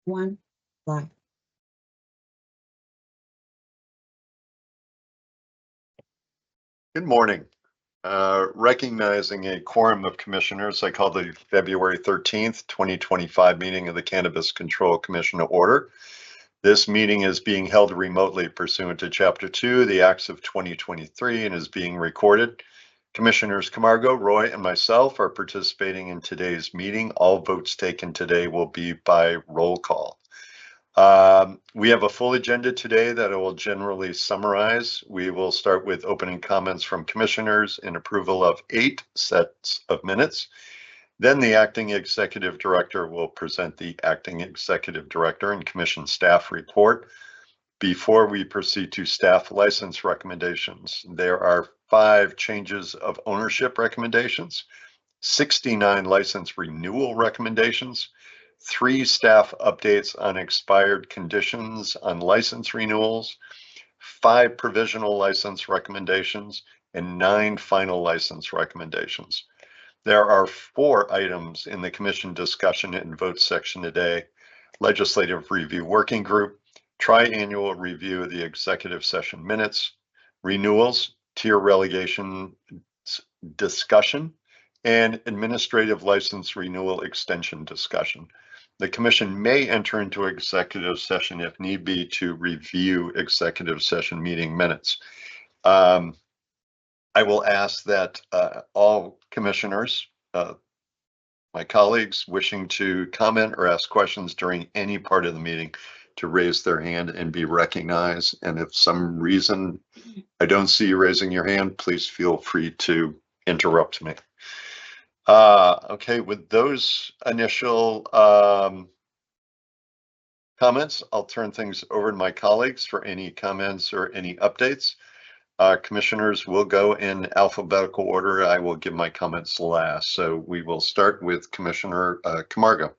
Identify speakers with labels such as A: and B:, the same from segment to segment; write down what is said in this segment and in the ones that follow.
A: One, live.
B: Good morning. Recognizing a quorum of commissioners, I call the February 13th, 2025 meeting of the Cannabis Control Commission to order. This meeting is being held remotely pursuant to Chapter 2 of the Acts of 2023 and is being recorded. Commissioners Camargo, Roy, and myself are participating in today's meeting. All votes taken today will be by roll call. We have a full agenda today that I will generally summarize. We will start with opening comments from commissioners and approval of 8 sets of minutes. Then the acting executive director will present the acting executive director and commission staff report. Before we proceed to staff license recommendations, there are 5 changes of ownership recommendations, 69 license renewal recommendations, 3 staff updates on expired conditions on license renewals, 5 provisional license recommendations, and 9 final license recommendations. There are 4 items in the commission discussion and vote section today: legislative review working group, triannual review of the executive session minutes, renewals, tier relegation discussion, and administrative license renewal extension discussion. The commission may enter into executive session if need be to review executive session meeting minutes. I will ask that all commissioners, my colleagues wishing to comment or ask questions during any part of the meeting, to raise their hand and be recognized. And if some reason I don't see you raising your hand, please feel free to interrupt me. Okay, with those initial comments, I'll turn things over to my colleagues for any comments or any updates. Commissioners will go in alphabetical order. I will give my comments last. So we will start with Commissioner Camargo.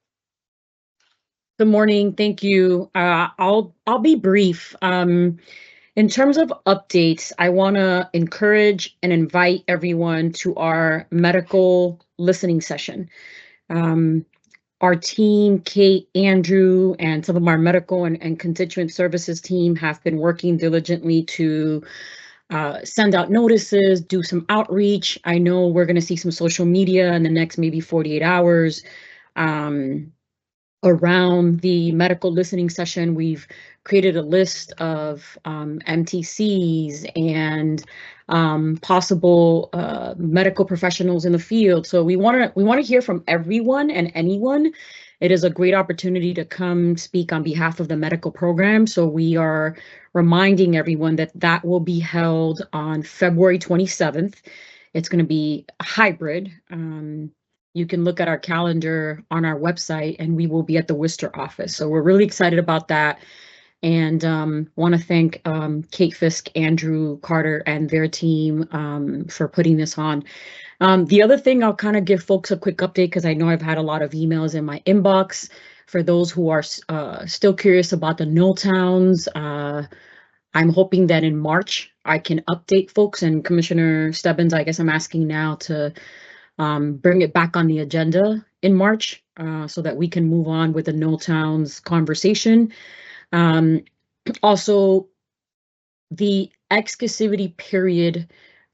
A: Good morning. Thank you. I'll be brief. In terms of updates, I want to encourage and invite everyone to our medical listening session. Our team, Kate, Andrew, and some of our medical and constituent services team have been working diligently to send out notices, do some outreach. I know we're going to see some social media in the next maybe 48 hours around the medical listening session. We've created a list of MTCs and possible medical professionals in the field. So we want to hear from everyone and anyone. It is a great opportunity to come speak on behalf of the medical program. So we are reminding everyone that that will be held on February 27th. It's going to be a hybrid. You can look at our calendar on our website, and we will be at the Worcester office. So we're really excited about that, and want to thank Kate Fisk, Andrew Carter, and their team for putting this on. The other thing, I'll kind of give folks a quick update because I know I've had a lot of emails in my inbox. For those who are still curious about the no towns, I'm hoping that in March I can update folks, and Commissioner Stebbins, I guess I'm asking now to bring it back on the agenda in March so that we can move on with the no towns conversation. Also, the exclusivity period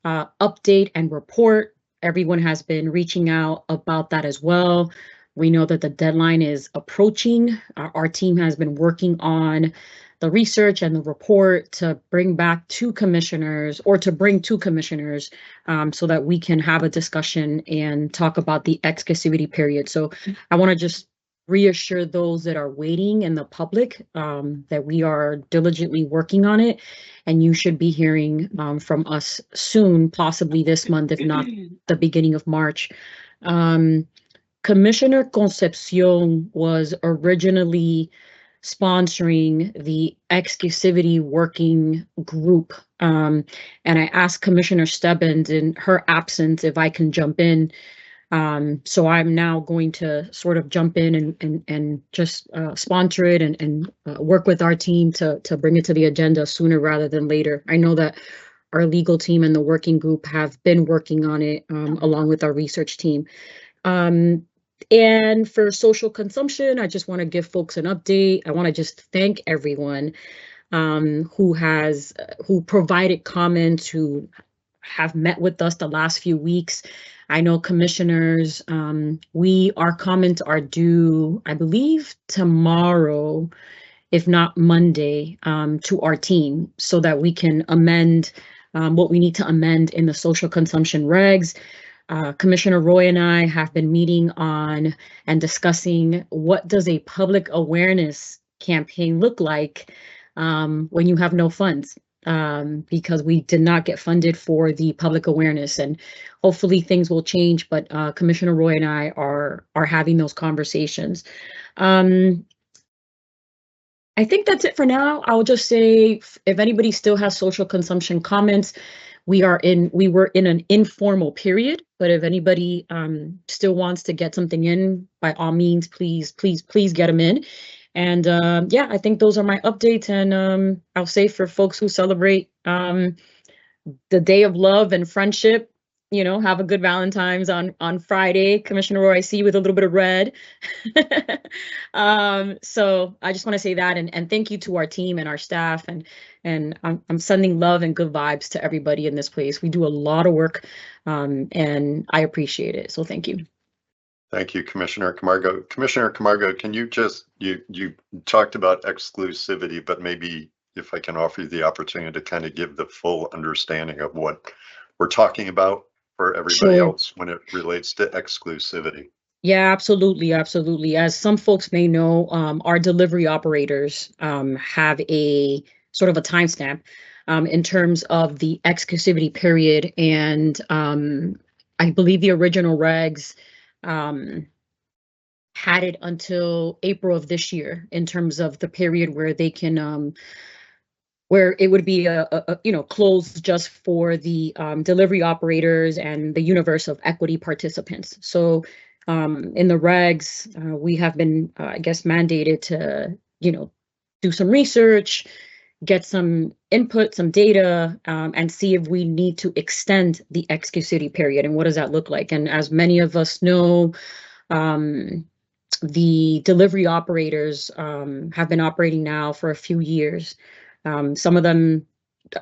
A: update and report, everyone has been reaching out about that as well. We know that the deadline is approaching. Our team has been working on the research and the report to bring back to commissioners, or to bring to commissioners, so that we can have a discussion and talk about the exclusivity period. So I want to just reassure those that are waiting in the public that we are diligently working on it, and you should be hearing from us soon, possibly this month, if not the beginning of March. Commissioner Concepcion was originally sponsoring the exclusivity working group. And I asked Commissioner Stebbins in her absence if I can jump in. So I'm now going to sort of jump in and just sponsor it and work with our team to bring it to the agenda sooner rather than later. I know that our legal team and the working group have been working on it along with our research team. And for social consumption, I just want to give folks an update. I want to just thank everyone who provided comments, who have met with us the last few weeks. I know commissioners, our comments are due, I believe, tomorrow, if not Monday, to our team so that we can amend what we need to amend in the social consumption regs. Commissioner Roy and I have been meeting on and discussing what does a public awareness campaign look like when you have no funds, because we did not get funded for the public awareness, and hopefully things will change. But Commissioner Roy and I are having those conversations. I think that's it for now. I'll just say if anybody still has social consumption comments, we were in an informal period, but if anybody still wants to get something in, by all means, please get them in. And yeah, I think those are my updates. And I'll say for folks who celebrate the Day of Love and Friendship, have a good Valentine's on Friday. Commissioner Roy, I see you with a little bit of red. So I just want to say that, and thank you to our team and our staff, and I'm sending love and good vibes to everybody in this place. We do a lot of work, and I appreciate it. So thank you.
B: Thank you, Commissioner Camargo. Commissioner Camargo, can you just, you talked about exclusivity, but maybe if I can offer you the opportunity to kind of give the full understanding of what we're talking about for everybody else when it relates to exclusivity.
A: Yeah, absolutely. Absolutely. As some folks may know, our delivery operators have a sort of a timestamp in terms of the exclusivity period. And I believe the original regs had it until April of this year in terms of the period where they can where it would be closed just for the delivery operators and the universe of equity participants. So in the regs, we have been, I guess, mandated to, do some research, get some input, some data, and see if we need to extend the exclusivity period and what does that look like. And as many of us know, the delivery operators have been operating now for a few years. Some of them,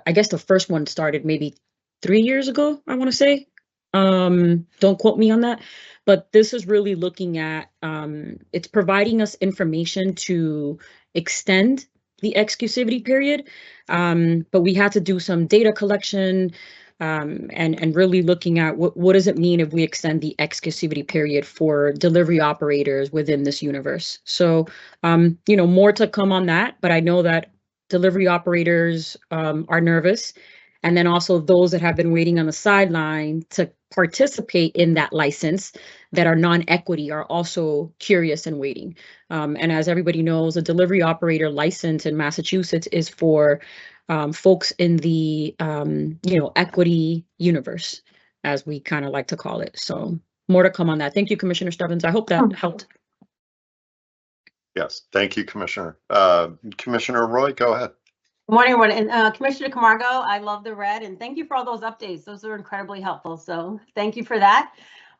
A: I guess the first one started maybe 3 years ago, I want to say. Don't quote me on that, but this is really looking at, it's providing us information to extend the exclusivity period, but we had to do some data collection and really looking at what does it mean if we extend the exclusivity period for delivery operators within this universe. So, more to come on that, but I know that delivery operators are nervous. And then also those that have been waiting on the sideline to participate in that license that are non-equity are also curious and waiting. And as everybody knows, a delivery operator license in Massachusetts is for folks in the equity universe, as we kind of like to call it. So more to come on that. Thank you, Commissioner Stubbins. I hope that helped.
B: Yes, thank you, Commissioner. Commissioner Roy, go ahead.
C: Good morning, everyone. And Commissioner Camargo, I love the red, and thank you for all those updates. Those are incredibly helpful. So thank you for that.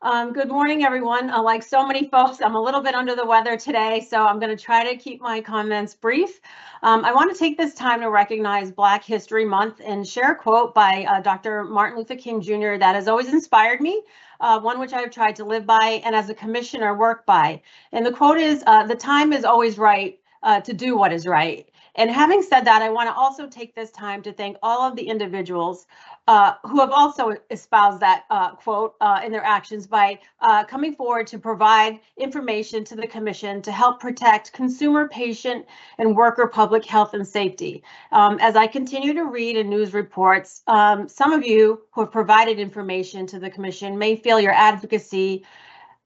C: Good morning, everyone. Like so many folks, I'm a little bit under the weather today, so I'm going to try to keep my comments brief. I want to take this time to recognize Black History Month and share a quote by Dr. Martin Luther King Jr. that has always inspired me, one which I've tried to live by and as a commissioner work by. And the quote is, "The time is always right to do what is right." And having said that, I want to also take this time to thank all of the individuals who have also espoused that quote in their actions by coming forward to provide information to the Commission to help protect consumer, patient, and worker public health and safety. As I continue to read in news reports, some of you who have provided information to the Commission may feel your advocacy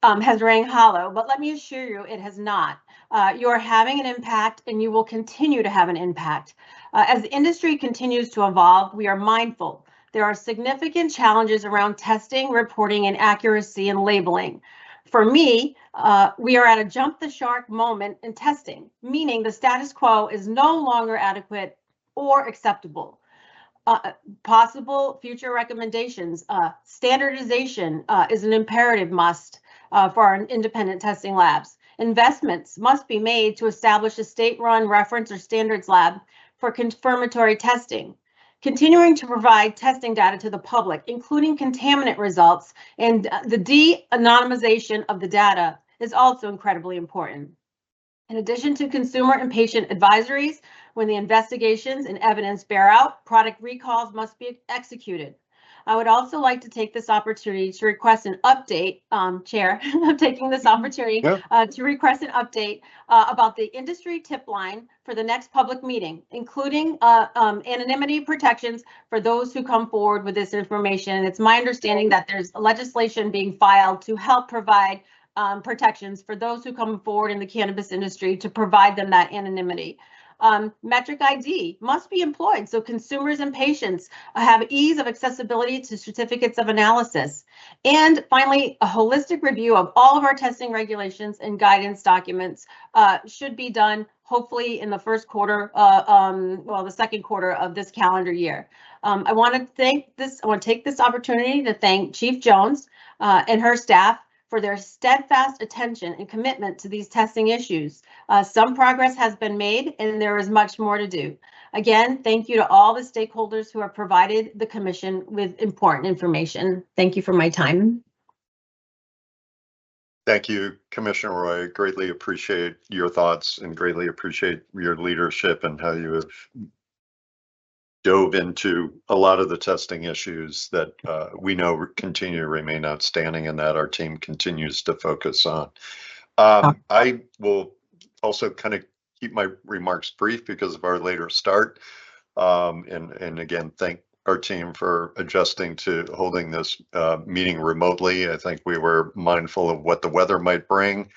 C: has rang hollow, but let me assure you it has not. You are having an impact and you will continue to have an impact. As the industry continues to evolve, we are mindful there are significant challenges around testing, reporting, and accuracy and labeling. For me, we are at a jump the shark moment in testing, meaning the status quo is no longer adequate or acceptable. Possible future recommendations, standardization is an imperative must. for our independent testing labs. Investments must be made to establish a state-run reference or standards lab for confirmatory testing. Continuing to provide testing data to the public, including contaminant results and the de-anonymization of the data, is also incredibly important. In addition to consumer and patient advisories, when the investigations and evidence bear out, product recalls must be executed. I would also like to take this opportunity to request an update, Chair, I'm taking this opportunity to request an update about the industry tip line for the next public meeting, including anonymity protections for those who come forward with this information. It's my understanding that there's legislation being filed to help provide protections for those who come forward in the cannabis industry to provide them that anonymity. Metric ID must be employed so consumers and patients have ease of accessibility to certificates of analysis. And finally, a holistic review of all of our testing regulations and guidance documents should be done hopefully in the first quarter, the second quarter of this calendar year. I want to take this opportunity to thank Chief Jones and her staff for their steadfast attention and commitment to these testing issues. Some progress has been made and there is much more to do. Again, thank you to all the stakeholders who have provided the Commission with important information. Thank you for my time.
B: Thank you, Commissioner Roy. Greatly appreciate your thoughts and greatly appreciate your leadership and how you have dove into a lot of the testing issues that we know continue to remain outstanding and that our team continues to focus on. I will also kind of keep my remarks brief because of our later start. And again, thank our team for adjusting to holding this meeting remotely. I think we were mindful of what the weather might bring,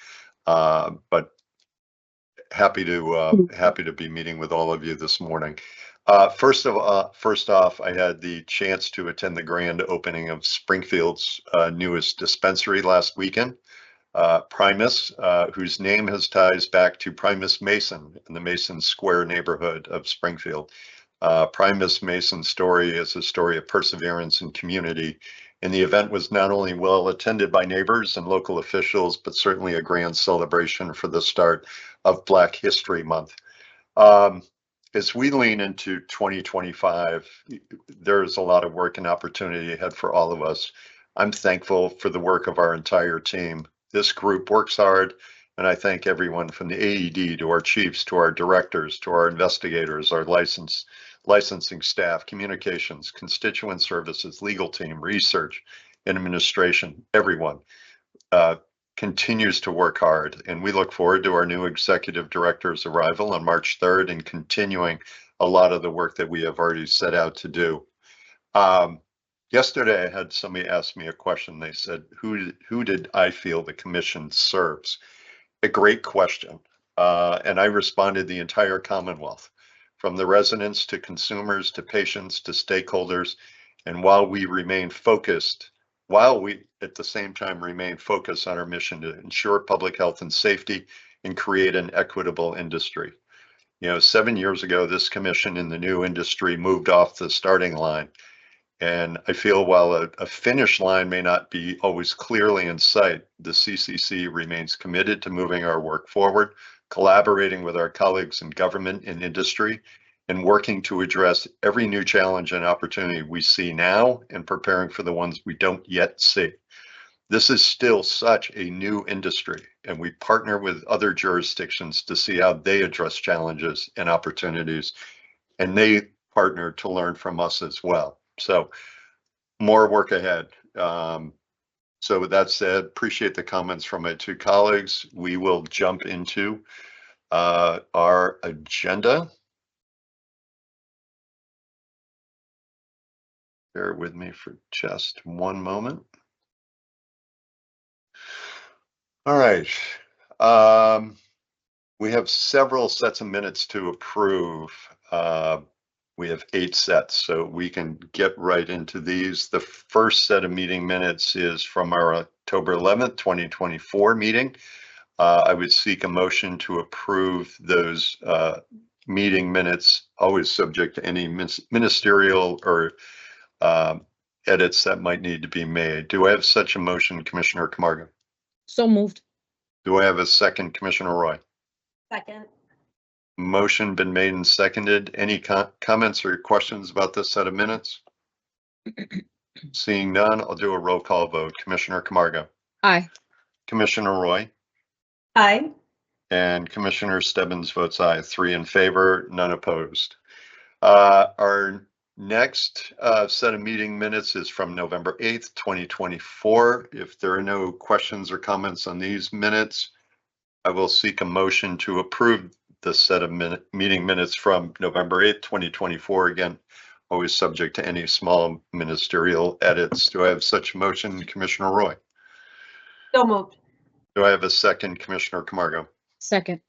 B: but happy to be meeting with all of you this morning. First off, I had the chance to attend the grand opening of Springfield's newest dispensary last weekend. Primus, whose name has ties back to Primus Mason in the Mason Square neighborhood of Springfield. Primus Mason's story is a story of perseverance and community, and the event was not only well attended by neighbors and local officials, but certainly a grand celebration for the start of Black History Month. As we lean into 2025, there's a lot of work and opportunity ahead for all of us. I'm thankful for the work of our entire team. This group works hard, and I thank everyone from the AED to our chiefs, to our directors, to our investigators, our licensing staff, communications, constituent services, legal team, research, and administration. Everyone continues to work hard, and we look forward to our new executive director's arrival on March 3rd and continuing a lot of the work that we have already set out to do. Yesterday, I had somebody ask me a question. They said, who did I feel the commission serves? A great question. And I responded the entire Commonwealth, from the residents to consumers to patients to stakeholders. And while we at the same time remain focused on our mission to ensure public health and safety and create an equitable industry. 7 years ago, this commission in the new industry moved off the starting line. And I feel while a finish line may not be always clearly in sight, the CCC remains committed to moving our work forward, collaborating with our colleagues in government and industry, and working to address every new challenge and opportunity we see now and preparing for the ones we don't yet see. This is still such a new industry, and we partner with other jurisdictions to see how they address challenges and opportunities, and they partner to learn from us as well. So more work ahead. So with that said, appreciate the comments from my two colleagues. We will jump into our agenda. Bear with me for just one moment. All right. We have several sets of minutes to approve. We have 8 sets, so we can get right into these. The first set of meeting minutes is from our October 11th, 2024 meeting. I would seek a motion to approve those meeting minutes, always subject to any ministerial or edits that might need to be made. Do I have such a motion, Commissioner Camargo?
A: So moved.
B: Do I have a second, Commissioner Roy?
C: Second.
B: Motion been made and seconded. Any comments or questions about this set of minutes? Seeing none, I'll do a roll call vote. Commissioner Camargo,
A: Aye.
B: Commissioner Roy,
C: Aye.
B: and Commissioner Stebbins votes aye. 3 in favor, none opposed. Our next set of meeting minutes is from November 8th, 2024. If there are no questions or comments on these minutes, I will seek a motion to approve the set of meeting minutes from November 8th, 2024. Again, always subject to any small ministerial edits. Do I have such a motion, Commissioner Roy?
C: So moved.
B: Do I have a second, Commissioner Camargo?
A: Second.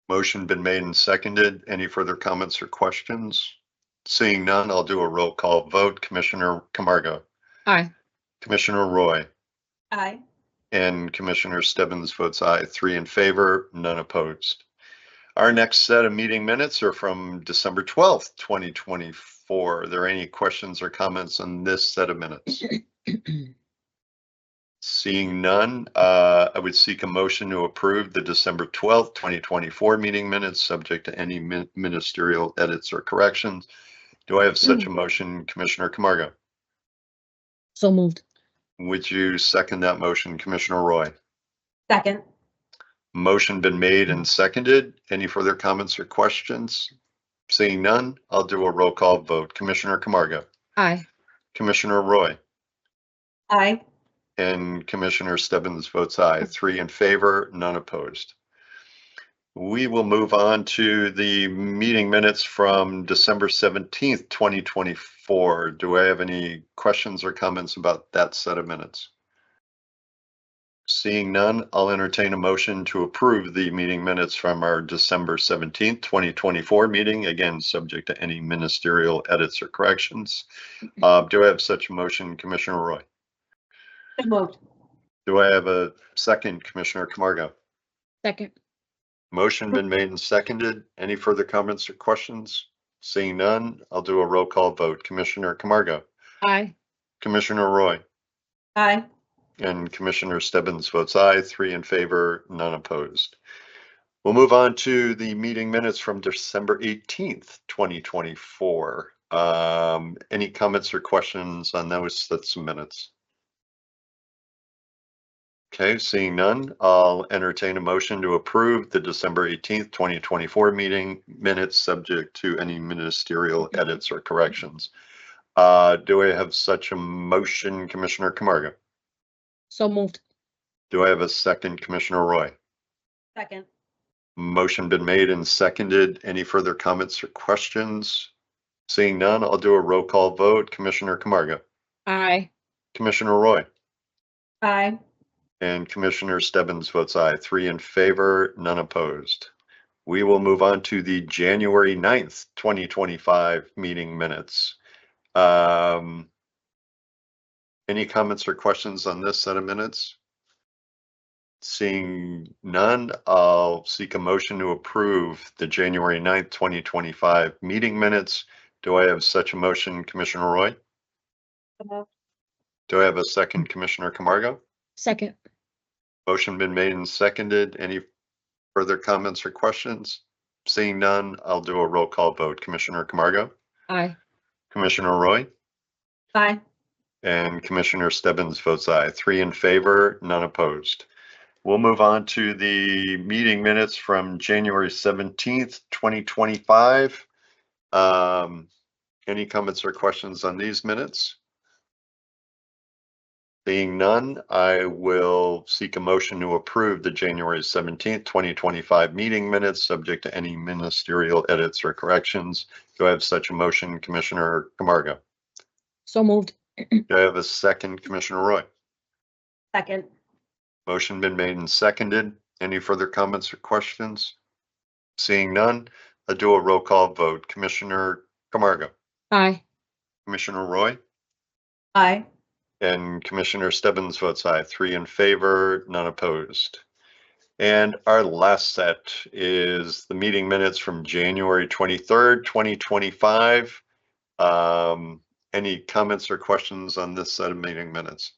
B: Motion been made and seconded. Any further comments or questions? Seeing none, I'll do a roll call vote. Commissioner Camargo,
A: Aye.
B: Commissioner Roy,
C: Aye.
B: and Commissioner Stebbins votes aye. 3 in favor, none opposed. Our next set of meeting minutes are from December 12th, 2024. Are there any questions or comments on this set of minutes? Seeing none, I would seek a motion to approve the December 12th, 2024 meeting minutes, subject to any ministerial edits or corrections. Do I have such a motion, Commissioner Camargo?
A: So moved.
B: Would you second that motion, Commissioner Roy?
C: Second.
B: Motion been made and seconded. Any further comments or questions? Seeing none, I'll do a roll call vote. Commissioner Camargo,
A: Aye.
B: Commissioner Roy,
C: Aye.
B: and Commissioner Stebbins votes aye. 3 in favor, none opposed. We will move on to the meeting minutes from December 17th, 2024. Do I have any questions or comments about that set of minutes? Seeing none, I'll entertain a motion to approve the meeting minutes from our December 17th, 2024 meeting, again, subject to any ministerial edits or corrections. Do I have such a motion, Commissioner Roy?
C: So moved.
B: Do I have a second, Commissioner Camargo?
A: Second.
B: Motion been made and seconded. Any further comments or questions? Seeing none, I'll do a roll call vote. Commissioner Camargo,
A: Aye.
B: Commissioner Roy,
C: Aye.
B: and Commissioner Stebbins votes aye. 3 in favor, none opposed. We'll move on to the meeting minutes from December 18th, 2024. Any comments or questions on those sets of minutes? Okay, seeing none, I'll entertain a motion to approve the December 18th, 2024 meeting minutes subject to any ministerial edits or corrections. Do I have such a motion, Commissioner Camargo?
A: So moved.
B: Do I have a second, Commissioner Roy?
C: Second.
B: Motion been made and seconded. Any further comments or questions? Seeing none, I'll do a roll call vote. Commissioner Camargo,
A: Aye.
B: Commissioner Roy,
C: Aye.
B: and Commissioner Stebbins votes aye. 3 in favor, none opposed. We will move on to the January 9th, 2025 meeting minutes. Any comments or questions on this set of minutes? Seeing none, I'll seek a motion to approve the January 9th, 2025 meeting minutes. Do I have such a motion, Commissioner Roy?
C: So moved.
B: Do I have a second, Commissioner Camargo?
A: Second.
B: Motion been made and seconded. Any further comments or questions? Seeing none, I'll do a roll call vote. Commissioner Camargo,
A: Aye.
B: Commissioner Roy,
C: Aye.
B: and Commissioner Stebbins votes aye. 3 in favor, none opposed. We'll move on to the meeting minutes from January 17th, 2025. Any comments or questions on these minutes? Being none, I will seek a motion to approve the January 17th, 2025 meeting minutes, subject to any ministerial edits or corrections. Do I have such a motion, Commissioner Camargo?
A: So moved.
B: Do I have a second, Commissioner Roy?
C: Second.
B: Motion been made and seconded. Any further comments or questions? Seeing none, I'll do a roll call vote. Commissioner Camargo,
A: Aye.
B: Commissioner Roy,
C: Aye.
B: and Commissioner Stebbins votes aye. 3 in favor, none opposed. And our last set is the meeting minutes from January 23rd, 2025. Any comments or questions on this set of meeting minutes?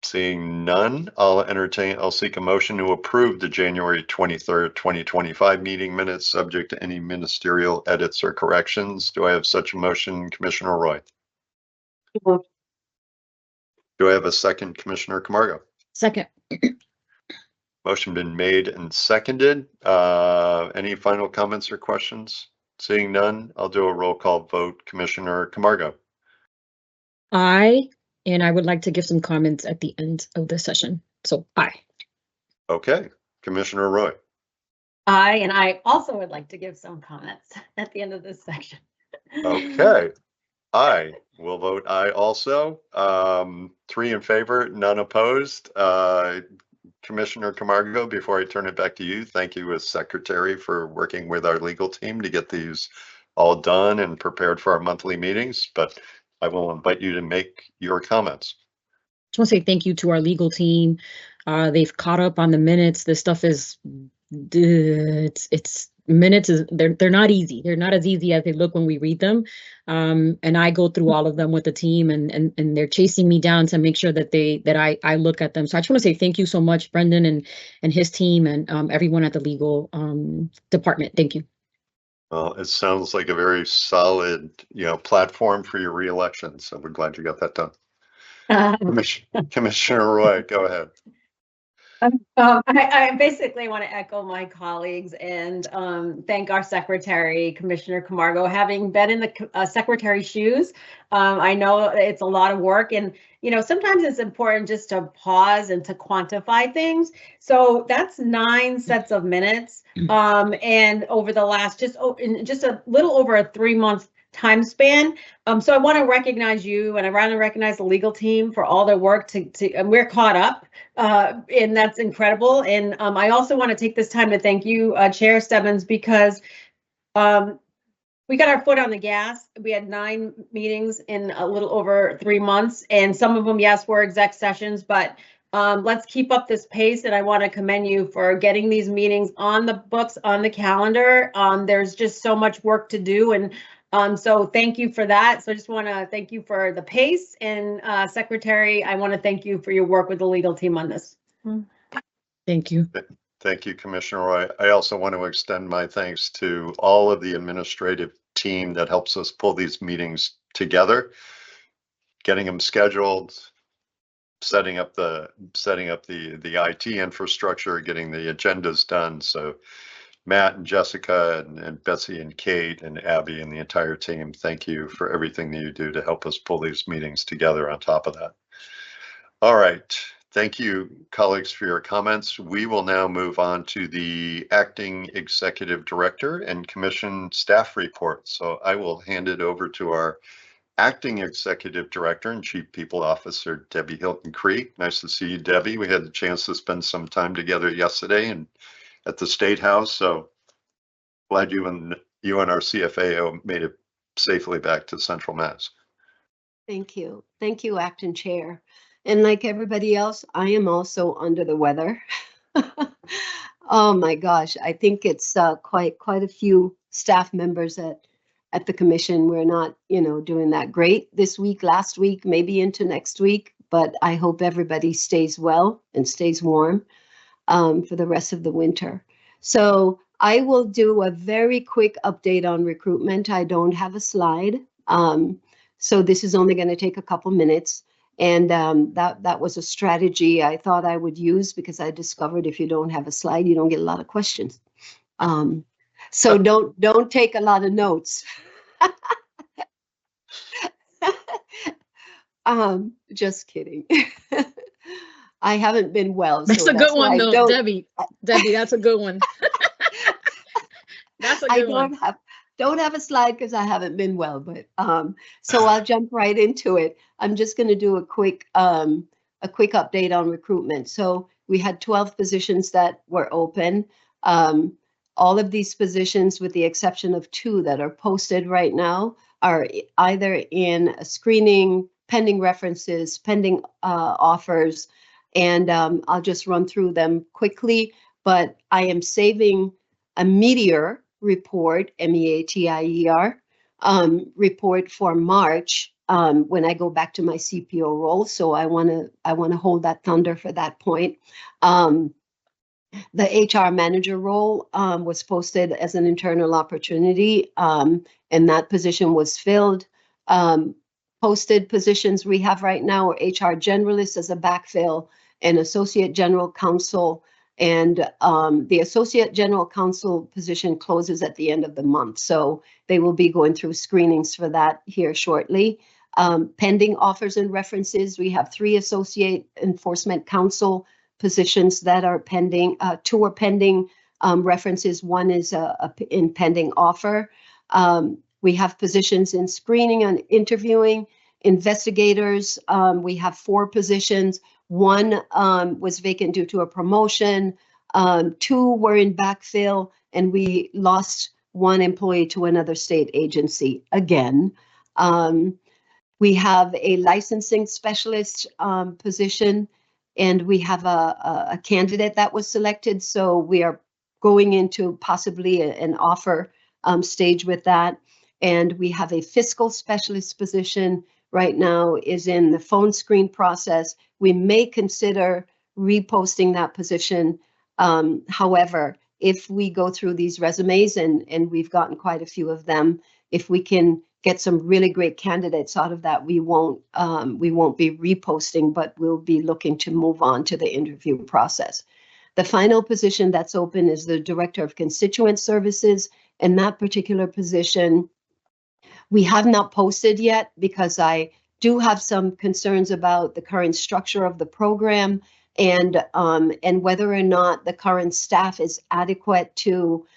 B: Seeing none, I'll seek a motion to approve the January 23rd, 2025 meeting minutes, subject to any ministerial edits or corrections. Do I have such a motion, Commissioner Roy? Do I have a second, Commissioner Camargo?
A: Second.
B: Motion been made and seconded. Any final comments or questions? Seeing none, I'll do a roll call vote. Commissioner Camargo?
A: Aye, and I would like to give some comments at the end of the session. So aye.
B: Okay. Commissioner Roy?
C: Aye, and I also would like to give some comments at the end of this section.
B: Okay. Aye. We'll vote aye also. 3 in favor, none opposed. Commissioner Camargo, before I turn it back to you, thank you as secretary for working with our legal team to get these all done and prepared for our monthly meetings, but I will invite you to make your comments.
A: Just want to say thank you to our legal team. They've caught up on the minutes. This stuff is, it's minutes is they're not easy. They're not as easy as they look when we read them. And I go through all of them with the team, and they're chasing me down to make sure that I look at them. So I just want to say thank you so much, Brendan and his team, and everyone at the legal department. Thank you.
B: Well, it sounds like a very solid, platform for your reelection. So we're glad you got that done. Commissioner Roy, go ahead.
C: I basically want to echo my colleagues and thank our secretary, Commissioner Camargo. Having been in the secretary's shoes, I know it's a lot of work, and sometimes it's important just to pause and to quantify things. So that's 9 sets of minutes, and over the last just a little over a 3-month time span. So I want to recognize you, and I want to recognize the legal team for all their work and we're caught up, and that's incredible. And I also want to take this time to thank you, Chair Stebbins, because we got our foot on the gas. We had 9 meetings in a little over 3 months, and some of them, yes, were exec sessions, but let's keep up this pace. And I want to commend you for getting these meetings on the books, on the calendar. There's just so much work to do, and so thank you for that. So I just want to thank you for the pace, and Secretary, I want to thank you for your work with the legal team on this.
A: Thank you.
B: Thank you, Commissioner Roy. I also want to extend my thanks to all of the administrative team that helps us pull these meetings together, getting them scheduled, setting up the IT infrastructure, getting the agendas done. So Matt and Jessica and Betsy and Kate and Abby and the entire team, thank you for everything that you do to help us pull these meetings together on top of that. All right. Thank you, colleagues, for your comments. We will now move on to the Acting Executive Director and Commission staff report. So I will hand it over to our Acting Executive Director and Chief People Officer, Debbie Hilton-Cree. Nice to see you, Debbie. We had the chance to spend some time together yesterday and at the State House. So glad you and our CFAO made it safely back to Central Mass.
D: Thank you. Thank you, Acting Chair. And like everybody else, I am also under the weather. Oh my gosh, I think it's quite a few staff members at the commission. We're not, doing that great this week, last week, maybe into next week, but I hope everybody stays well and stays warm for the rest of the winter. So I will do a very quick update on recruitment. I don't have a slide. So this is only going to take a couple minutes. And that was a strategy I thought I would use, because I discovered if you don't have a slide, you don't get a lot of questions. So don't take a lot of notes. Just kidding. I haven't been well.
A: That's
D: so
A: a good one, though, Debbie. Debbie, that's a good one. That's a good one.
D: Don't have a slide because I haven't been well, but so I'll jump right into it. I'm just going to do a quick update on recruitment. So we had 12 positions that were open. All of these positions, with the exception of 2 that are posted right now, are either in screening, pending references, pending offers, and I'll just run through them quickly. But I am saving a Meteor report, MEATIER, report for March when I go back to my CPO role. So I want to hold that thunder for that point. The HR manager role was posted as an internal opportunity, and that position was filled. Posted positions we have right now are HR generalist as a backfill and associate general counsel. And the associate general counsel position closes at the end of the month. So they will be going through screenings for that here shortly. Pending offers and references, we have 3 associate enforcement counsel positions that are pending. 2 are pending references. 1 is in pending offer. We have positions in screening and interviewing, investigators. We have 4 positions. 1 was vacant due to a promotion. 2 were in backfill, and we lost 1 employee to another state agency again. We have a licensing specialist position, and we have a candidate that was selected. So we are going into possibly an offer stage with that. And we have a fiscal specialist position right now is in the phone screen process. We may consider reposting that position. However, if we go through these resumes, and we've gotten quite a few of them, if we can get some really great candidates out of that, we won't be reposting, but we'll be looking to move on to the interview process. The final position that's open is the Director of Constituent Services, and that particular position we have not posted yet because I do have some concerns about the current structure of the program and whether or not the current staff is adequate to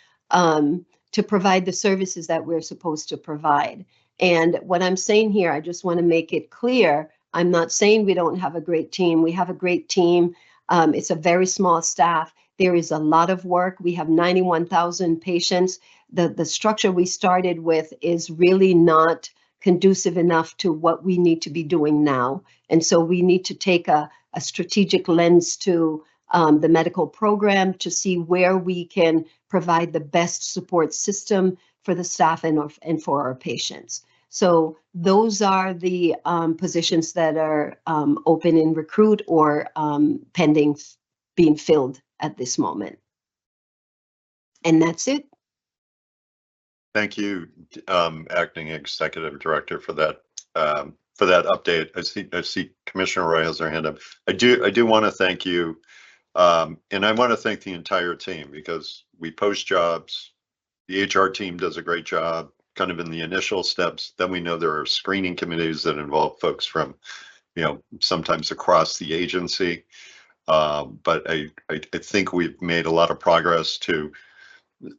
D: provide the services that we're supposed to provide. And what I'm saying here, I just want to make it clear, I'm not saying we don't have a great team. We have a great team. It's a very small staff. There is a lot of work. We have 91,000 patients. The structure we started with is really not conducive enough to what we need to be doing now. And so we need to take a strategic lens to the medical program to see where we can provide the best support system for the staff and for our patients. So those are the positions that are open in recruit or pending being filled at this moment. And that's it.
B: Thank you, Acting Executive Director, for that update. I see Commissioner Roy has her hand up. I do want to thank you, and I want to thank the entire team because we post jobs. The HR team does a great job, kind of in the initial steps. Then we know there are screening committees that involve folks from, sometimes across the agency. But I think we've made a lot of progress to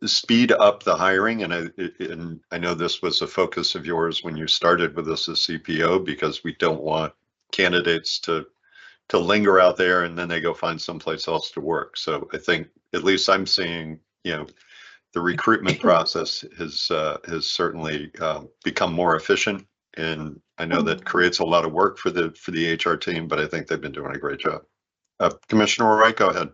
B: speed up the hiring, and I know this was a focus of yours when you started with us as CPO, because we don't want candidates to linger out there and then they go find someplace else to work. So I think at least I'm seeing, the recruitment process has certainly become more efficient, and I know that creates a lot of work for the HR team, but I think they've been doing a great job. Commissioner Wright, go ahead.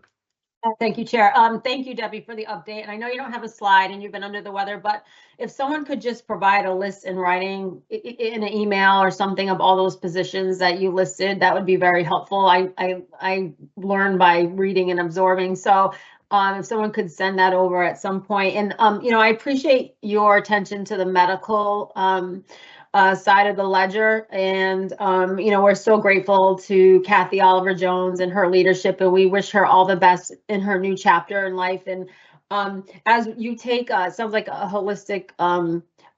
C: Thank you, Chair. Thank you, Debbie, for the update. And I know you don't have a slide and you've been under the weather, but if someone could just provide a list in writing in an email or something of all those positions that you listed, that would be very helpful. I learned by reading and absorbing. So if someone could send that over at some point. And, I appreciate your attention to the medical side of the ledger. And, we're so grateful to Kathy Oliver Jones and her leadership, and we wish her all the best in her new chapter in life. And as you take, sounds like a holistic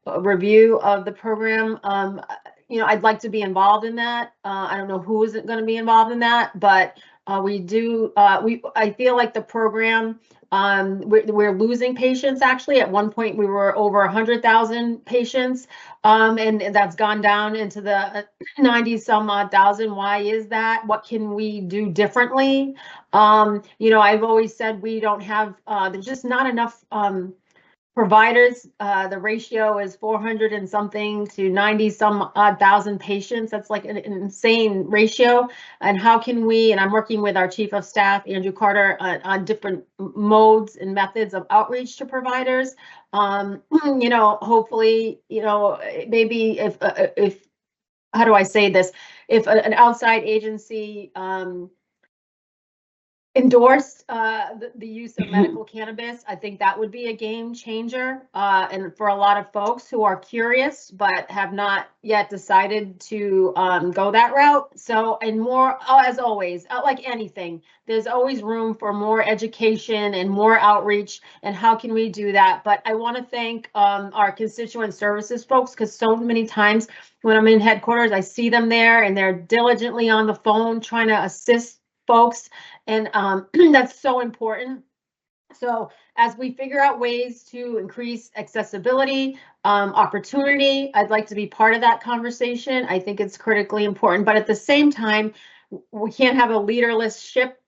C: review of the program, I'd like to be involved in that. I don't know who is going to be involved in that, but I feel like the program, we're losing patients. Actually, at one point we were over 100,000 patients, and that's gone down into the 90 some odd thousand. Why is that? What can we do differently? I've always said we don't have, there's just not enough providers. The ratio is 400 and something to 90 some odd thousand patients. That's like an insane ratio. And how can we, and I'm working with our Chief of Staff, Andrew Carter, on different modes and methods of outreach to providers. Hopefully, maybe if how do I say this? If an outside agency endorsed the use of medical cannabis, I think that would be a game changer. And for a lot of folks who are curious but have not yet decided to go that route. So, and more, as always, like anything, there's always room for more education and more outreach. And how can we do that? But I want to thank our constituent services folks, because so many times when I'm in headquarters, I see them there and they're diligently on the phone trying to assist folks, and that's so important. So as we figure out ways to increase accessibility, opportunity, I'd like to be part of that conversation. I think it's critically important, but at the same time, we can't have a leaderless ship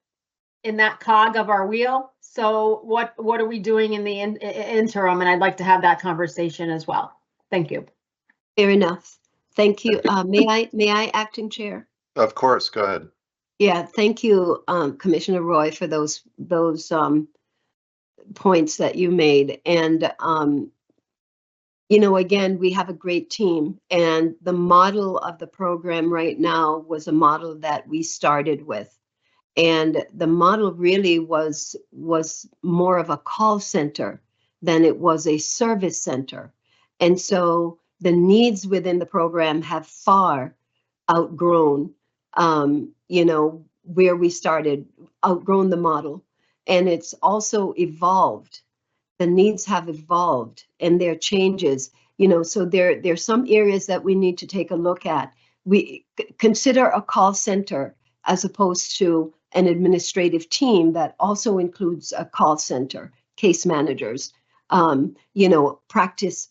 C: in that cog of our wheel. So what are we doing in the interim? And I'd like to have that conversation as well. Thank you.
D: Fair enough. Thank you. May I, Acting Chair?
B: Of course, go ahead.
D: Yeah, thank you, Commissioner Roy, for those points that you made. And again, we have a great team, and the model of the program right now was a model that we started with, and the model really was more of a call center than it was a service center, and so the needs within the program have far outgrown where we started, outgrown the model, and it's also evolved. The needs have evolved and there are changes, so there's some areas that we need to take a look at. We consider a call center as opposed to an administrative team that also includes a call center, case managers, practice.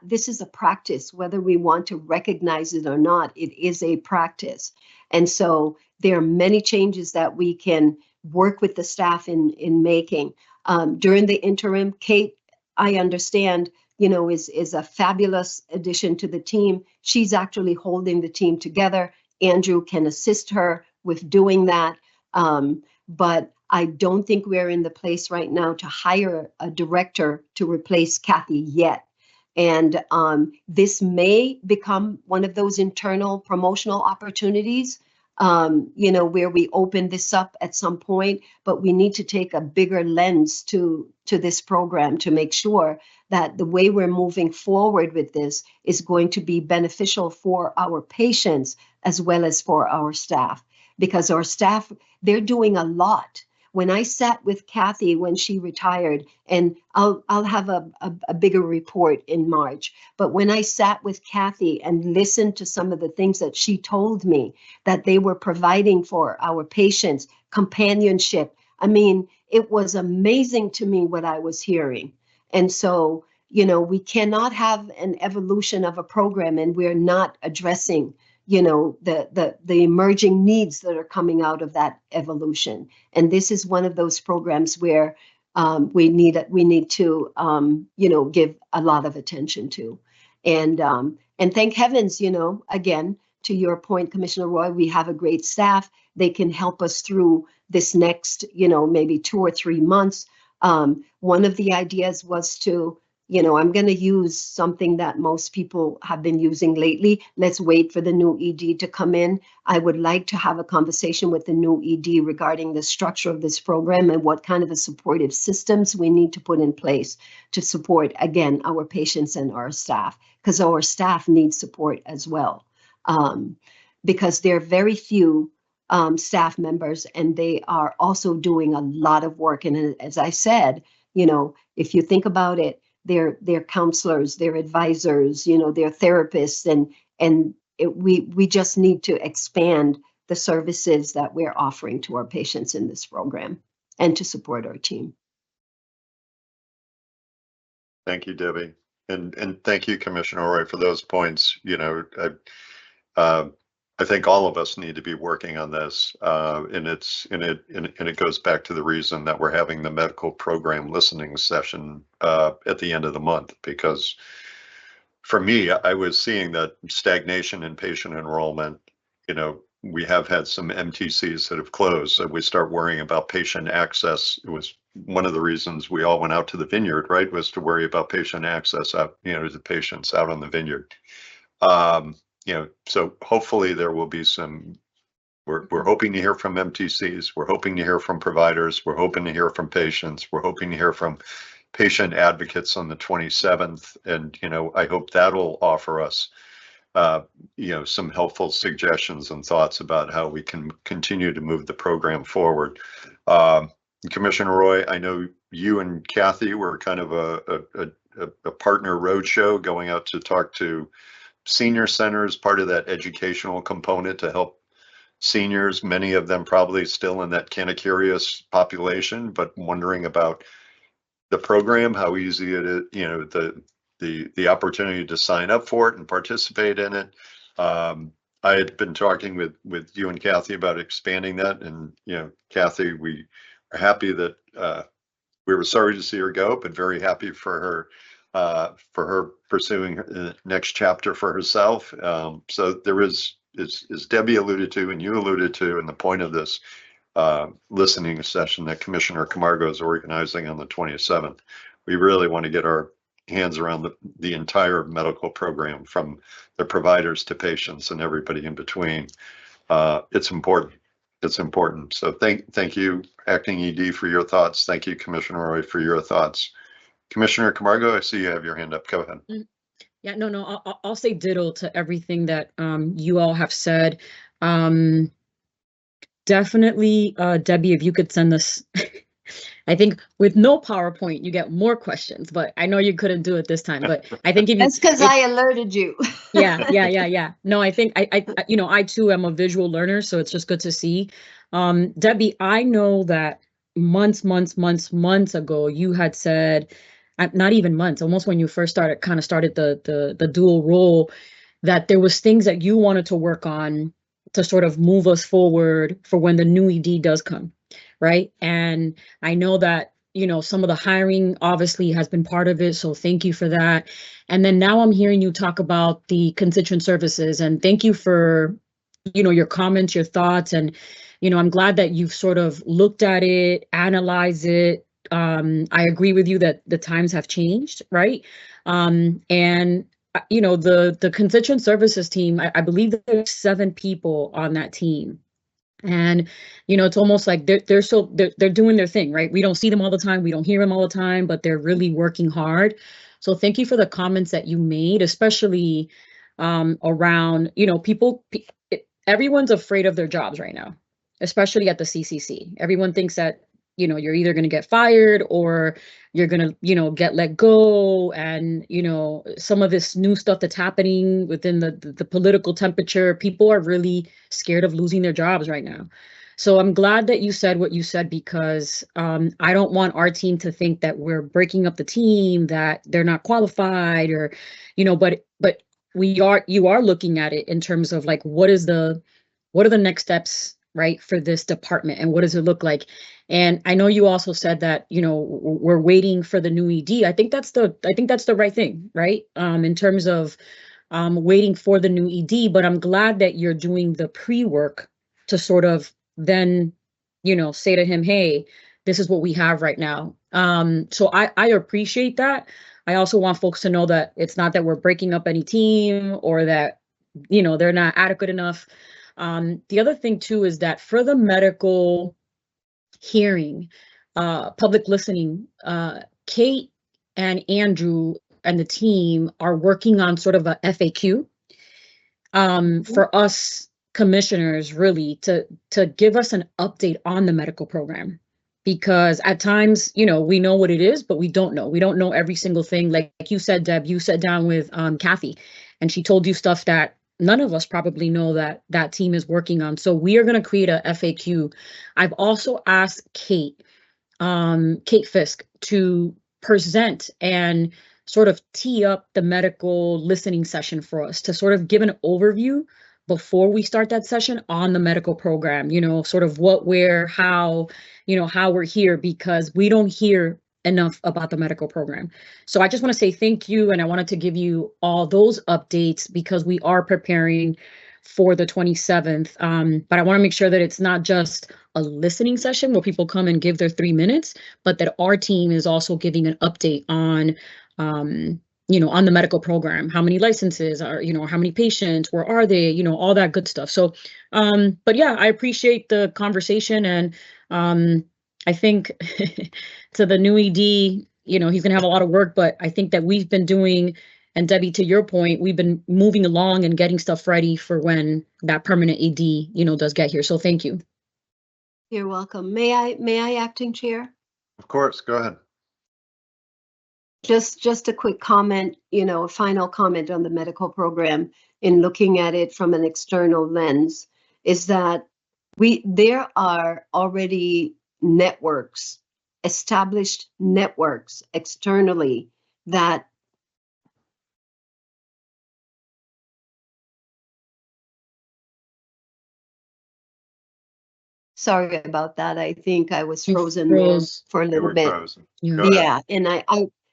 D: This is a practice, whether we want to recognize it or not. It is a practice, and so there are many changes that we can work with the staff in making. During the interim, Kate, I understand, is a fabulous addition to the team. She's actually holding the team together. Andrew can assist her with doing that, but I don't think we're in the place right now to hire a director to replace Kathy yet. And this may become one of those internal promotional opportunities, where we open this up at some point, but we need to take a bigger lens to this program to make sure that the way we're moving forward with this is going to be beneficial for our patients as well as for our staff, because our staff, they're doing a lot. When I sat with Kathy when she retired, and I'll have a bigger report in March, but when I sat with Kathy and listened to some of the things that she told me that they were providing for our patients, companionship, I mean, it was amazing to me what I was hearing. And so, we cannot have an evolution of a program and we're not addressing the emerging needs that are coming out of that evolution. And this is one of those programs where we need to give a lot of attention to. And thank heavens, again, to your point, Commissioner Roy, we have a great staff. They can help us through this next, maybe 2 or 3 months. One of the ideas was to, I'm going to use something that most people have been using lately. Let's wait for the new ED to come in. I would like to have a conversation with the new ED regarding the structure of this program and what kind of a supportive systems we need to put in place to support, again, our patients and our staff, because our staff need support as well. Because there are very few staff members and they are also doing a lot of work. And as I said, if you think about it, they're counselors, they're advisors, they're therapists, and we just need to expand the services that we're offering to our patients in this program and to support our team.
B: Thank you, Debbie, and thank you, Commissioner Roy, for those points. I think all of us need to be working on this, and it goes back to the reason that we're having the medical program listening session at the end of the month, because for me, I was seeing that stagnation in patient enrollment. We have had some MTCs that have closed, so we start worrying about patient access. It was one of the reasons we all went out to the vineyard, right, was to worry about patient access out, to patients out on the vineyard. so hopefully there will be some, we're hoping to hear from MTCs, we're hoping to hear from providers, we're hoping to hear from patients, we're hoping to hear from patient advocates on the 27th. And, I hope that'll offer us, some helpful suggestions and thoughts about how we can continue to move the program forward. Commissioner Roy, I know you and Kathy were kind of a partner roadshow going out to talk to senior centers, part of that educational component to help seniors, many of them probably still in that kind of curious population, but wondering about the program, how easy it is, the opportunity to sign up for it and participate in it. I had been talking with you and Kathy about expanding that, and Kathy, we are happy that we were sorry to see her go, but very happy for her pursuing the next chapter for herself. So there is, as Debbie alluded to and you alluded to, and the point of this listening session that Commissioner Camargo is organizing on the 27th, we really want to get our hands around the entire medical program, from the providers to patients and everybody in between. It's important. It's important. So thank you, Acting ED, for your thoughts. Thank you, Commissioner Roy, for your thoughts. Commissioner Camargo, I see you have your hand up. Go ahead.
A: Yeah, no, I'll say ditto to everything that you all have said. Definitely, Debbie, if you could send this, I think with no PowerPoint, you get more questions, but I know you couldn't do it this time, but I think if you—
D: That's because I alerted you.
A: Yeah. No, I think I too am a visual learner, so it's just good to see. Debbie, I know that months ago, you had said, not even months, almost when you first started the dual role, that there was things that you wanted to work on to sort of move us forward for when the new ED does come, right? And I know that, some of the hiring obviously has been part of it, so thank you for that. And then now I'm hearing you talk about the constituent services, and thank you for, your comments, your thoughts, and, I'm glad that you've sort of looked at it, analyzed it. I agree with you that the times have changed, right? And the constituent services team, I believe that there's 7 people on that team. And, it's almost like they're doing their thing, right? We don't see them all the time. We don't hear them all the time, but they're really working hard. So thank you for the comments that you made, especially around, everyone's afraid of their jobs right now, especially at the CCC. Everyone thinks that, you're either going to get fired or you're going to, get let go. And, some of this new stuff that's happening within the political temperature, people are really scared of losing their jobs right now. So I'm glad that you said what you said, because I don't want our team to think that we're breaking up the team, that they're not qualified, or, but you are looking at it in terms of like, what are the next steps, right, for this department, and what does it look like? And I know you also said that, we're waiting for the new ED. I think that's the right thing, right? In terms of waiting for the new ED, but I'm glad that you're doing the pre-work to sort of then, say to him, hey, this is what we have right now. So I appreciate that. I also want folks to know that it's not that we're breaking up any team or that, they're not adequate enough. The other thing too is that for the medical hearing, public listening, Kate and Andrew and the team are working on sort of a FAQ for us commissioners, really to give us an update on the medical program. Because at times, we know what it is, but we don't know every single thing. Like you said, Deb, you sat down with Kathy, and she told you stuff that none of us probably know that team is working on. So we are going to create a FAQ. I've also asked Kate Fisk, to present and sort of tee up the medical listening session for us, to sort of give an overview before we start that session on the medical program, sort of what, where, how, how we're here, because we don't hear enough about the medical program. So I just want to say thank you. And I wanted to give you all those updates because we are preparing for the 27th. But I want to make sure that it's not just a listening session where people come and give their 3 minutes, but that our team is also giving an update on on the medical program, how many licenses are, how many patients, where are they, all that good stuff. So, but yeah, I appreciate the conversation, and I think to the new ED, he's gonna have a lot of work, but I think that we've been doing, and Debbie, to your point, we've been moving along and getting stuff ready for when that permanent ED, does get here. So thank you.
D: You're welcome. May I, Acting Chair?
B: Of course, go ahead.
D: Just a quick comment, a final comment on the medical program in looking at it from an external lens, is that there are already networks, established networks externally that sorry about that. I think I was frozen there for a little bit. Yeah, and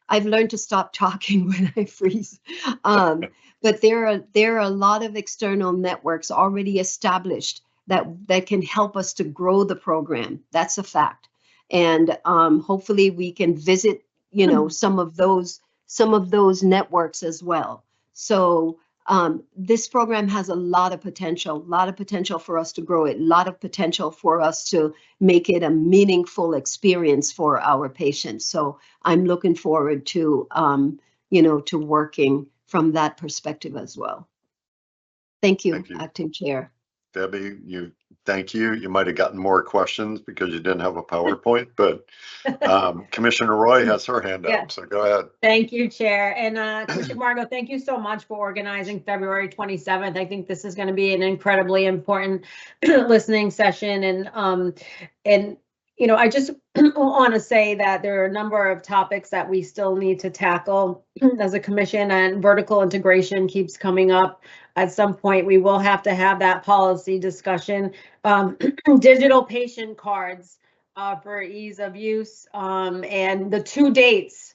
D: I've learned to stop talking when I freeze. But there are a lot of external networks already established that can help us to grow the program. That's a fact. And hopefully we can visit, some of those networks as well. So this program has a lot of potential for us to grow it, a lot of potential for us to make it a meaningful experience for our patients. So I'm looking forward to, to working from that perspective as well. Thank you. Acting Chair.
B: Debbie, thank you. You might have gotten more questions because you didn't have a PowerPoint, but Commissioner Roy has her hand up, so go ahead.
C: Thank you, Chair. And Commissioner Margot, thank you so much for organizing February 27th. I think this is going to be an incredibly important listening session. And I just want to say that there are a number of topics that we still need to tackle as a commission, and vertical integration keeps coming up. At some point, we will have to have that policy discussion. Digital patient cards for ease of use, and the 2 dates.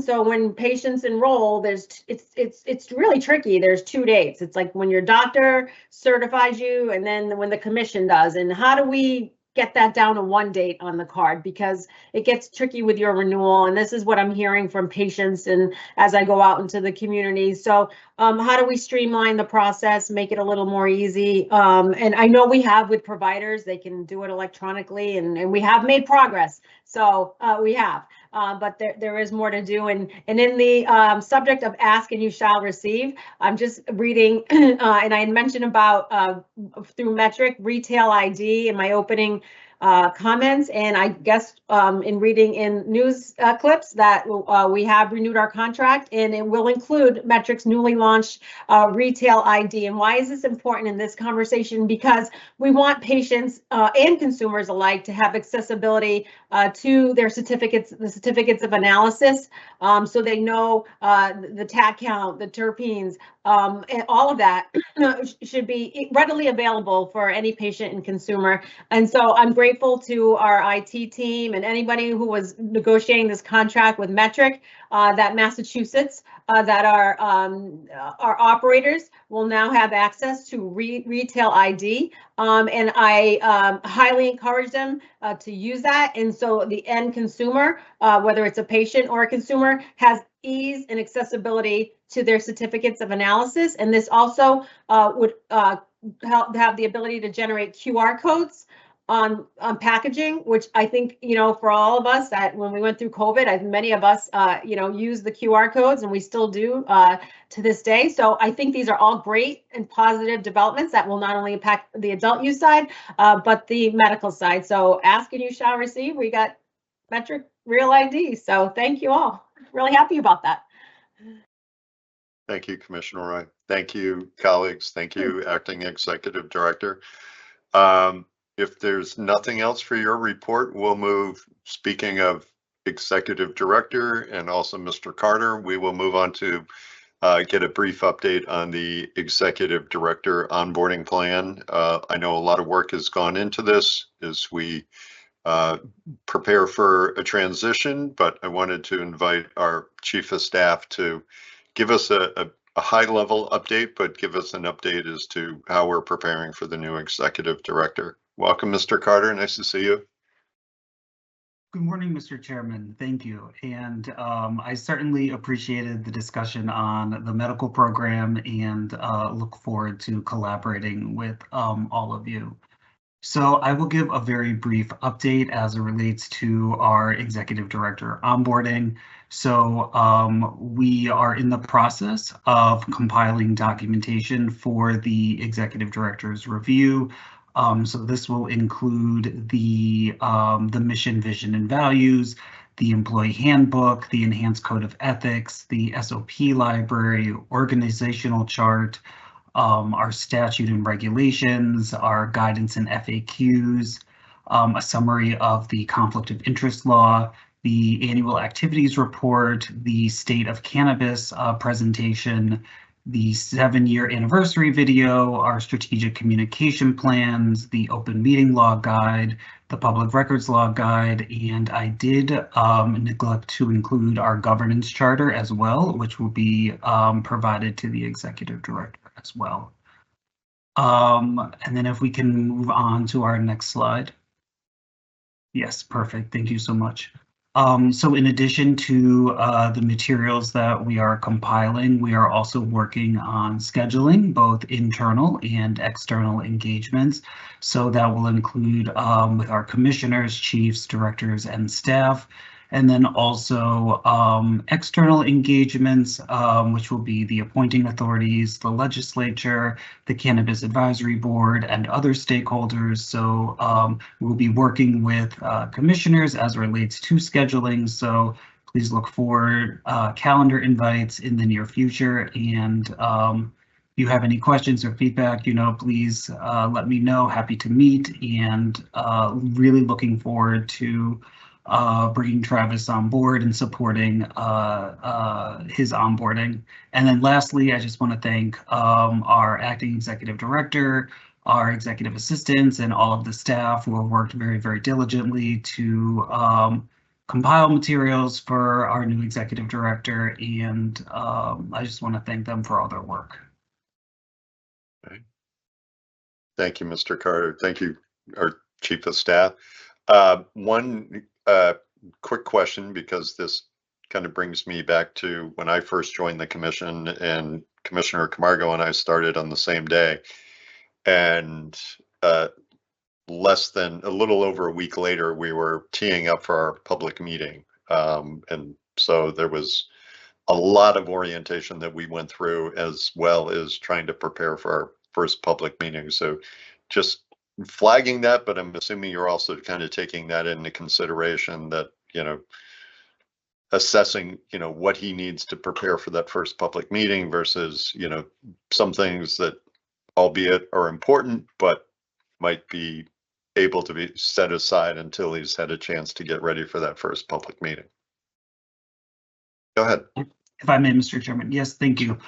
C: So when patients enroll, it's really tricky. There's 2 dates. It's like when your doctor certifies you, and then when the commission does. And how do we get that down to 1 date on the card, because it gets tricky with your renewal. And this is what I'm hearing from patients and as I go out into the community. So how do we streamline the process, make it a little more easy? And I know we have with providers, they can do it electronically, and we have made progress. So we have, but there is more to do. And in the subject of ask and you shall receive, I'm just reading, and I had mentioned about through metric retail ID in my opening comments, and I guess in reading in news clips that we have renewed our contract, and it will include Metric's newly launched retail ID. And why is this important in this conversation? Because we want patients and consumers alike to have accessibility to their certificates, the certificates of analysis, so they know the TAC count, the terpenes, and all of that should be readily available for any patient and consumer. And so I'm grateful to our IT team and anybody who was negotiating this contract with Metric, that Massachusetts, that our operators will now have access to retail ID. And I highly encourage them to use that. And so the end consumer, whether it's a patient or a consumer, has ease and accessibility to their certificates of analysis. And this also would help have the ability to generate QR codes on packaging, which I think, for all of us, that when we went through COVID, many of us, use the QR codes, and we still do to this day. So I think these are all great and positive developments that will not only impact the adult use side, but the medical side. So ask and you shall receive. We got Metric Real ID. So thank you all. Really happy about that.
B: Thank you, Commissioner Roy. Thank you, colleagues. Thank you, Acting Executive Director. If there's nothing else for your report, we'll move, speaking of Executive Director and also Mr. Carter, we will move on to get a brief update on the Executive Director onboarding plan. I know a lot of work has gone into this as we prepare for a transition, but I wanted to invite our Chief of Staff to give us a high-level update, but give us an update as to how we're preparing for the new Executive Director. Welcome, Mr. Carter. Nice to see you.
E: Good morning, Mr. Chairman. Thank you. And I certainly appreciated the discussion on the medical program and look forward to collaborating with all of you. So I will give a very brief update as it relates to our executive director onboarding. So we are in the process of compiling documentation for the executive director's review. So this will include the mission, vision, and values, the employee handbook, the enhanced code of ethics, the SOP library, organizational chart, our statute and regulations, our guidance and FAQs, a summary of the conflict of interest law, the annual activities report, the state of cannabis presentation, the 7-year anniversary video, our strategic communication plans, the open meeting law guide, the public records law guide, and I did neglect to include our governance charter as well, which will be provided to the executive director as well. And then if we can move on to our next slide. Yes, perfect. Thank you so much. So in addition to the materials that we are compiling, we are also working on scheduling both internal and external engagements. So that will include with our commissioners, chiefs, directors, and staff. And then also external engagements, which will be the appointing authorities, the legislature, the Cannabis Advisory Board, and other stakeholders. So we'll be working with commissioners as it relates to scheduling. So please look for calendar invites in the near future. And if you have any questions or feedback, please let me know. Happy to meet, and really looking forward to bringing Travis on board and supporting his onboarding. And then lastly, I just want to thank our acting executive director, our executive assistants, and all of the staff who have worked very, very diligently to compile materials for our new executive director. And I just want to thank them for all their work.
B: Okay. Thank you, Mr. Carter. Thank you, our chief of staff. One quick question, because this kind of brings me back to when I first joined the commission, and Commissioner Camargo and I started on the same day, and less than a little over a week later, we were teeing up for our public meeting. And so there was a lot of orientation that we went through, as well as trying to prepare for our first public meeting. So just flagging that, but I'm assuming you're also kind of taking that into consideration, that, assessing, what he needs to prepare for that first public meeting versus, some things that, albeit are important, but might be able to be set aside until he's had a chance to get ready for that first public meeting. Go ahead.
E: If I may, Mr. Chairman. Yes, thank you.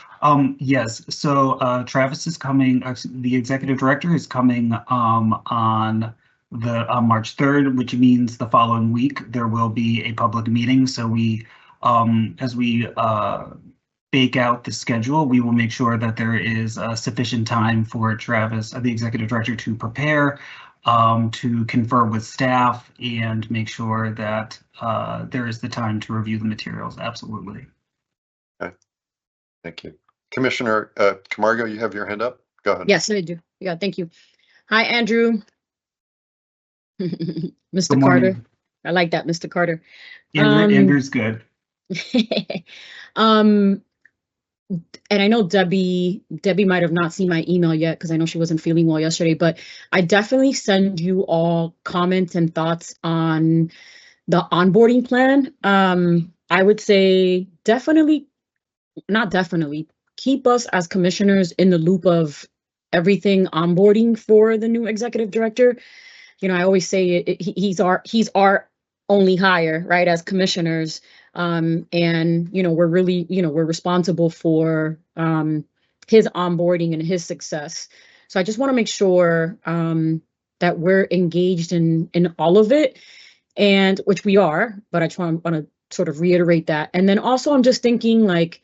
E: Yes, so Travis is coming, the executive director is coming on March 3rd, which means the following week there will be a public meeting. So we, as we bake out the schedule, we will make sure that there is sufficient time for Travis, the executive director, to prepare, to confer with staff, and make sure that there is the time to review the materials. Absolutely.
B: Okay, thank you. Commissioner Camargo, you have your hand up. Go ahead.
A: Yes, I do. Yeah, thank you. Hi, Andrew. Mr. Carter. I like that, Mr. Carter.
E: Andrew's good.
A: And I know Debbie might have not seen my email yet, because I know she wasn't feeling well yesterday, but I definitely send you all comments and thoughts on the onboarding plan. I would say keep us as commissioners in the loop of everything onboarding for the new executive director. I always say he's our only hire, right, as commissioners. And, we're really, we're responsible for his onboarding and his success. So I just want to make sure that we're engaged in all of it, and which we are, but I want to sort of reiterate that. And then also I'm just thinking, like,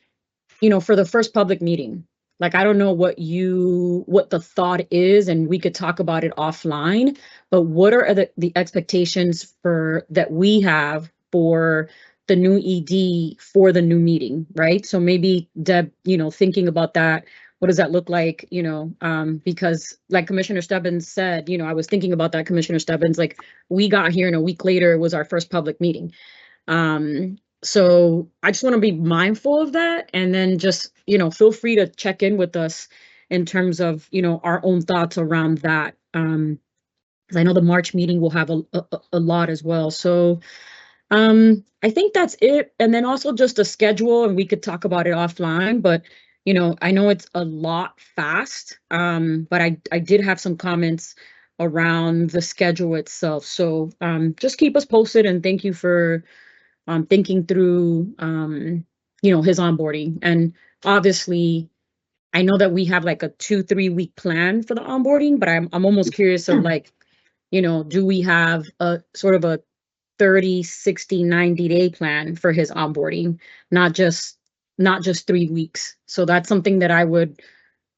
A: for the first public meeting, like, I don't know what the thought is, and we could talk about it offline, but what are the expectations that we have for the new ED for the new meeting, right? So maybe Deb, thinking about that, what does that look like? Because like Commissioner Stebbins said, I was thinking about that, Commissioner Stebbins, like we got here and a week later was our first public meeting. So I just want to be mindful of that, and then just, feel free to check in with us in terms of, our own thoughts around that. Because I know the March meeting will have a lot as well. So I think that's it. And then also just a schedule, and we could talk about it offline, but I know it's a lot fast, but I did have some comments around the schedule itself. So just keep us posted, and thank you for thinking through, his onboarding. And obviously, I know that we have like a 2-3 week plan for the onboarding, but I'm almost curious of like, do we have a sort of a 30, 60, 90-day plan for his onboarding, not just 3 weeks. So that's something that I would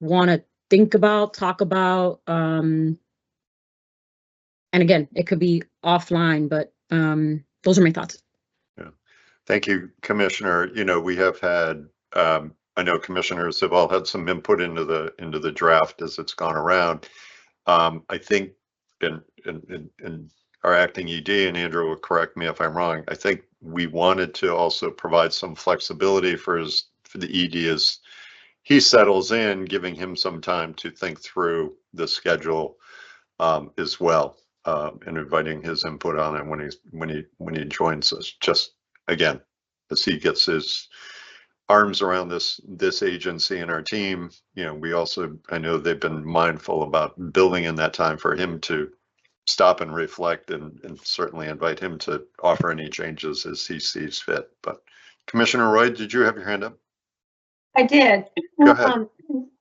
A: want to think about, talk about. And again, it could be offline, but those are my thoughts.
B: Yeah. Thank you, Commissioner. We have had, I know commissioners have all had some input into the draft as it's gone around. I think in our acting ED, and Andrew will correct me if I'm wrong, I think we wanted to also provide some flexibility for the ED as he settles in, giving him some time to think through the schedule as well, and inviting his input on it when he joins us. Just again, as he gets his arms around this agency and our team, we also, I know they've been mindful about building in that time for him to stop and reflect, and certainly invite him to offer any changes as he sees fit. But Commissioner Roy, did you have your hand up?
C: I did.
B: Go ahead.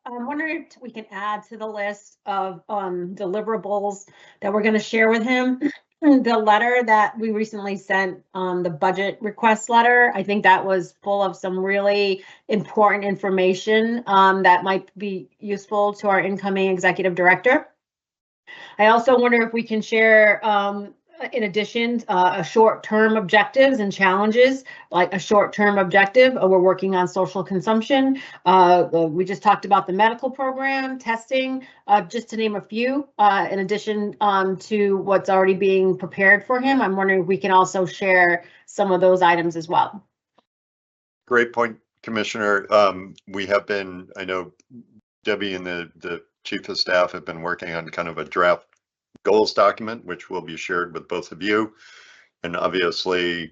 C: I'm wondering if we can add to the list of deliverables that we're going to share with him the letter that we recently sent, the budget request letter. I think that was full of some really important information that might be useful to our incoming executive director. I also wonder if we can share, in addition, a short-term objectives and challenges, like a short-term objective. We're working on social consumption. We just talked about the medical program, testing, just to name a few, in addition to what's already being prepared for him. I'm wondering if we can also share some of those items as well.
B: Great point, Commissioner. We have been, I know Debbie and the Chief of Staff have been working on kind of a draft goals document, which will be shared with both of you. And obviously,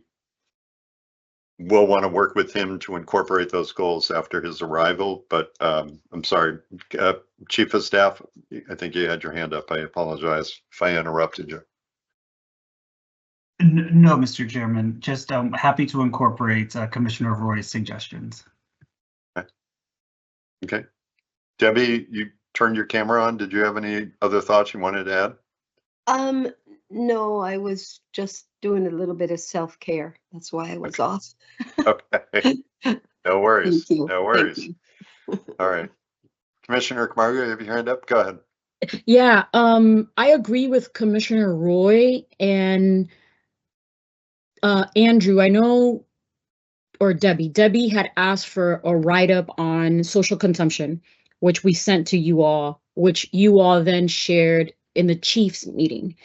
B: we'll want to work with him to incorporate those goals after his arrival. But I'm sorry, Chief of Staff, I think you had your hand up. I apologize if I interrupted you.
E: No, Mr. Chairman, just happy to incorporate Commissioner Roy's suggestions.
B: Okay. Debbie, you turned your camera on. Did you have any other thoughts you wanted to add?
D: No, I was just doing a little bit of self-care. That's why I was off.
B: Okay. No worries.
D: Thank you.
B: No worries.
D: Thank you.
B: All right. Commissioner Camargo, you have your hand up? Go ahead.
A: Yeah, I agree with Commissioner Roy and Andrew. I know, or Debbie. Debbie had asked for a write-up on social consumption, which we sent to you all, which you all then shared in the Chiefs meeting.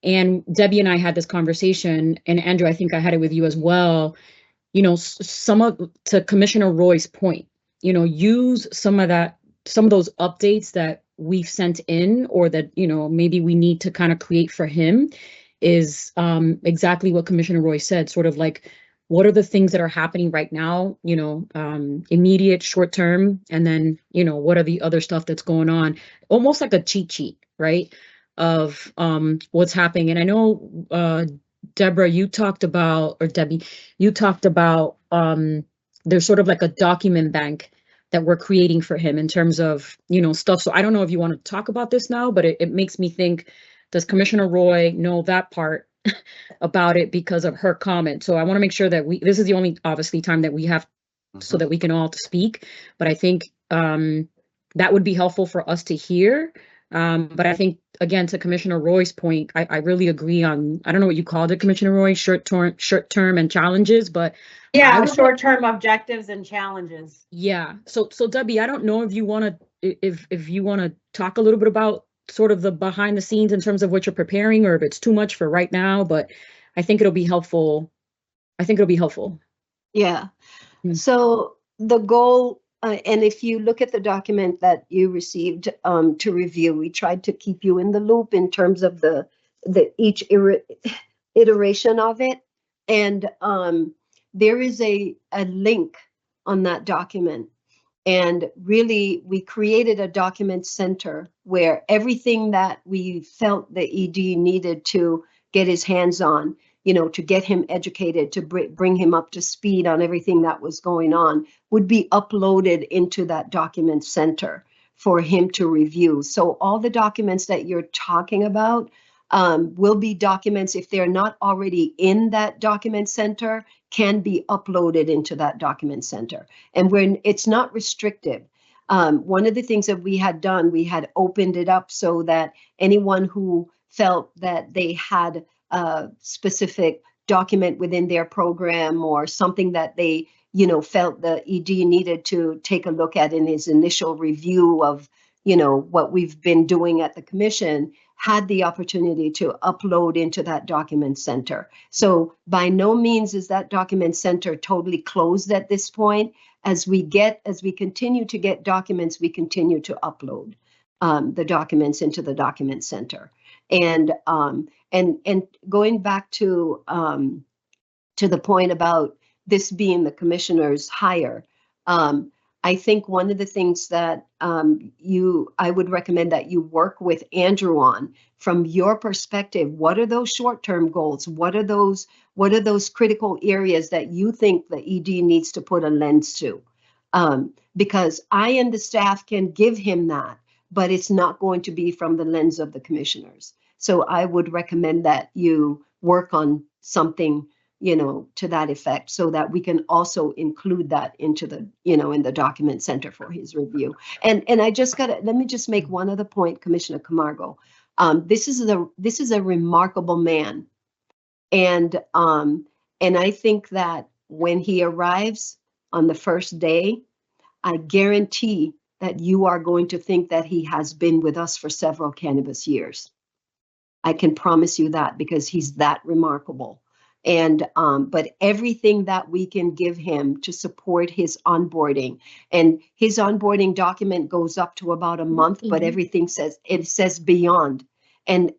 A: And Debbie and I had this conversation, and Andrew, I think I had it with you as well. To Commissioner Roy's point, use some of those updates that we've sent in, or that, maybe we need to kind of create for him, is exactly what Commissioner Roy said, sort of like, what are the things that are happening right now, immediate, short term, and then, what are the other stuff that's going on, almost like a cheat sheet, right, of what's happening. And I know, Deborah, you talked about, or Debbie, you talked about, there's sort of like a document bank that we're creating for him in terms of, stuff. So I don't know if you want to talk about this now, but it makes me think, does Commissioner Roy know that part about it because of her comment? So I want to make sure that this is the only, obviously, time that we have so that we can all speak. But I think that would be helpful for us to hear. But I think, again, to Commissioner Roy's point, I really agree on, I don't know what you called it, Commissioner Roy, short term and challenges, but
C: Yeah, short-term objectives and challenges.
A: yeah. So Debbie, I don't know if you want to, if you want to talk a little bit about sort of the behind the scenes in terms of what you're preparing, or if it's too much for right now, but I think it'll be helpful. I think it'll be helpful.
D: Yeah.
A: Mm.
D: So the goal, and if you look at the document that you received to review, we tried to keep you in the loop in terms of the each iteration of it. And there is a link on that document. And really, we created a document center where everything that we felt the ED needed to get his hands on, you know, to get him educated, to bring him up to speed on everything that was going on, would be uploaded into that document center for him to review. So all the documents that you're talking about will be documents, if they're not already in that document center, can be uploaded into that document center. And when it's not restrictive, one of the things that we had done, we had opened it up so that anyone who felt that they had a specific document within their program or something that they, you know, felt the ED needed to take a look at in his initial review of, you know, what we've been doing at the commission, had the opportunity to upload into that document center. So by no means is that document center totally closed at this point. As we continue to get documents, we continue to upload the documents into the document center. And going back to the point about this being the commissioner's hire, I think one of the things that I would recommend that you work with Andrew on, from your perspective, what are those short-term goals? What are those critical areas that you think the ED needs to put a lens to? Because I and the staff can give him that, but it's not going to be from the lens of the commissioners. So I would recommend that you work on something, you know, to that effect, so that we can also include that into the, you know, in the document center for his review. And I just let me just make one other point, Commissioner Camargo. This is a remarkable man. And I think that when he arrives on the first day, I guarantee that you are going to think that he has been with us for several cannabis years. I can promise you that, because he's that remarkable. And but everything that we can give him to support his onboarding, and his onboarding document goes up to about a month, but everything says beyond. And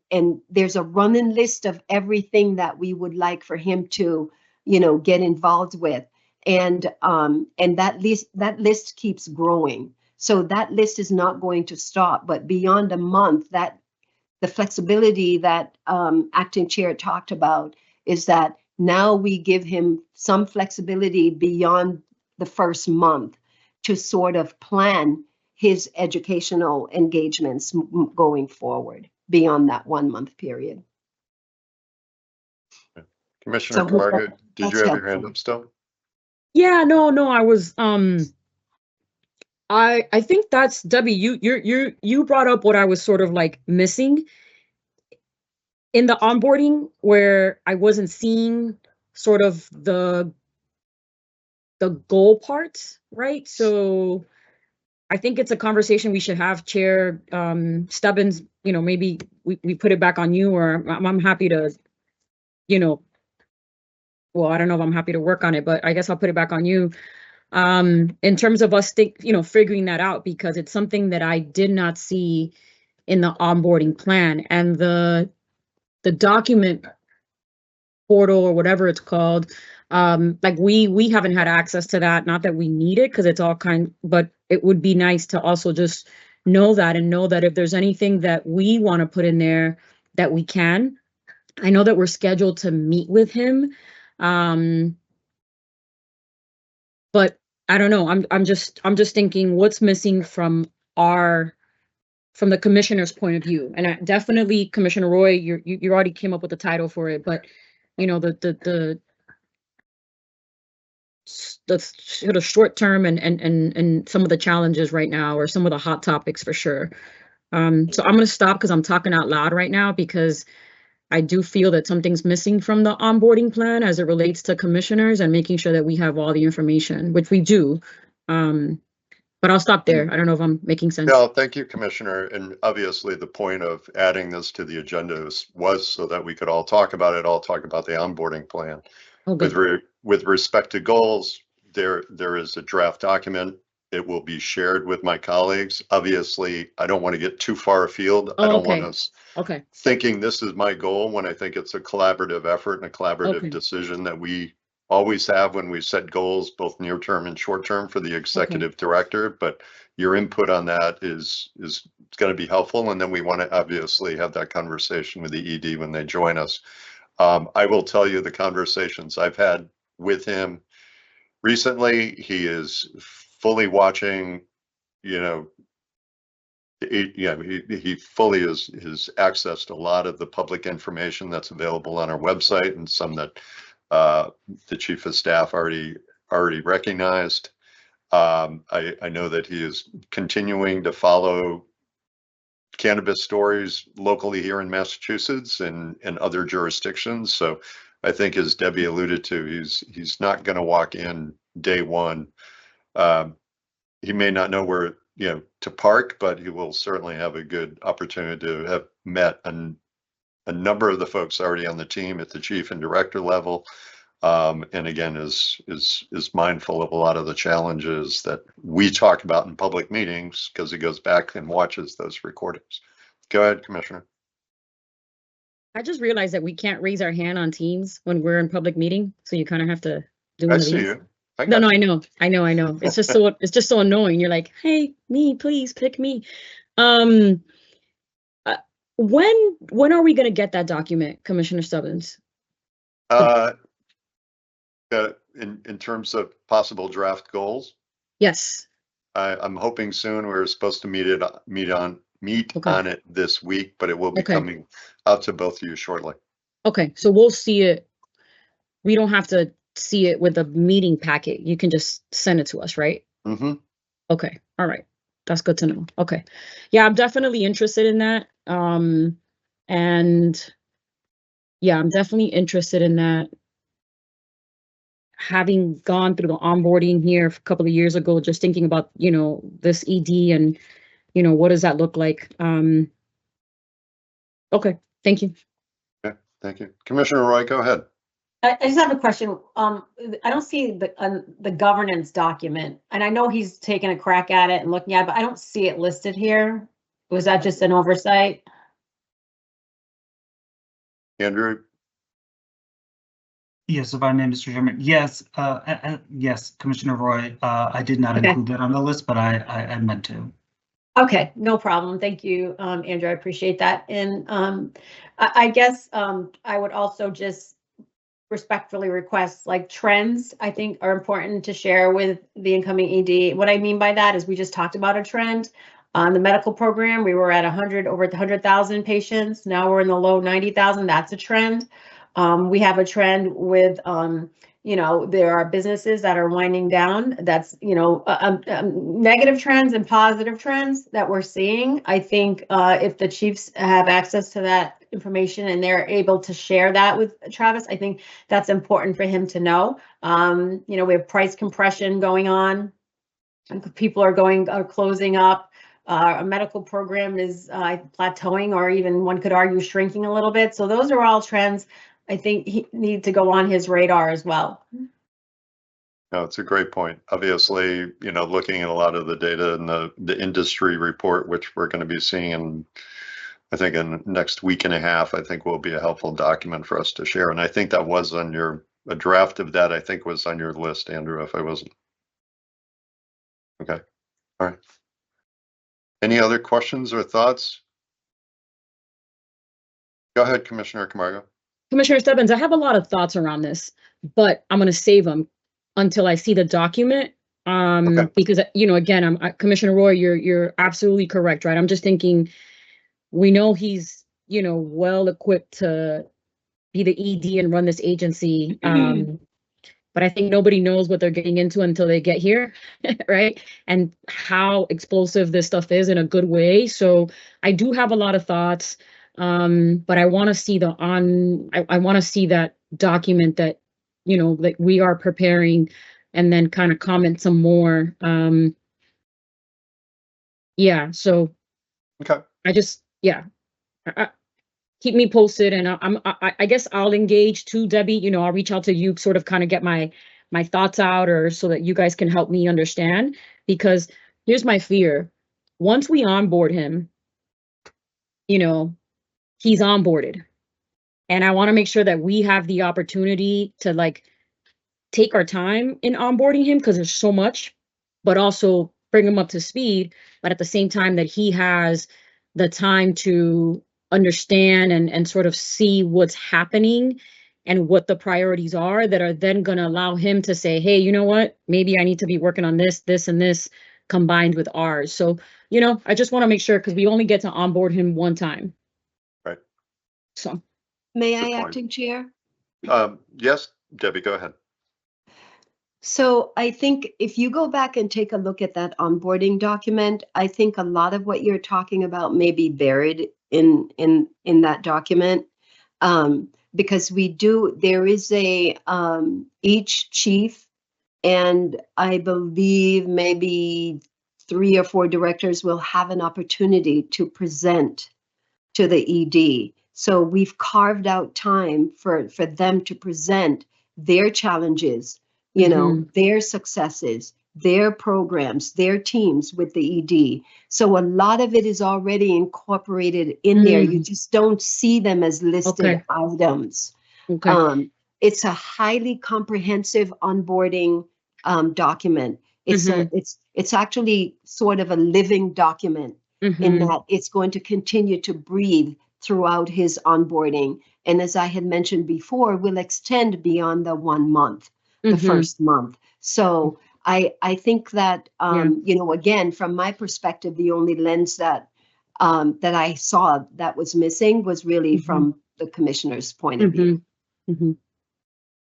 D: there's a running list of everything that we would like for him to, you know, get involved with. And that list keeps growing. So that list is not going to stop, but beyond a month, that the flexibility that Acting Chair talked about is that now we give him some flexibility beyond the first month to sort of plan his educational engagements going forward beyond that 1 month period.
B: Commissioner
D: So
B: Camargo, did you have your hand
D: helpful.
B: up still?
A: Yeah, no, I was I think that's Debbie, you brought up what I was sort of like missing in the onboarding, where I wasn't seeing sort of the goal parts, right? So I think it's a conversation we should have, Chair Stubbins, you know, maybe we put it back on you, or I'm happy to, you know, well, I don't know if I'm happy to work on it, but I guess I'll put it back on you. In terms of us figuring that out, because it's something that I did not see in the onboarding plan, and the document portal, or whatever it's called. Like we haven't had access to that, not that we need it, because it's all but it would be nice to also just know that, and know that if there's anything that we want to put in there, that we can. I know that we're scheduled to meet with him. But I don't know, I'm just thinking what's missing from the commissioner's point of view. And definitely, Commissioner Roy, you already came up with the title for it, but you know, the sort of short term and some of the challenges right now, or some of the hot topics for sure. So I'm going to stop because I'm talking out loud right now, because I do feel that something's missing from the onboarding plan as it relates to commissioners and making sure that we have all the information, which we do. But I'll stop there. I don't know if I'm making sense.
B: No, thank you, Commissioner. And obviously the point of adding this to the agenda was so that we could all talk about it, all talk about the onboarding plan.
A: Oh, good.
B: With respect to goals, there is a draft document. It will be shared with my colleagues. Obviously, I don't want to get too far afield. I don't want us thinking this is my goal, when I think it's a collaborative effort and a collaborative decision that we always have when we set goals, both near term and short term, for the executive director. But your input on that is going to be helpful. And then we want to obviously have that conversation with the ED when they join us. I will tell you the conversations I've had with him recently. He is fully watching, he fully has accessed a lot of the public information that's available on our website, and some that the chief of staff already recognized. I know that he is continuing to follow cannabis stories locally here in Massachusetts and other jurisdictions. So I think, as Debbie alluded to, he's not going to walk in day one. He may not know where to park, but he will certainly have a good opportunity to have met a number of the folks already on the team at the chief and director level. And again, is mindful of a lot of the challenges that we talk about in public meetings, because he goes back and watches those recordings. Go ahead, Commissioner.
A: I just realized that we can't raise our hand on Teams when we're in public meeting, so you kind of have to do one of these.
B: I see you.
A: No, I know. It's just so annoying. You're like, hey, me, please pick me. When are we going to get that document, Commissioner Stubbins?
B: In terms of possible draft goals?
A: Yes.
B: I'm hoping soon. We're supposed to meet on it this week, but it will be coming out to both of you shortly. Okay,
A: so we'll see it. We don't have to see it with a meeting packet. You can just send it to us, right?
B: Mm-hmm.
A: Okay, all right. That's good to know. Okay. Yeah, I'm definitely interested in that. And yeah, I'm definitely interested in that. Having gone through the onboarding here a couple of years ago, just thinking about, this ED and, what does that look like? Okay, thank you.
B: Okay, thank you. Commissioner Roy, go ahead.
C: I just have a question. I don't see the governance document, and I know he's taken a crack at it and looking at it, but I don't see it listed here. Was that just an oversight?
B: Andrew?
E: Yes, if I may, Mr. Chairman. Yes, yes, Commissioner Roy. I did not include that on the list, but I meant to.
C: Okay, no problem. Thank you, Andrew. I appreciate that. And I guess I would also just respectfully request, like, trends, I think, are important to share with the incoming ED. What I mean by that is, we just talked about a trend on the medical program. We were at over 100,000 patients. Now we're in the low 90,000. That's a trend. We have a trend with, there are businesses that are winding down. That's, negative trends and positive trends that we're seeing. I think if the chiefs have access to that information and they're able to share that with Travis, I think that's important for him to know. We have price compression going on, and people are closing up. Our medical program is plateauing, or even one could argue shrinking a little bit. So those are all trends I think he need to go on his radar as well.
B: No, it's a great point. Obviously, looking at a lot of the data and the industry report, which we're going to be seeing in the next week and a half, I think will be a helpful document for us to share. And I think that was on a draft of that, I think, was on your list, Andrew, if I wasn't. Okay. All right. Any other questions or thoughts? Go ahead, Commissioner Camargo.
A: Commissioner Stebbins, I have a lot of thoughts around this, but I'm going to save them until I see the document. Because, again, Commissioner Roy, you're absolutely correct, right? I'm just thinking, we know he's, well equipped to be the ED and run this agency. but I think nobody knows what they're getting into until they get here, right? And how explosive this stuff is in a good way. So I do have a lot of thoughts, but I want to see I want to see that document that, you know, that we are preparing, and then kind of comment some more. Yeah, so
B: Okay.
A: I just, yeah. Keep me posted, and I guess I'll engage too, Debbie. You know, I'll reach out to you, sort of kind of get my thoughts out, or so that you guys can help me understand. Because here's my fear: once we onboard him, you know, he's onboarded, and I want to make sure that we have the opportunity to like take our time in onboarding him, because there's so much, but also bring him up to speed. But at the same time, that he has the time to understand and sort of see what's happening and what the priorities are, that are then going to allow him to say, hey, you know what, maybe I need to be working on this, this, and this combined with ours. So, you know, I just want to make sure, because we only get to onboard him one time.
B: Right.
A: So.
D: May
B: Good
D: I,
B: point.
D: Acting Chair?
B: Yes, Debbie, go ahead.
D: So I think if you go back and take a look at that onboarding document, I think a lot of what you're talking about may be buried in that document. Because there is each chief, and I believe maybe 3 or 4 directors will have an opportunity to present to the ED. So we've carved out time for them to present their challenges, you know, their successes, their programs, their teams with the ED. So a lot of it is already incorporated in there. You just don't see them as listed items.
A: Okay.
D: It's a highly comprehensive onboarding document. It's actually sort of a living document, in that it's going to continue to breathe throughout his onboarding. And as I had mentioned before, will extend beyond the 1 month, the first month. So I think that, you know, again, from my perspective, the only lens that I saw that was missing was really from the commissioner's point of view.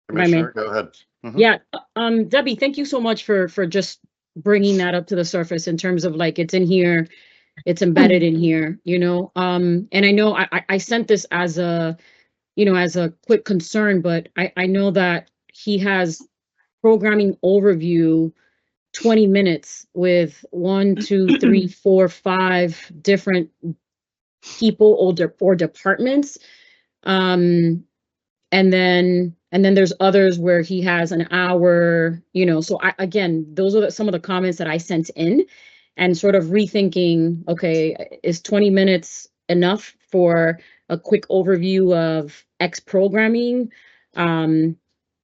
B: Commissioner, go ahead.
A: Yeah, Debbie, thank you so much for just bringing that up to the surface, in terms of like, it's in here, it's embedded in here, you know. And I know I sent this as a, you know, as a quick concern, but I know that he has programming overview 20 minutes with 1, 2, 3, 4, 5 different people or departments. And then there's others where he has an hour, you know. So again, those are some of the comments that I sent in, and sort of rethinking, okay, is 20 minutes enough for a quick overview of X programming?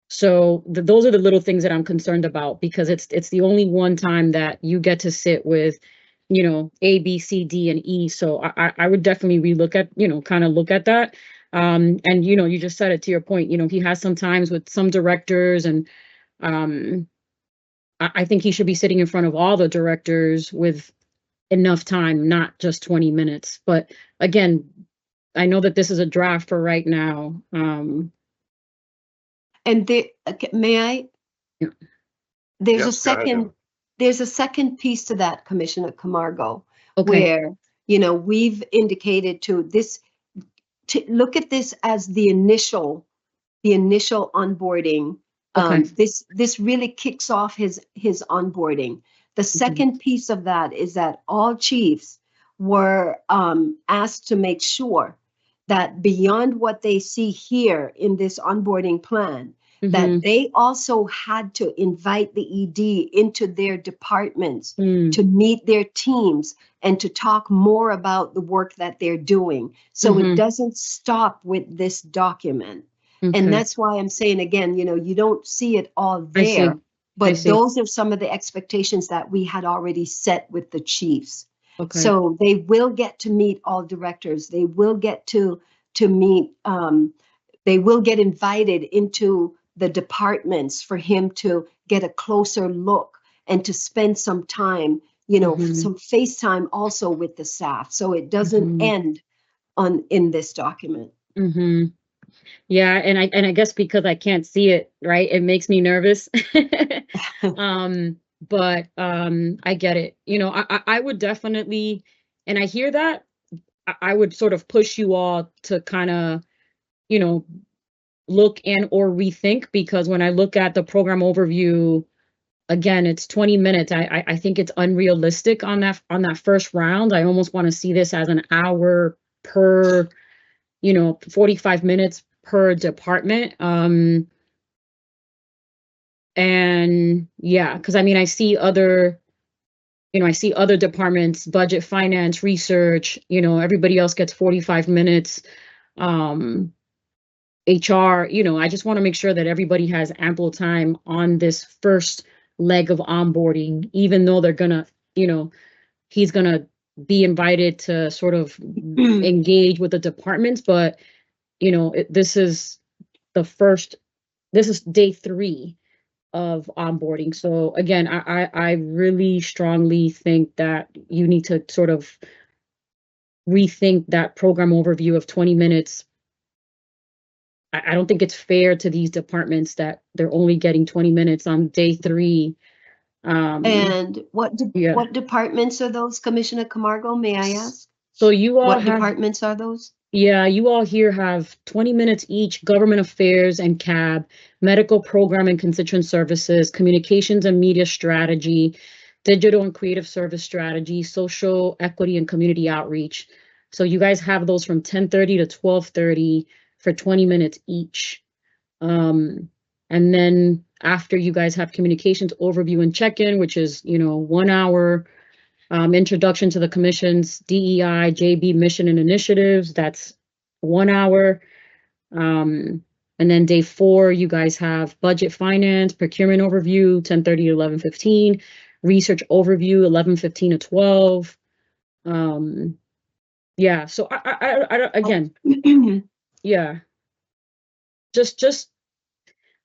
A: So those are the little things that I'm concerned about, because it's the only one time that you get to sit with, you know, A, B, C, D, and E. So I would definitely relook at, you know, kind of look at that. And, you know, you just said it, to your point, you know, he has some times with some directors, and I think he should be sitting in front of all the directors with enough time, not just 20 minutes. But again, I know that this is a draft for right now.
D: And may I?
A: Yeah.
D: There's
B: Yes,
D: a second. There's a second piece to that, Commissioner Camargo, where, you know, we've indicated to look at this as the initial onboarding. This really kicks off his onboarding. The second piece of that is that all chiefs were asked to make sure that beyond what they see here in this onboarding plan, that they also had to invite the ED into their departments to meet their teams and to talk more about the work that they're doing. So it doesn't stop with this document. And that's why I'm saying, again, you know, you don't see it all there, but those are some of the expectations that we had already set with the chiefs. So they will get to meet all directors. They will get to meet, they will get invited into the departments for him to get a closer look and to spend some time, you know, some FaceTime also with the staff. So it doesn't end in this document.
A: Yeah, and I guess because I can't see it, right, it makes me nervous. But I get it. You know, I would definitely, and I hear that, I would sort of push you all to kind of, you know, look and or rethink, because when I look at the program overview, again, it's 20 minutes. I think it's unrealistic on that first round. I almost want to see this as an hour per, 45 minutes per department. And yeah, because I mean, I see other departments, budget, finance, research, everybody else gets 45 minutes. HR, I just want to make sure that everybody has ample time on this first leg of onboarding, even though they're gonna, he's gonna be invited to sort of engage with the departments. But, this is day 3 of onboarding. So again, I really strongly think that you need to sort of rethink that program overview of 20 minutes. I don't think it's fair to these departments that they're only getting 20 minutes on day 3.
D: And what departments are those, Commissioner Camargo, may I ask?
A: So you all
D: what departments are those?
A: Yeah, you all here have 20 minutes each: government affairs and CAB, medical program and constituent services, communications and media strategy, digital and creative service strategy, social equity and community outreach. So you guys have those from 10:30 to 12:30 for 20 minutes each. And then after, you guys have communications overview and check-in, which is, 1 hour. Introduction to the commission's DEI, JB mission and initiatives, that's 1 hour. And then day 4, you guys have budget, finance, procurement overview, 10:30 to 11:15, research overview, 11:15 to 12. Yeah, so I again, yeah, just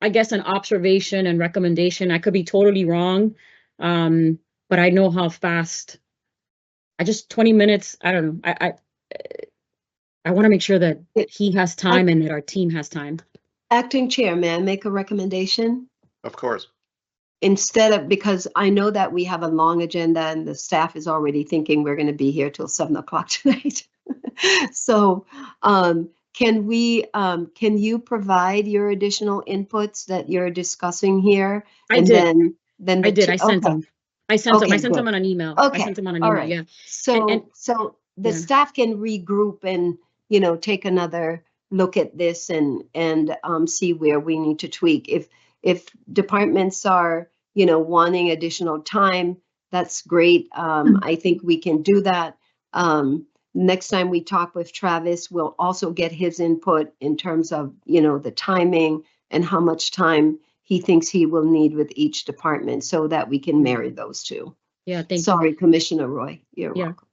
A: I guess an observation and recommendation. I could be totally wrong, but I know how fast. 20 minutes. I don't know. I want to make sure that he has time and that our team has time.
D: Acting Chair, may I make a recommendation?
B: Of course.
D: Instead of, because I know that we have a long agenda and the staff is already thinking we're going to be here till 7 o'clock tonight. So can you provide your additional inputs that you're discussing here?
A: I sent them. I sent them on an email.
D: Okay.
A: I sent them on an email.
D: All right.
A: Yeah.
D: So the staff can regroup and, take another look at this and see where we need to tweak. If departments are, wanting additional time, that's great. I think we can do that. Next time we talk with Travis, we'll also get his input in terms of, the timing and how much time he thinks he will need with each department, so that we can marry those two.
A: Yeah, thank you.
D: Sorry, Commissioner Roy, you're welcome.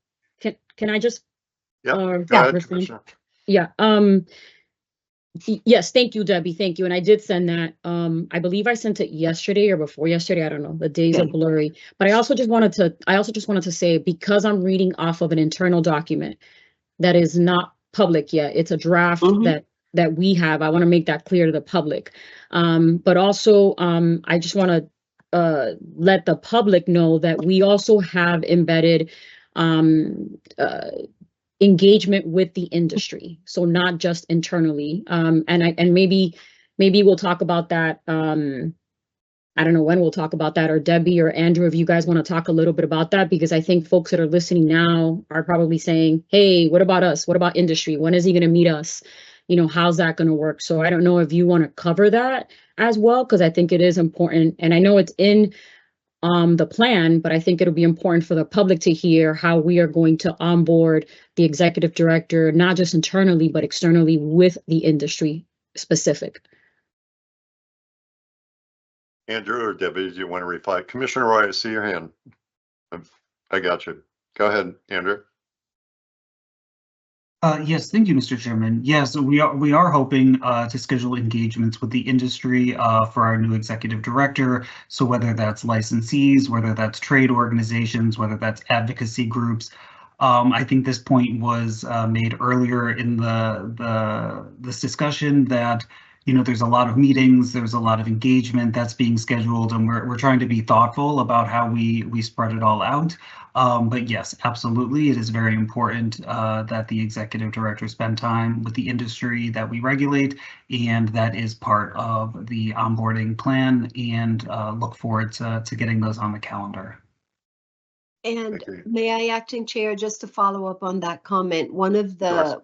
A: Can I just
B: Go ahead, Commissioner.
A: Yeah. Yes, thank you, Debbie. Thank you. And I did send that. I believe I sent it yesterday or before yesterday. I don't know. The days are blurry. But I also just wanted to say, because I'm reading off of an internal document that is not public yet. It's a draft that we have. I want to make that clear to the public. But also, I just want to let the public know that we also have embedded engagement with the industry, so not just internally. And maybe we'll talk about that. I don't know when we'll talk about that, or Debbie or Andrew, if you guys want to talk a little bit about that, because I think folks that are listening now are probably saying, hey, what about us? What about industry? When is he going to meet us? How's that going to work? So I don't know if you want to cover that as well, because I think it is important. And I know it's in the plan, but I think it'll be important for the public to hear how we are going to onboard the executive director, not just internally, but externally with the industry specific.
B: Andrew or Debbie, do you want to reply? Commissioner Roy, I see your hand. I got you. Go ahead, Andrew.
E: Yes, thank you, Mr. Chairman. Yes, we are hoping to schedule engagements with the industry for our new executive director. So whether that's licensees, whether that's trade organizations, whether that's advocacy groups, I think this point was made earlier in this discussion that, you know, there's a lot of meetings, there's a lot of engagement that's being scheduled, and we're trying to be thoughtful about how we spread it all out. But yes, absolutely, it is very important that the executive director spend time with the industry that we regulate, and that is part of the onboarding plan, and look forward to getting those on the calendar.
D: And
B: Thank you.
D: may I, acting chair, just to follow up on that comment, one of the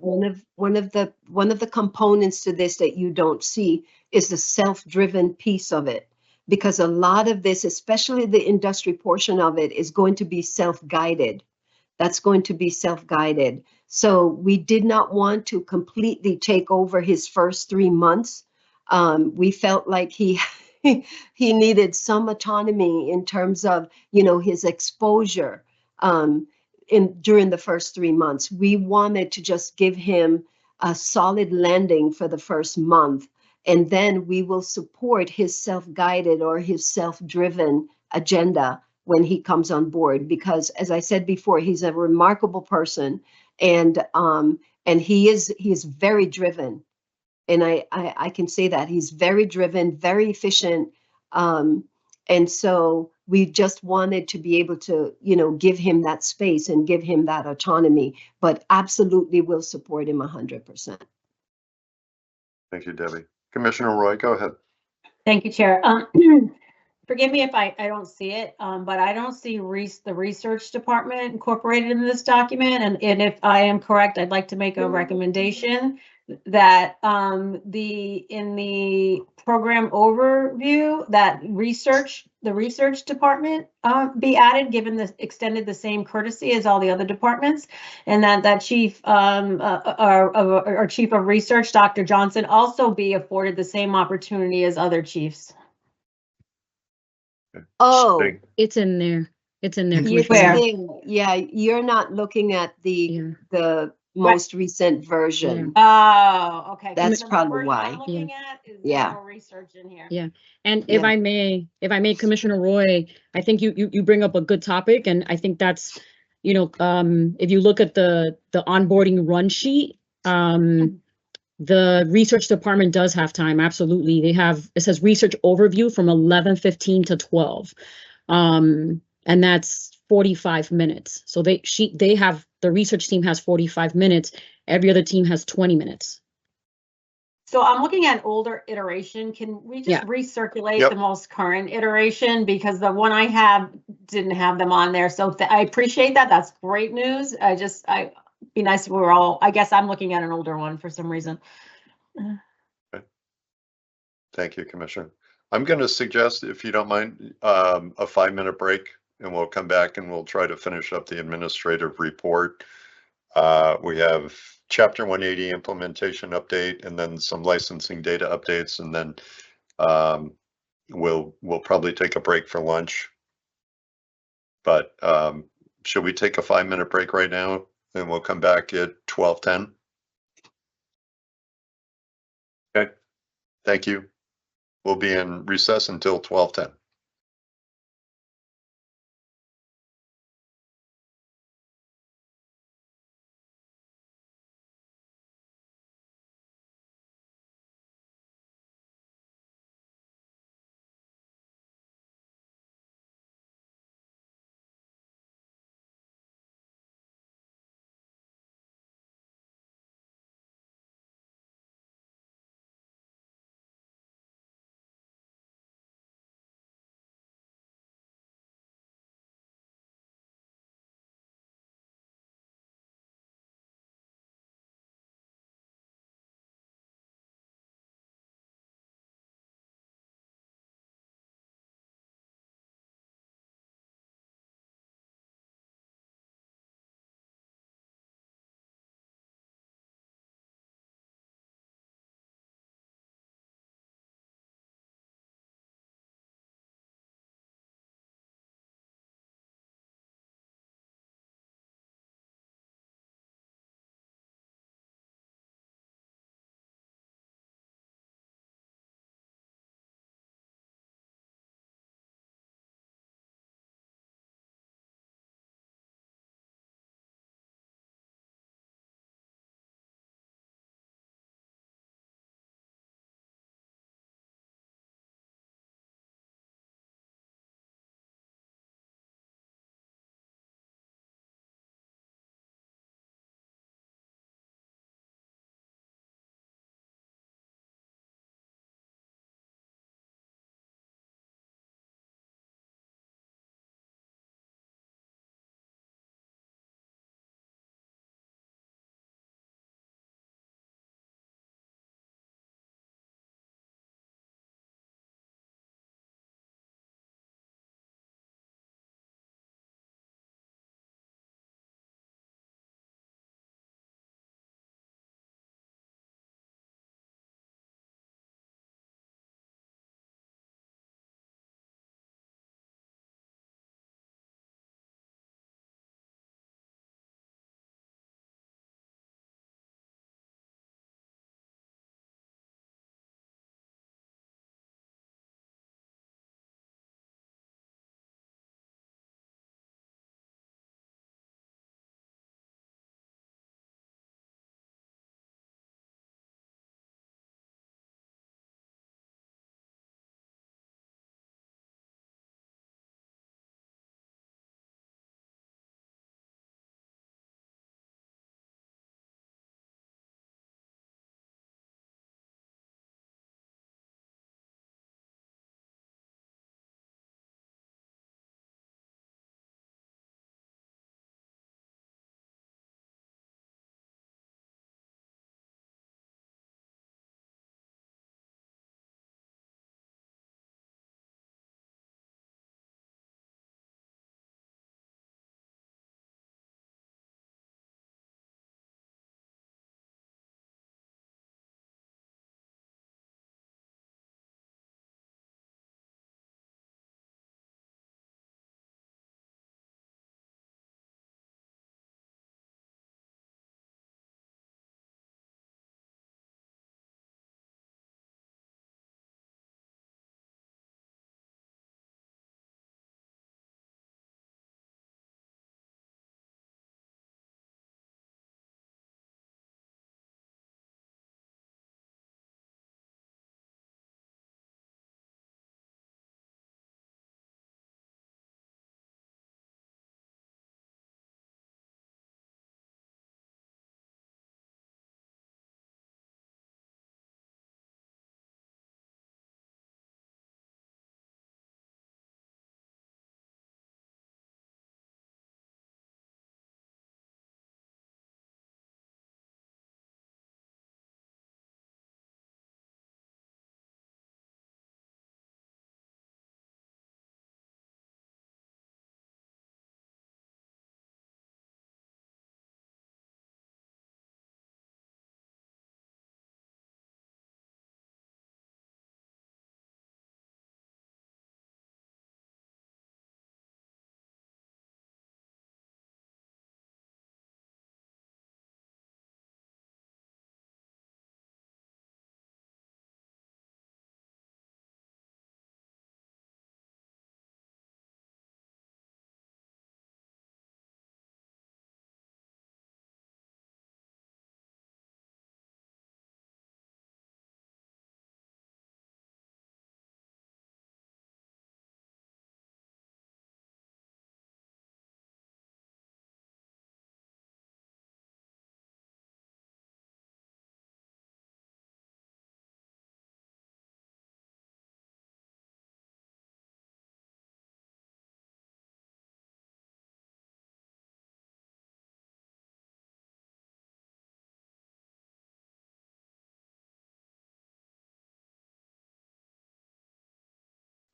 D: components to this that you don't see is the self-driven piece of it. Because a lot of this, especially the industry portion of it, is going to be self-guided. That's going to be self-guided. So we did not want to completely take over his first 3 months. We felt like he needed some autonomy in terms of, you know, his exposure during the first 3 months. We wanted to just give him a solid landing for the first month, and then we will support his self-guided or his self-driven agenda when he comes on board. Because, as I said before, he's a remarkable person, and he is very driven. And I can say that he's very driven, very efficient. And so we just wanted to be able to, you know, give him that space and give him that autonomy, but absolutely will support him 100%.
B: Thank you, Debbie. Commissioner Roy, go ahead.
C: Thank you, Chair. Forgive me if I don't see it, but I don't see the research department incorporated in this document. And if I am correct, I'd like to make a recommendation that in the program overview, that the research department be added, given this extended the same courtesy as all the other departments, and that chief our chief of research, Dr. Johnson, also be afforded the same opportunity as other chiefs.
D: Oh,
B: Thank-
A: It's in there. It's in there.
E: It's
A: Commissioner.
C: Where?
D: yeah, you're not looking at
A: Yeah.
D: the most recent version.
C: Oh, okay.
D: That's
C: So the
D: probably
C: version
D: why.
C: I'm looking at is
D: Yeah.
C: more research in here.
A: Yeah. And
D: Yeah.
A: if I may, Commissioner Roy, I think you bring up a good topic, and I think that's, you know, if you look at the onboarding run sheet, the research department does have time. Absolutely. It says research overview from 11:15 to 12. And that's 45 minutes. So the research team has 45 minutes. Every other team has 20 minutes.
C: So I'm looking at an older iteration. Can we just
A: Yeah.
C: recirculate
B: Yep.
C: the most current iteration? Because the one I have didn't have them on there. So I appreciate that. That's great news. Be nice if we were all, I guess I'm looking at an older one for some reason.
B: Thank you, Commissioner. I'm going to suggest, if you don't mind, a 5-minute break, and we'll come back and we'll try to finish up the administrative report. We have Chapter 180 implementation update, and then some licensing data updates, and then we'll probably take a break for lunch. But should we take a 5-minute break right now, and we'll come back at 12:10? Okay. Thank you. We'll be in recess until 12:10.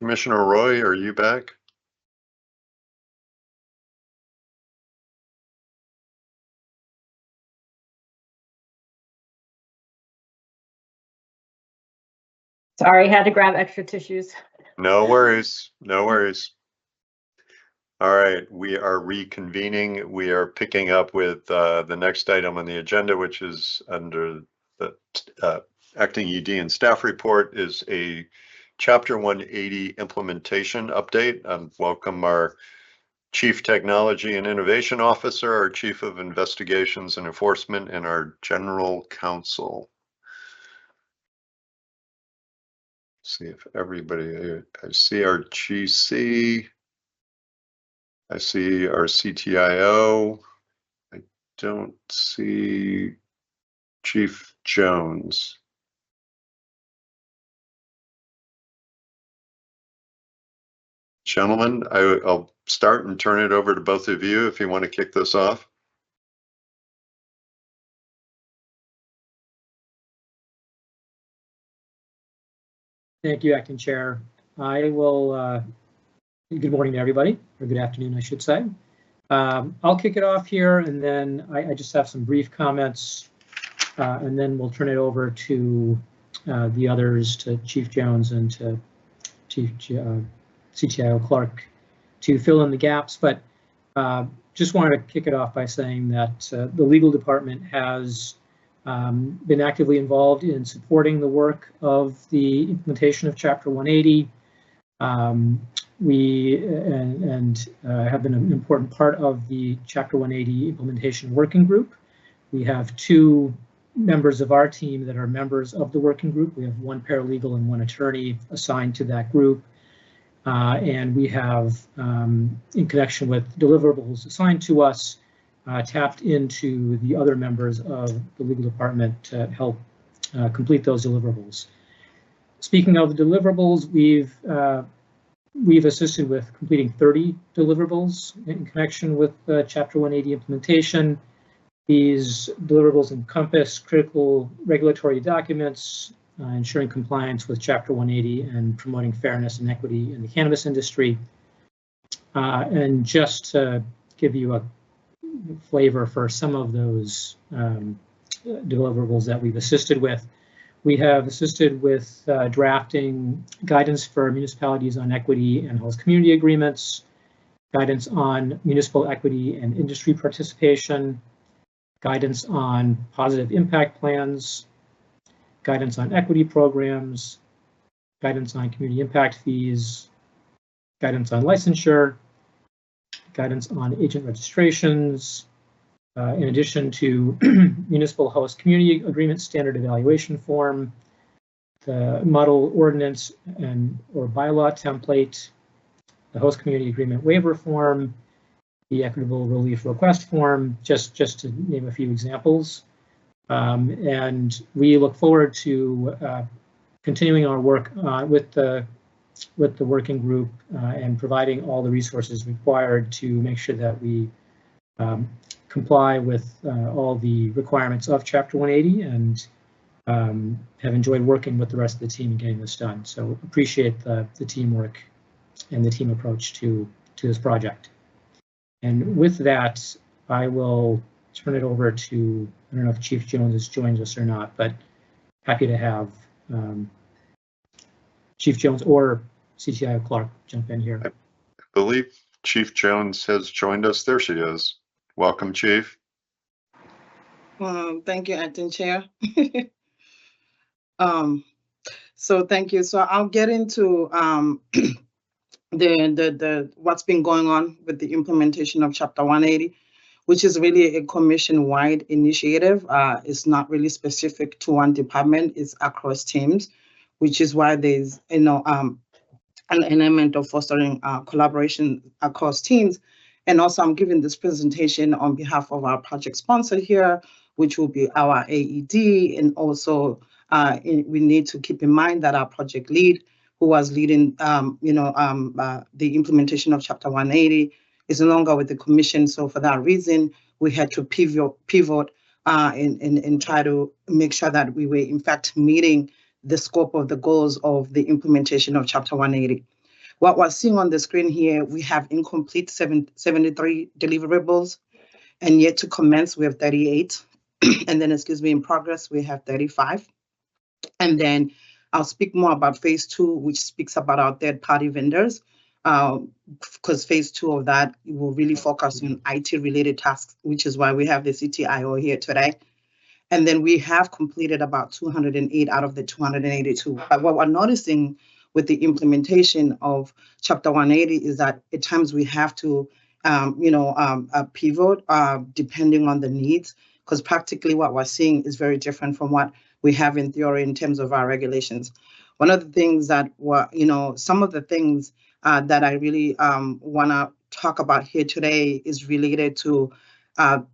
B: Commissioner Roy, are you back?
C: Sorry, had to grab extra tissues.
B: No worries, no worries. All right, we are reconvening. We are picking up with the next item on the agenda, which is under the acting ED and staff report, is a Chapter 180 implementation update. Welcome our Chief Technology and Innovation Officer, our Chief of Investigations and Enforcement, and our General Counsel. See if everybody, I see our GC. I see our CTIO. I don't see Chief Jones. Gentlemen, I'll start and turn it over to both of you if you want to kick this off.
F: Thank you, Acting Chair. I will, good morning to everybody, or good afternoon, I should say. I'll kick it off here, and then I just have some brief comments, and then we'll turn it over to the others, to Chief Jones and to Chief CTIO Clark to fill in the gaps. But just wanted to kick it off by saying that the legal department has been actively involved in supporting the work of the implementation of Chapter 180. We have been an important part of the Chapter 180 implementation working group. We have 2 members of our team that are members of the working group. We have 1 paralegal and 1 attorney assigned to that group. And we have, in connection with deliverables assigned to us, tapped into the other members of the legal department to help complete those deliverables. Speaking of the deliverables, we've assisted with completing 30 deliverables in connection with Chapter 180 implementation. These deliverables encompass critical regulatory documents, ensuring compliance with Chapter 180 and promoting fairness and equity in the cannabis industry. And just to give you a flavor for some of those deliverables that we've assisted with, we have assisted with drafting guidance for municipalities on equity and host community agreements, guidance on municipal equity and industry participation, guidance on positive impact plans, guidance on equity programs, guidance on community impact fees, guidance on licensure, guidance on agent registrations, in addition to municipal host community agreement standard evaluation form, the model ordinance or bylaw template, the host community agreement waiver form, the equitable relief request form, just to name a few examples. And we look forward to continuing our work with the working group and providing all the resources required to make sure that we comply with all the requirements of Chapter 180 and have enjoyed working with the rest of the team in getting this done. So appreciate the teamwork and the team approach to this project. And with that, I will turn it over to, I don't know if Chief Jones has joined us or not, but happy to have Chief Jones or CTIO Clark jump in here.
B: I believe Chief Jones has joined us. There she is. Welcome, Chief.
G: Thank you, Acting Chair. So thank you. So I'll get into the what's been going on with the implementation of Chapter 180, which is really a commission-wide initiative. It's not really specific to one department; it's across teams, which is why there's an element of fostering collaboration across teams. And also, I'm giving this presentation on behalf of our project sponsor here, which will be our AED. And also, we need to keep in mind that our project lead, who was leading, the implementation of Chapter 180, is no longer with the commission. So for that reason, we had to pivot and try to make sure that we were, in fact, meeting the scope of the goals of the implementation of Chapter 180. What we're seeing on the screen here, we have incomplete 73 deliverables, and yet to commence, we have 38. And then, in progress, we have 35. And then I'll speak more about phase 2, which speaks about our third-party vendors, because phase 2 of that will really focus on IT-related tasks, which is why we have the CTIO here today. And then we have completed about 208 out of the 282. But what we're noticing with the implementation of Chapter 180 is that at times we have to, pivot depending on the needs, because practically what we're seeing is very different from what we have in theory in terms of our regulations. One of the things that were, some of the things that I really want to talk about here today is related to,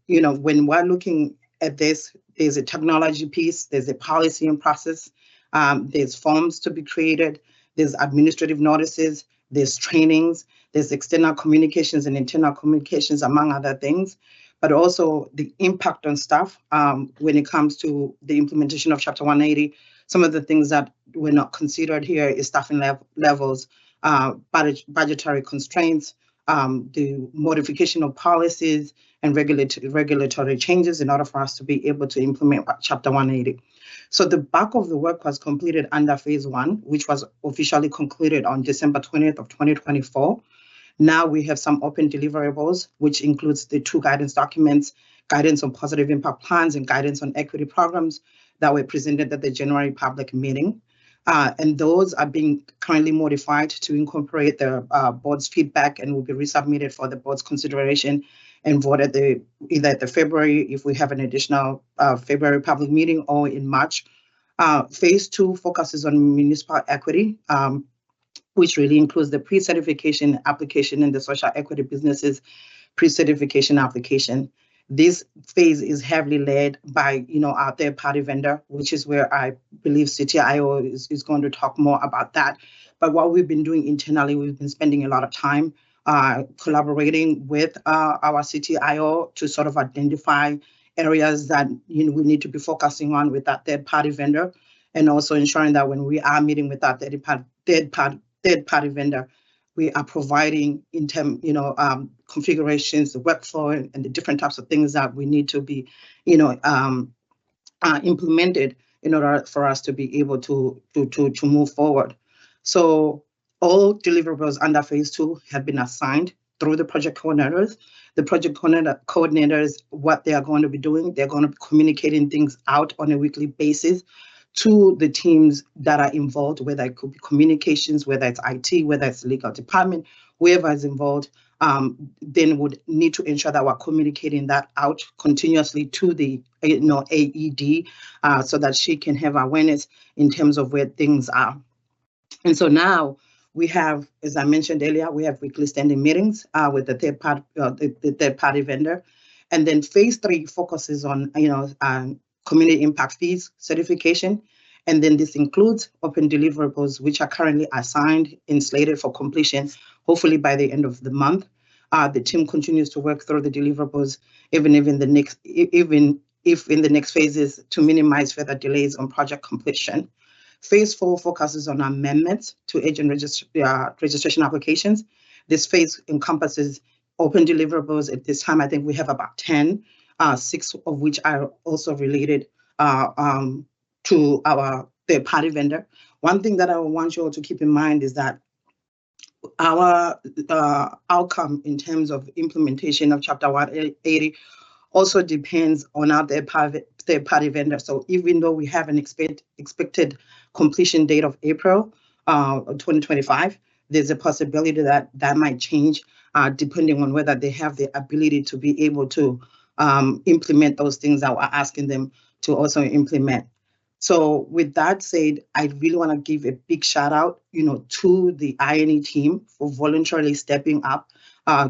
G: when we're looking at this, there's a technology piece, there's a policy and process, there's forms to be created, there's administrative notices, there's trainings, there's external communications and internal communications, among other things, but also the impact on staff when it comes to the implementation of Chapter 180. Some of the things that were not considered here is staffing levels, budgetary constraints, the modification of policies and regulatory changes in order for us to be able to implement Chapter 180. So the bulk of the work was completed under phase 1, which was officially concluded on December 20th of 2024. Now we have some open deliverables, which includes the 2 guidance documents, guidance on positive impact plans and guidance on equity programs that were presented at the January public meeting. And those are being currently modified to incorporate the board's feedback and will be resubmitted for the board's consideration and vote at either at the February, if we have an additional February public meeting, or in March. Phase 2 focuses on municipal equity, which really includes the pre-certification application and the social equity businesses pre-certification application. This phase is heavily led by, our third-party vendor, which is where I believe CTIO is going to talk more about that. But what we've been doing internally, we've been spending a lot of time collaborating with our CTIO to sort of identify areas that we need to be focusing on with that third-party vendor, and also ensuring that when we are meeting with that third-party vendor, we are providing configurations, the workflow, and the different types of things that we need to be, implemented in order for us to be able to move forward. So all deliverables under phase 2 have been assigned through the project coordinators. The project coordinators, what they are going to be doing, they're going to be communicating things out on a weekly basis to the teams that are involved, whether it could be communications, whether it's IT, whether it's legal department, whoever is involved, then would need to ensure that we're communicating that out continuously to the AED, so that she can have awareness in terms of where things are. And so now we have, as I mentioned earlier, we have weekly standing meetings with the third-party vendor. And then phase 3 focuses on, community impact fees certification. And then this includes open deliverables, which are currently assigned and slated for completion, hopefully by the end of the month. The team continues to work through the deliverables, even if in the next phases, to minimize further delays on project completion. Phase 4 focuses on amendments to agent registration applications. This phase encompasses open deliverables. At this time, I think we have about 10, 6 of which are also related to our third-party vendor. One thing that I want you all to keep in mind is that our outcome in terms of implementation of Chapter 180 also depends on our third-party vendor. So even though we have an expected completion date of April 2025, there's a possibility that that might change depending on whether they have the ability to be able to implement those things that we're asking them to also implement. So with that said, I really want to give a big shout out, to the INE team for voluntarily stepping up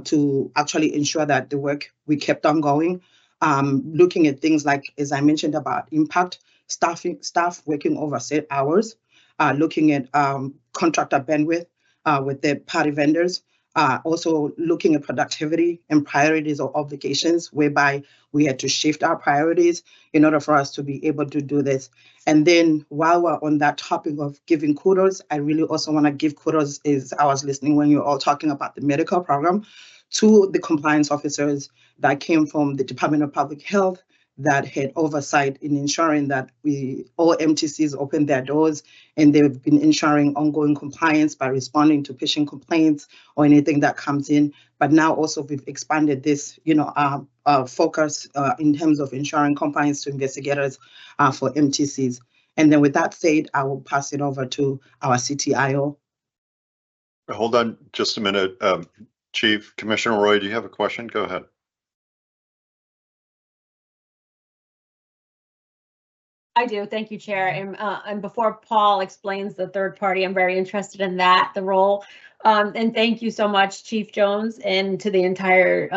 G: to actually ensure that the work we kept on going, looking at things like, as I mentioned about impact, staff working over set hours, looking at contractor bandwidth with the party vendors, Also looking at productivity and priorities or obligations, whereby we had to shift our priorities in order for us to be able to do this. And then while we're on that topic of giving kudos, I really also want to give kudos, is I was listening when you're all talking about the medical program, to the compliance officers that came from the Department of Public Health that had oversight in ensuring that all MTCs open their doors, and they've been ensuring ongoing compliance by responding to patient complaints or anything that comes in. But now also we've expanded this, focus in terms of ensuring compliance to investigators for MTCs. And then with that said, I will pass it over to our CTIO.
B: Hold on just a minute. Chief Commissioner Roy, do you have a question? Go ahead.
C: I do. Thank you, Chair. And before Paul explains the third party, I'm very interested in that, the role. And thank you so much, Chief Jones, and to the entire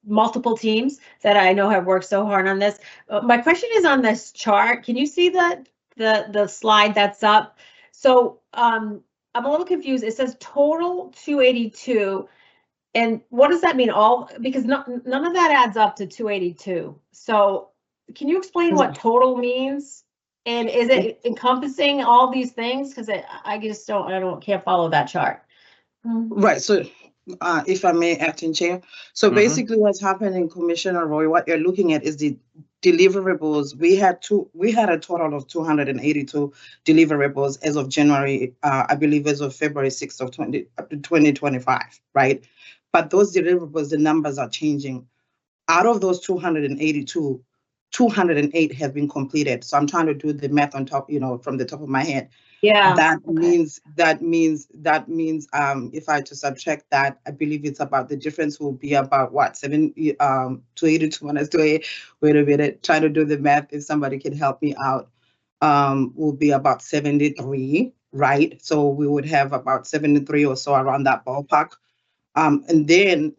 C: multiple teams that I know have worked so hard on this. My question is on this chart. Can you see the slide that's up? So I'm a little confused. It says total 282. And what does that mean? Because none of that adds up to 282. So can you explain what total means? And is it encompassing all these things? Because I just can't follow that chart.
G: Right. So if I may, Acting Chair. So basically what's happening, Commissioner Roy, what you're looking at is the deliverables. We had a total of 282 deliverables as of January, I believe as of February 6th of 2025, right? But those deliverables, the numbers are changing. Out of those 282, 208 have been completed. So I'm trying to do the math on top, from the top of my head.
C: Yeah.
G: That means if I to subtract that, I believe it's about, the difference will be about what, 282 minus 28. Wait a minute, trying to do the math. If somebody can help me out, will be about 73, right? So we would have about 73 or so around that ballpark. And then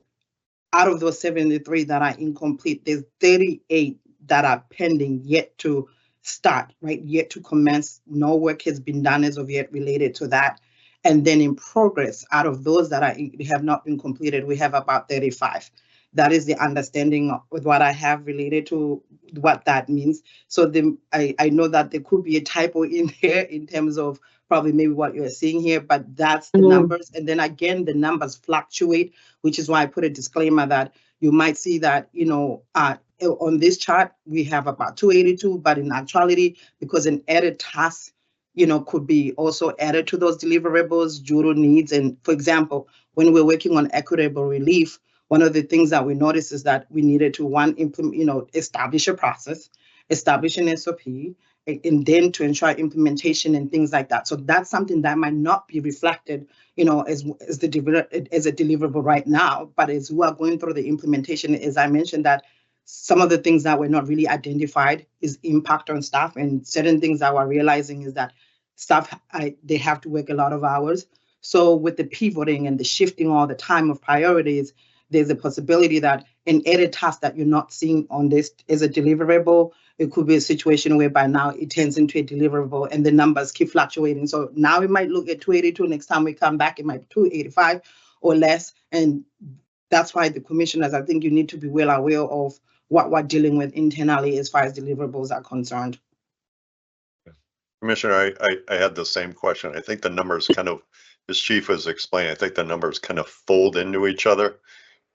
G: out of those 73 that are incomplete, there's 38 that are pending, yet to start, right? Yet to commence. No work has been done as of yet related to that. And then in progress, out of those that have not been completed, we have about 35. That is the understanding with what I have related to what that means. So I know that there could be a typo in there in terms of probably maybe what you're seeing here, but that's the numbers. And then again, the numbers fluctuate, which is why I put a disclaimer that you might see that, on this chart, we have about 282, but in actuality, because an added task, could be also added to those deliverables due to needs. And for example, when we're working on equitable relief, one of the things that we noticed is that we needed to establish a process, establish an SOP, and then to ensure implementation and things like that. So that's something that might not be reflected, as a deliverable right now. But as we are going through the implementation, as I mentioned, that some of the things that were not really identified is impact on staff, and certain things that we're realizing is that staff, they have to work a lot of hours. So with the pivoting and the shifting all the time of priorities, there's a possibility that an added task that you're not seeing on this is a deliverable. It could be a situation whereby now it turns into a deliverable and the numbers keep fluctuating. So now it might look at 282. Next time we come back, it might be 285 or less. And that's why the commissioners, I think you need to be well aware of what we're dealing with internally as far as deliverables are concerned.
B: Commissioner, I had the same question. I think the numbers kind of, as Chief was explaining, I think the numbers kind of fold into each other.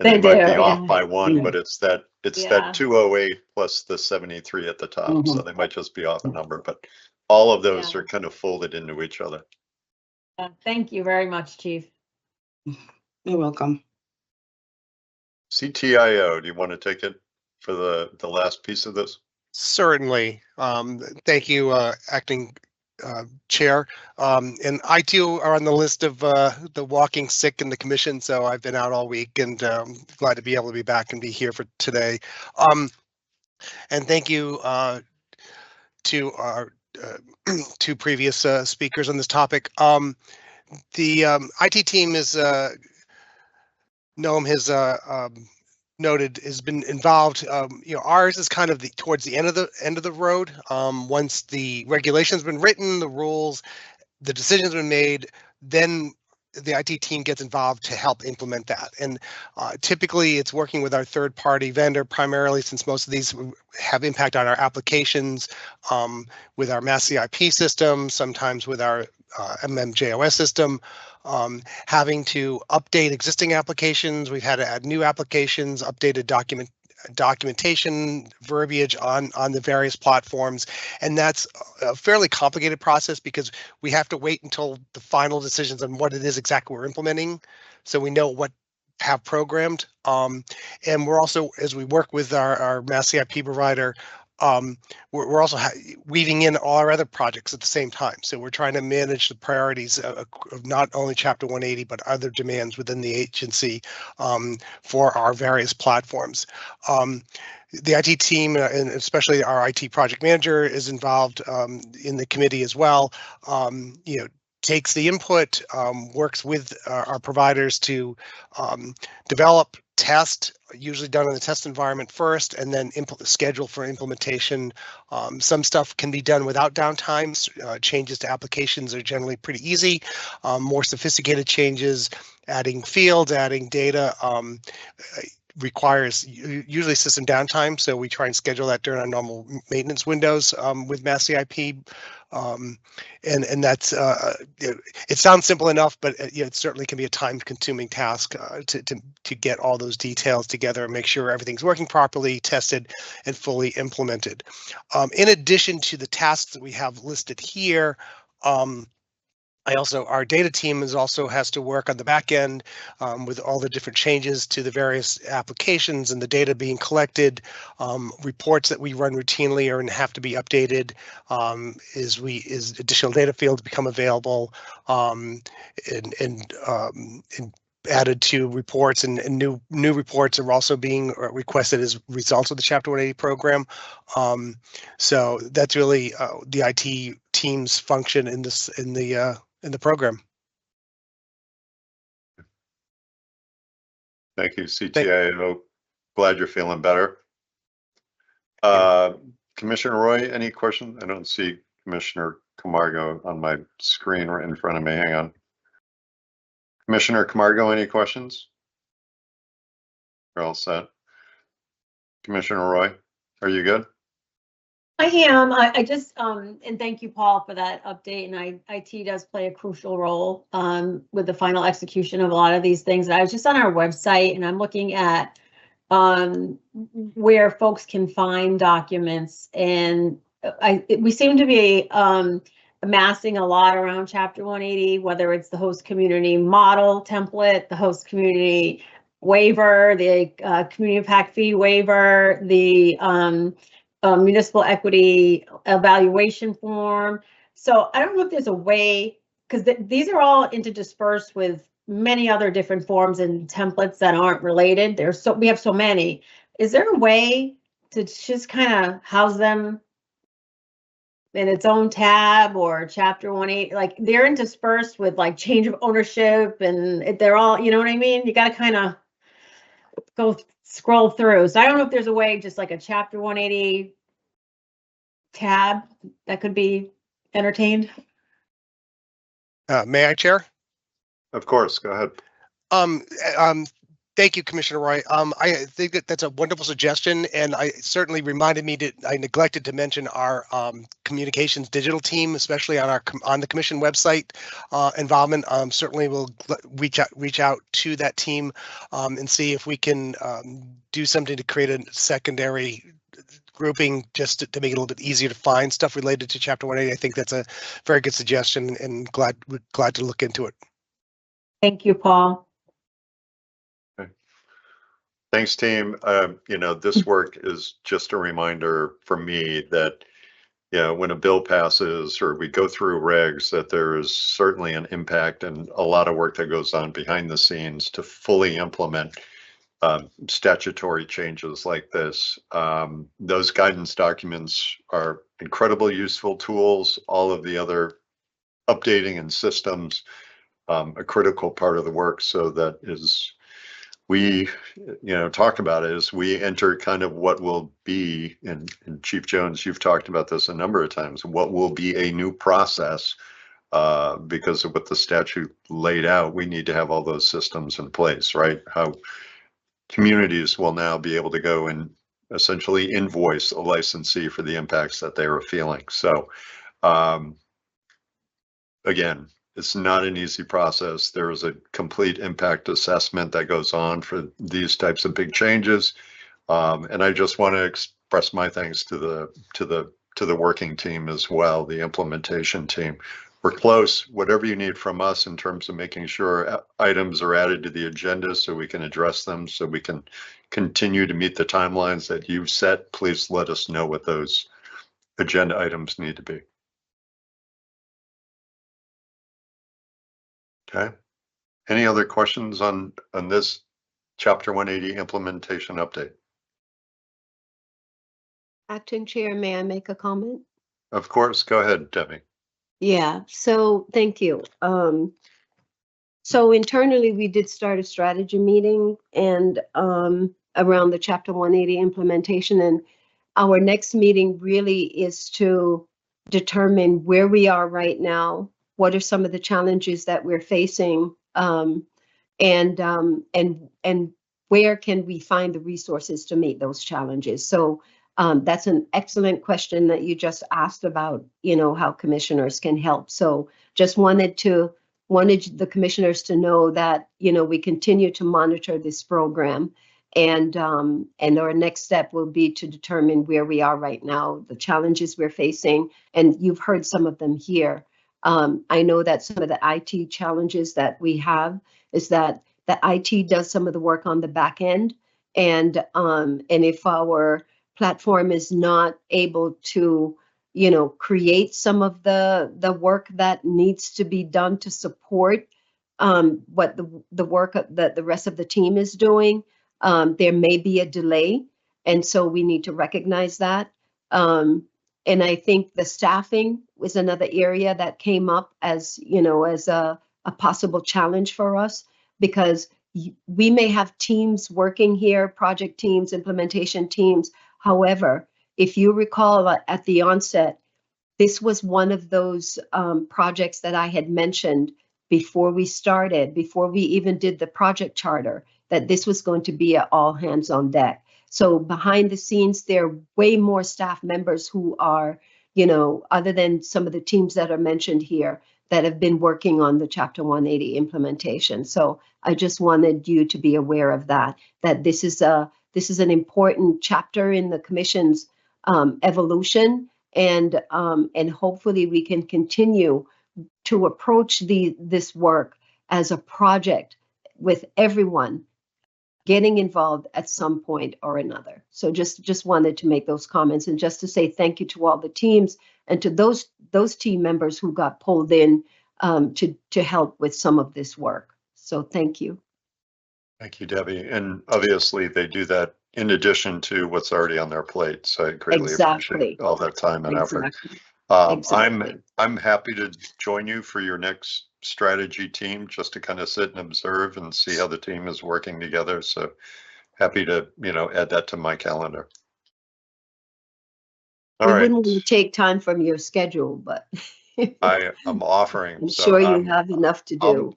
B: And they might be off by one, but it's that 208 plus the 73 at the top. So they might just be off a number, but all of those are kind of folded into each other.
C: Thank you very much, Chief.
G: You're welcome.
B: CTIO, do you want to take it for the last piece of this?
H: Certainly. Thank you, Acting Chair. And I too are on the list of the walking sick in the commission, so I've been out all week, and glad to be able to be back and be here for today. And thank you to our two previous speakers on this topic. The IT team is Noam has noted has been involved. Ours is kind of towards the end of the road. Once the regulation's been written, the rules, the decisions been made, then the IT team gets involved to help implement that. And typically it's working with our third-party vendor primarily, since most of these have impact on our applications, with our Mass CIP system, sometimes with our MMJOS system, having to update existing applications. We've had to add new applications, updated documentation, verbiage on the various platforms, and that's a fairly complicated process because we have to wait until the final decisions on what it is exactly we're implementing, so we know what have programmed. And we're also, as we work with our Mass CIP provider, we're also weaving in all our other projects at the same time. So we're trying to manage the priorities of not only Chapter 180, but other demands within the agency for our various platforms. The IT team, and especially our IT project manager, is involved in the committee as well. Takes the input, works with our providers to develop, test, usually done in the test environment first, and then schedule for implementation. Some stuff can be done without downtime. Changes to applications are generally pretty easy. More sophisticated changes, adding fields, adding data, requires usually system downtime, so we try and schedule that during our normal maintenance windows with Mass CIP. And that's it sounds simple enough, but it certainly can be a time-consuming task to get all those details together and make sure everything's working properly, tested, and fully implemented. In addition to the tasks that we have listed here, our data team has to work on the back end with all the different changes to the various applications and the data being collected. Reports that we run routinely and have to be updated as additional data fields become available, and added to reports, and new reports are also being requested as results of the Chapter 180 program. So that's really the IT team's function in the program.
B: Thank you, CTA. Glad you're feeling better. Commissioner Roy, any questions? I don't see Commissioner Camargo on my screen right in front of me. Hang on. Commissioner Camargo, any questions? We're all set. Commissioner Roy, are you good?
C: I am. I just, and thank you, Paul, for that update. And IT does play a crucial role with the final execution of a lot of these things. I was just on our website and I'm looking at where folks can find documents, and we seem to be amassing a lot around Chapter 180, whether it's the host community model template, the host community waiver, the community impact fee waiver, the municipal equity evaluation form. So I don't know if there's a way, because these are all interdispersed with many other different forms and templates that aren't related. We have so many. Is there a way to just kind of house them in its own tab, or Chapter 180? Like, they're interspersed with like change of ownership, and they're all, you know what I mean? You got to kind of scroll through. So I don't know if there's a way, just like a Chapter 180 tab that could be entertained.
H: May I, Chair?
B: Of course, go ahead.
H: Thank you, Commissioner Roy. I think that's a wonderful suggestion, and I certainly reminded me that I neglected to mention our communications digital team, especially on the commission website involvement. Certainly, we'll reach out to that team and see if we can do something to create a secondary grouping just to make it a little bit easier to find stuff related to Chapter 180. I think that's a very good suggestion, and glad to look into it.
C: Thank you, Paul.
B: Okay. Thanks, team. This work is just a reminder for me that, when a bill passes or we go through regs, that there is certainly an impact and a lot of work that goes on behind the scenes to fully implement statutory changes like this. Those guidance documents are incredibly useful tools. All of the other updating and systems, a critical part of the work. So that is, we talk about it as we enter kind of what will be, and Chief Jones, you've talked about this a number of times, what will be a new process because of what the statute laid out, we need to have all those systems in place, right? How communities will now be able to go and essentially invoice a licensee for the impacts that they are feeling. So again, it's not an easy process. There is a complete impact assessment that goes on for these types of big changes. And I just want to express my thanks to the working team as well, the implementation team. We're close. Whatever you need from us in terms of making sure items are added to the agenda so we can address them, so we can continue to meet the timelines that you've set, please let us know what those agenda items need to be. Okay. Any other questions on this Chapter 180 implementation update?
D: Acting Chair, may I make a comment?
B: Of course. Go ahead, Debbie.
D: Yeah, so thank you. So internally, we did start a strategy meeting and around the Chapter 180 implementation. And our next meeting really is to determine where we are right now, what are some of the challenges that we're facing, and where can we find the resources to meet those challenges. So that's an excellent question that you just asked about, how commissioners can help. So just wanted the commissioners to know that, we continue to monitor this program, and our next step will be to determine where we are right now, the challenges we're facing, and you've heard some of them here. I know that some of the IT challenges that we have is that the IT does some of the work on the back end, and if our platform is not able to, create some of the work that needs to be done to support what the work that the rest of the team is doing, there may be a delay, and so we need to recognize that. And I think the staffing was another area that came up as a possible challenge for us, because we may have teams working here, project teams, implementation teams. However, if you recall at the onset, this was one of those projects that I had mentioned before we even did the project charter, that this was going to be an all hands on deck. So behind the scenes, there are way more staff members who are, other than some of the teams that are mentioned here, that have been working on the Chapter 180 implementation. So I just wanted you to be aware of that this is an important chapter in the Commission's evolution, and hopefully we can continue to approach this work as a project with everyone getting involved at some point or another. So just wanted to make those comments, and just to say thank you to all the teams and to those team members who got pulled in to help with some of this work. So thank you.
B: Thank you, Debbie. And obviously they do that in addition to what's already on their plate. So I greatly appreciate all that time and effort.
D: Exactly.
B: I'm happy to join you for your next strategy team, just to kind of sit and observe and see how the team is working together. So happy to, add that to my calendar. All right.
D: Wouldn't want to take time from your schedule, but
B: I'm offering.
D: I'm sure you have enough to do.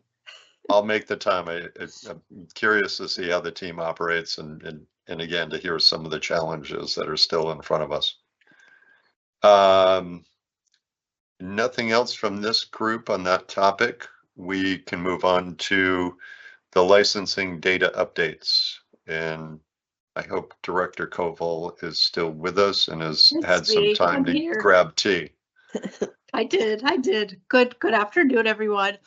B: I'll make the time. I'm curious to see how the team operates, and again, to hear some of the challenges that are still in front of us. Nothing else from this group on that topic. We can move on to the licensing data updates. And I hope Director Koval is still with us and has had some time to grab tea.
I: I did. Good afternoon, everyone.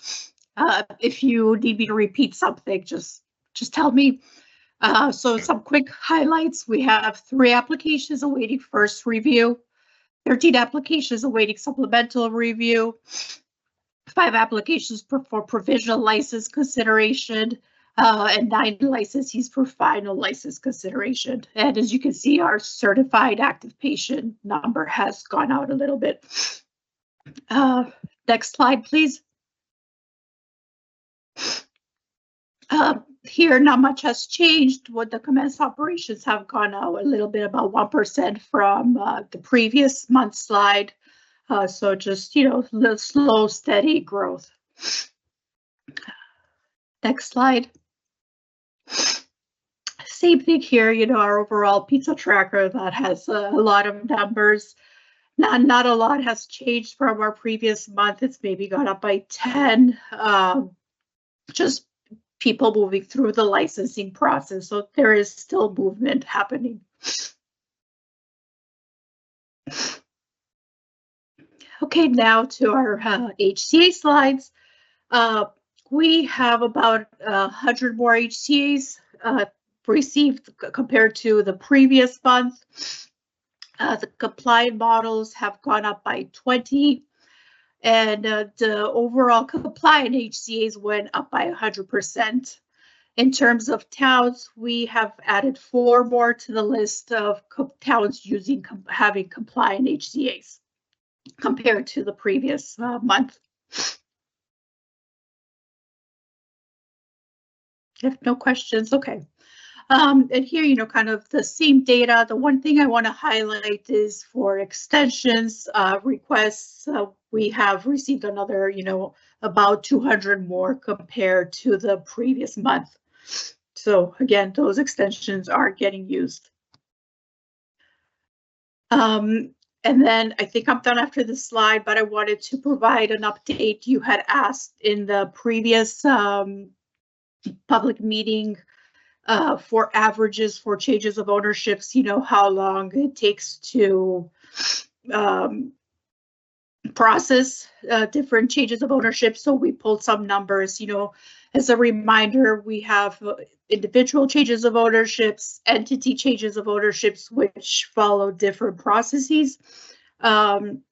I: If you need me to repeat something, just tell me. So some quick highlights. We have 3 applications awaiting first review, 13 applications awaiting supplemental review, 5 applications for provisional license consideration, and 9 licensees for final license consideration. And as you can see, our certified active patient number has gone out a little bit. Next slide, please. Here, not much has changed. What the commenced operations have gone out a little bit, about 1% from the previous month slide. So just, you know, the slow, steady growth. Next slide. Same thing here, you know, our overall pizza tracker that has a lot of numbers. Not a lot has changed from our previous month. It's maybe gone up by 10. Just people moving through the licensing process. So there is still movement happening. Okay, now to our HCA slides. We have about 100 more HCAs received compared to the previous month. The compliant models have gone up by 20, and the overall compliant HCAs went up by 100%. In terms of towns, we have added 4 more to the list of towns having compliant HCAs compared to the previous month. If no questions, okay. And here, you know, kind of the same data. The one thing I want to highlight is for extensions requests, we have received another, you know, about 200 more compared to the previous month. So again, those extensions are getting used. And then I think I'm done after this slide, but I wanted to provide an update. You had asked in the previous public meeting for averages for changes of ownerships, you know, how long it takes to process different changes of ownership. So we pulled some numbers, you know, as a reminder, we have individual changes of ownerships, entity changes of ownerships, which follow different processes. And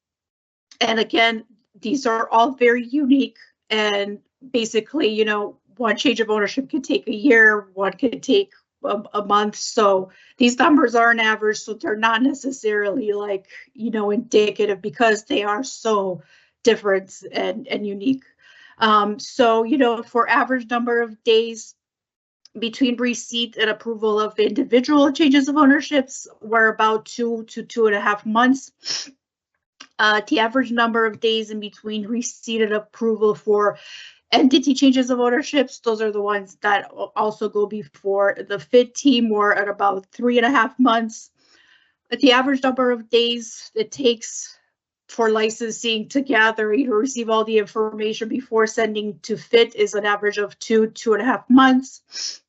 I: again, these are all very unique, and basically, you know, one change of ownership could take a year, one could take a month. So these numbers are an average, so they're not necessarily like, you know, indicative because they are so different and unique. So, you know, for average number of days between receipt and approval of individual changes of ownerships, we're about 2 to 2.5 months. The average number of days in between receipt and approval for entity changes of ownerships, those are the ones that also go before the FIT team, we're at about 3.5 months. The average number of days it takes for licensing to gather, you receive all the information before sending to FIT is an average of 2.5 months.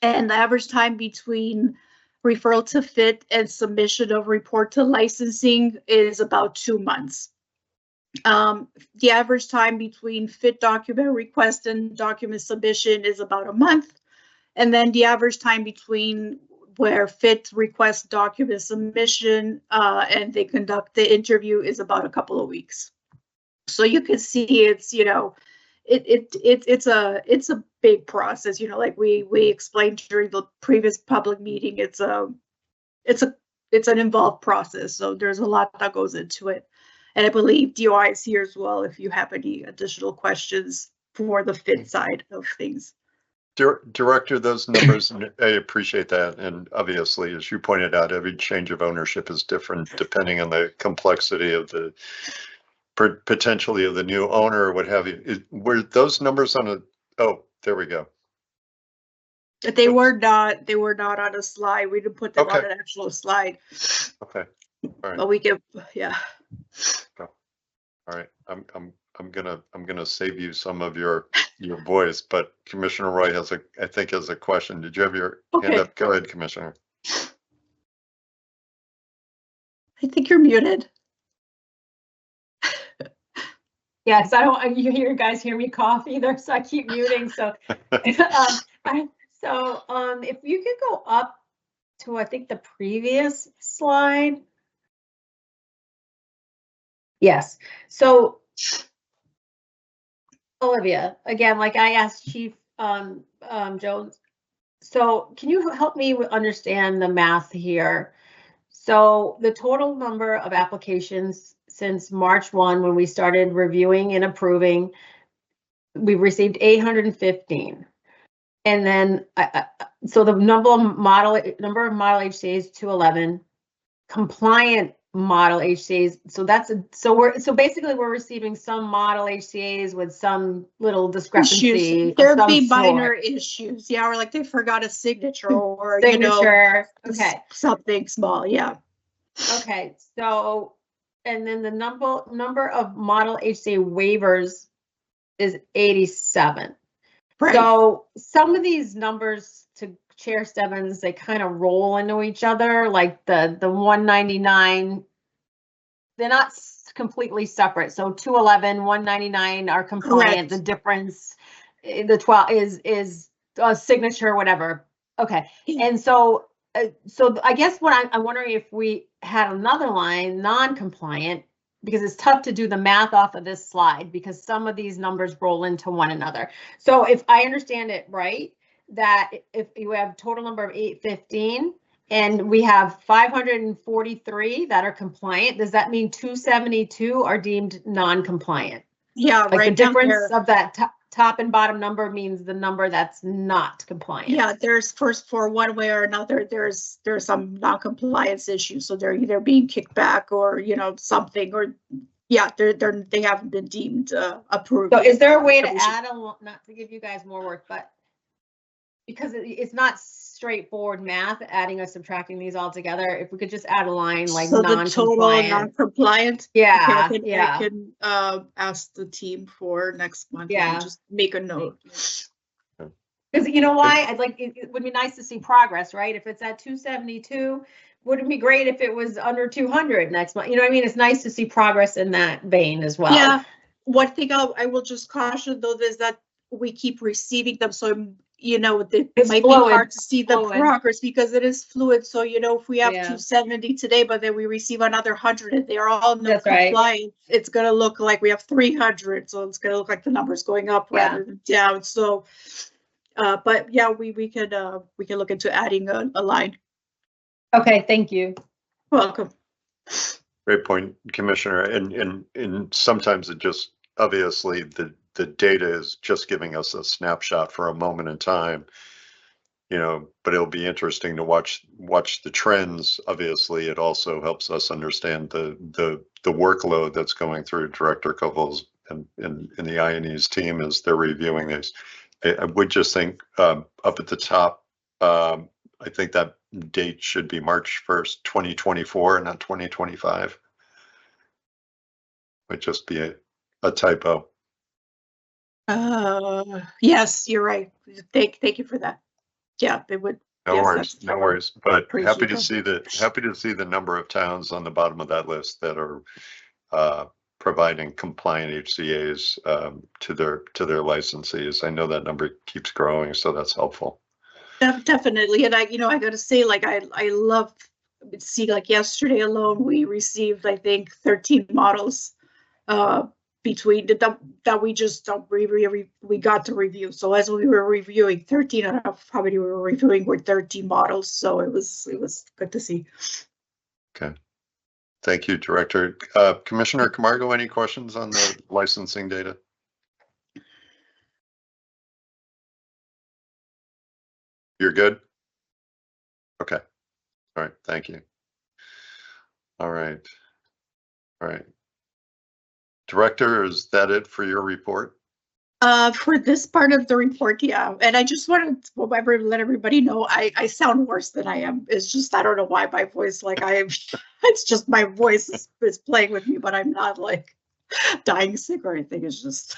I: And the average time between referral to FIT and submission of report to licensing is about 2 months. The average time between FIT document request and document submission is about a month. And then the average time between where FIT requests document submission and they conduct the interview is about a couple of weeks. So you can see it's, you know, it's a big process, you know, like we explained during the previous public meeting, it's an involved process. So there's a lot that goes into it. And I believe DOI is here as well if you have any additional questions for the FIT side of things.
B: Director, those numbers, I appreciate that. And obviously, as you pointed out, every change of ownership is different depending on the complexity of the potentially of the new owner or what have you. Were those numbers on a, oh, there we go.
I: They were not on a slide. We didn't put them on an actual slide.
B: Okay. All right.
I: But we can, yeah.
B: All right. I'm gonna save you some of your voice, but Commissioner Roy has I think has a question. Did you have your hand up? Go ahead, Commissioner.
I: I think you're muted.
C: Yes, I don't. You guys hear me cough either, so I keep muting. So, if you could go up to I think the previous slide. Yes. So, Olivia, again, like I asked Chief Jones, so can you help me understand the math here? So the total number of applications since March 1, when we started reviewing and approving, we've received 815. And then, so the number of model HCAs 211, compliant model HCA's. So basically we're receiving some model HCA's with some little discrepancy.
I: Issues.
C: of
I: There'd
C: some
I: be
C: sort.
I: minor issues, yeah, or like they forgot a signature or,
C: Signature. Okay.
I: something small, yeah.
C: Okay, so, and then the number of model HCA waivers is 87.
I: Right.
C: So some of these numbers, to Chair Stebbins, they kind of roll into each other, like the 199, they're not completely separate. So 211, 199 are compliant.
I: Correct.
C: The difference, the 12 is a signature, whatever. Okay, and so I guess what I'm wondering if we had another line, non-compliant, because it's tough to do the math off of this slide because some of these numbers roll into one another. So if I understand it right, that if you have total number of 815 and we have 543 that are compliant, does that mean 272 are deemed non-compliant?
I: Yeah,
C: Like
I: right
C: the
I: down
C: difference
I: there.
C: of that top and bottom number means the number that's not compliant.
I: Yeah, there's first for one way or another, there's some non-compliance issues. So they're either being kicked back or, something, or yeah, they haven't been deemed approved.
C: So is there a way to
I: So we should-
C: add not to give you guys more work, but because it's not straightforward math, adding or subtracting these all together, if we could just add a line like
I: So the total
C: non-compliant.
I: non-compliant.
C: Yeah,
I: Okay, I can ask the team for next month.
C: Yeah.
I: And just make a note.
C: Because you know why? It would be nice to see progress, right? If it's at 272, wouldn't it be great if it was under 200 next month? You know what I mean? It's nice to see progress in that vein as well.
I: Yeah. One thing I will just caution though is that we keep receiving them. So, it
C: It's
I: might
C: fluid.
I: be hard to see the
C: Fluid.
I: progress because it is fluid. So, if we have
C: Yeah.
I: 270 today, but then we receive another 100 and they're all no
C: That's right.
I: compliant, it's going to look like we have 300. So it's going to look like the numbers going up
C: Yeah.
I: rather than down. So, but yeah, we could look into adding a line.
C: Okay, thank you.
I: Welcome.
B: Great point, Commissioner. And sometimes it just, obviously, the data is just giving us a snapshot for a moment in time, but it'll be interesting to watch the trends. Obviously, it also helps us understand the workload that's going through Director Koval's and the INE's team as they're reviewing these. I would just think up at the top, I think that date should be March 1st, 2024, not 2025. Might just be a typo.
I: Yes, you're right. Thank you for that. Yeah, it would.
B: No
I: yes,
B: worries,
I: that's
B: no worries. But happy to
I: appreciate
B: see the number of towns on the bottom of that list that are providing compliant HCA's to their licensees. I know that number keeps growing, so that's helpful.
I: Definitely, and I got to say, like I love see, like yesterday alone, we received I think 13 models between that we just we got to review. So as we were reviewing 13, I don't know how many we were reviewing were 13 models. So it was good to see.
B: Okay. Thank you, Director. Commissioner Camargo, any questions on the licensing data? You're good? Okay. All right. Thank you. All right. All right. Director, is that it for your report?
I: For this part of the report, yeah. And I just wanted to let everybody know I sound worse than I am. It's just, I don't know why my voice, like it's just my voice is playing with me, but I'm not like dying sick or anything. It's just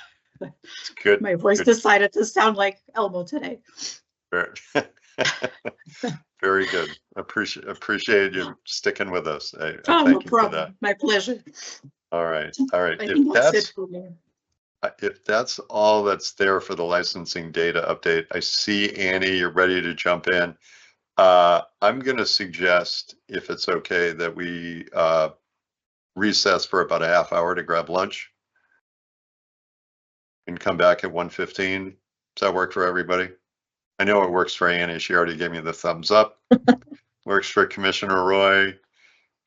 B: Good.
I: My voice
B: Good.
I: decided to sound like Elmo today.
B: Very good. Appreciate you sticking with us. I
I: Oh,
B: thank
I: no
B: you for that.
I: problem. My pleasure.
B: All right. All right.
I: I think that's it for me.
B: If that's all that's there for the licensing data update, I see Annie, you're ready to jump in. I'm going to suggest, if it's okay, that we recess for about a half hour to grab lunch and come back at 1:15. Does that work for everybody? I know it works for Annie. She already gave me the thumbs up. Works for Commissioner Roy.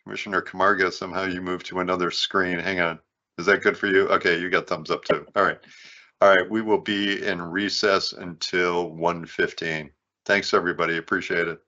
B: Commissioner Camargo, somehow you moved to another screen. Hang on. Is that good for you? Okay, you got thumbs up too. All right. All right, we will be in recess until 1:15. Thanks, everybody. Appreciate it.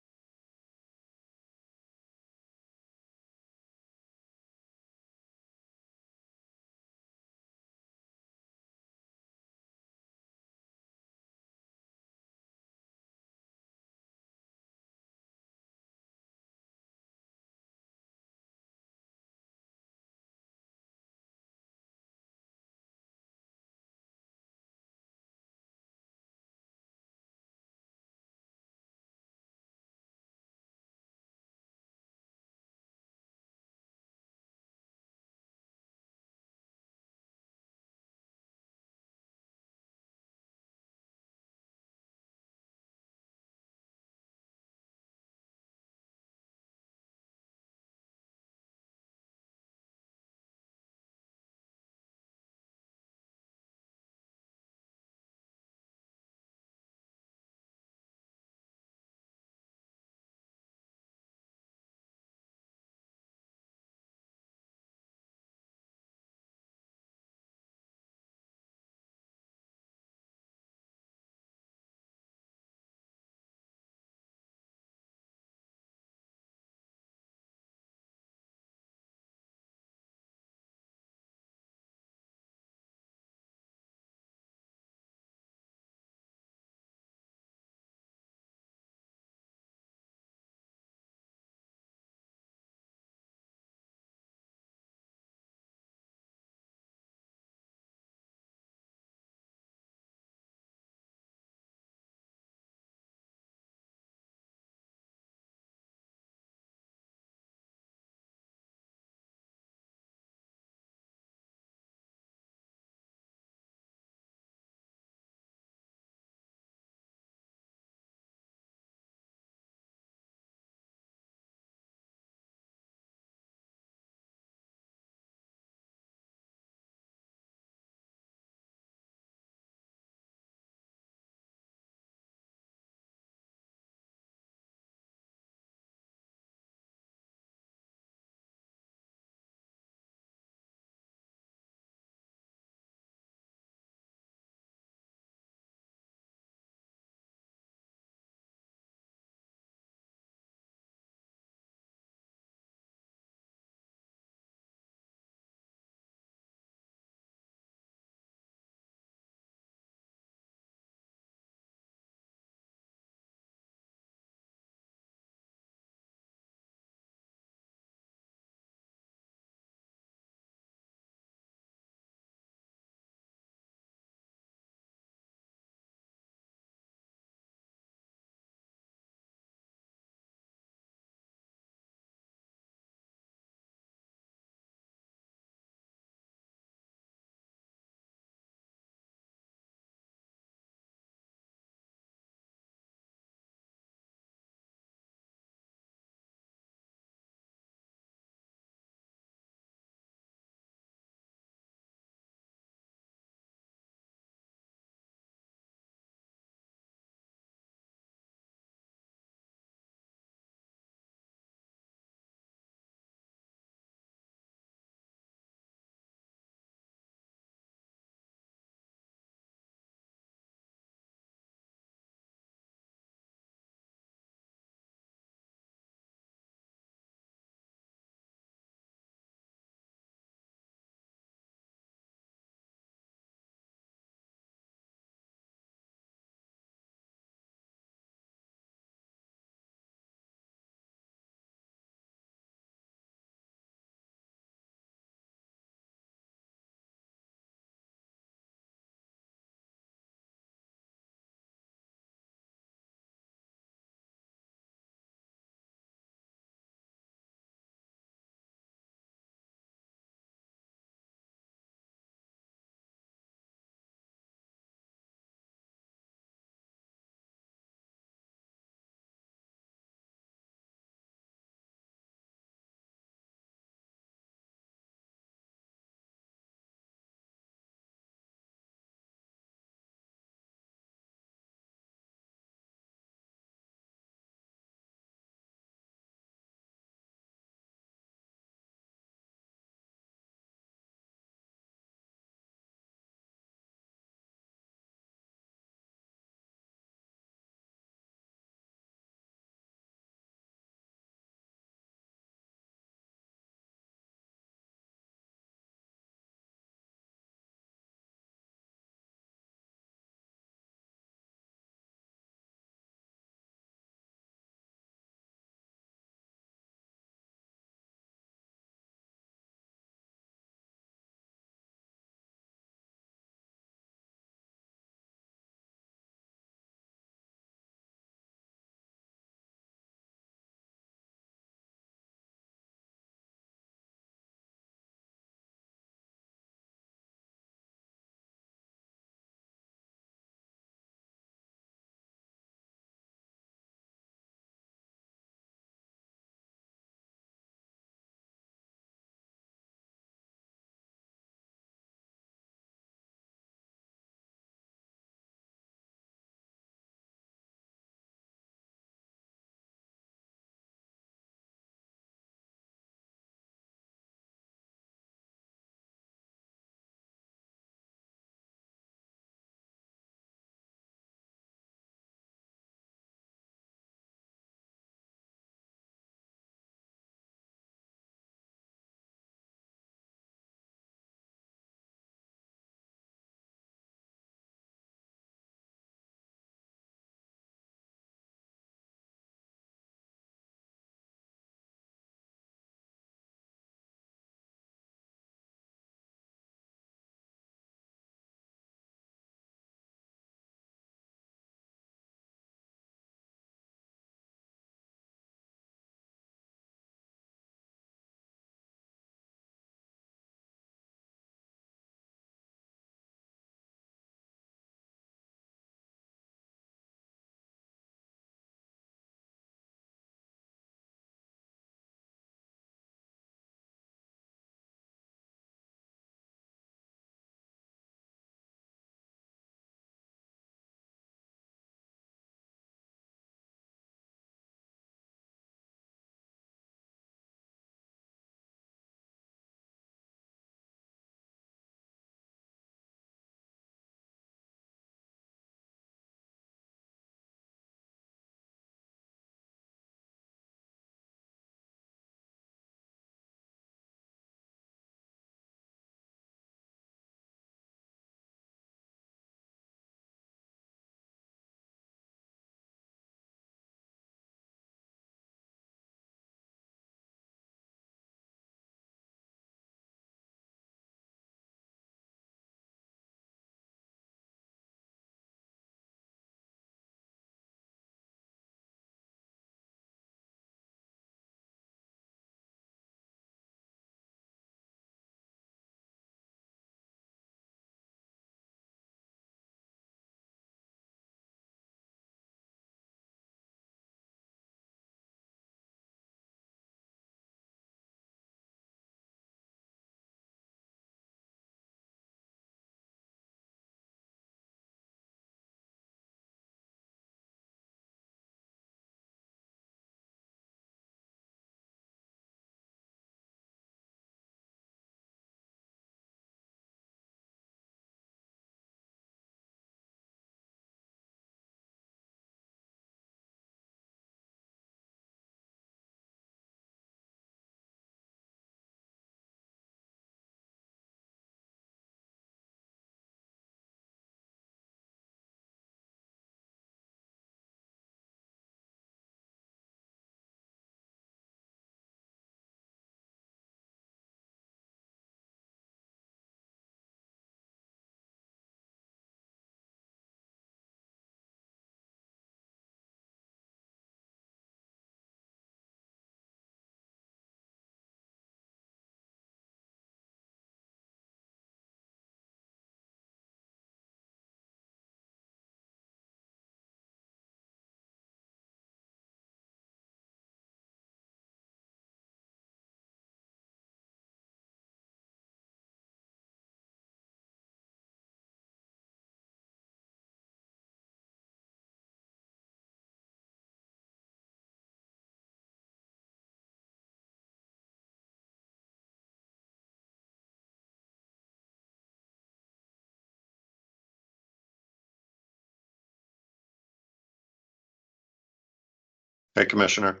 B: Hey, Commissioner.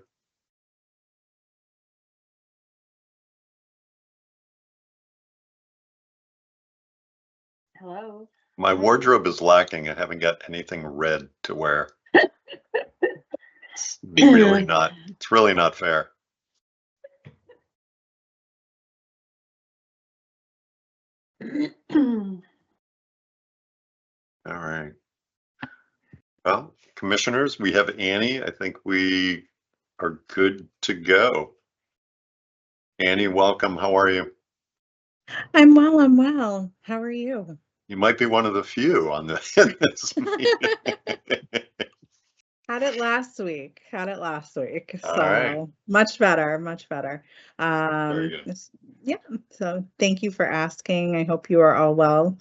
C: Hello.
B: My wardrobe is lacking. I haven't got anything red to wear. It's really not fair. All right. Well, commissioners, we have Annie. I think we are good to go. Annie, welcome. How are you?
J: I'm well, I'm well. How are you?
B: You might be one of the few on this meeting.
J: Had it last week.
B: All right.
J: So much better, much better.
B: Very good.
J: Yeah, so thank you for asking. I hope you are all well.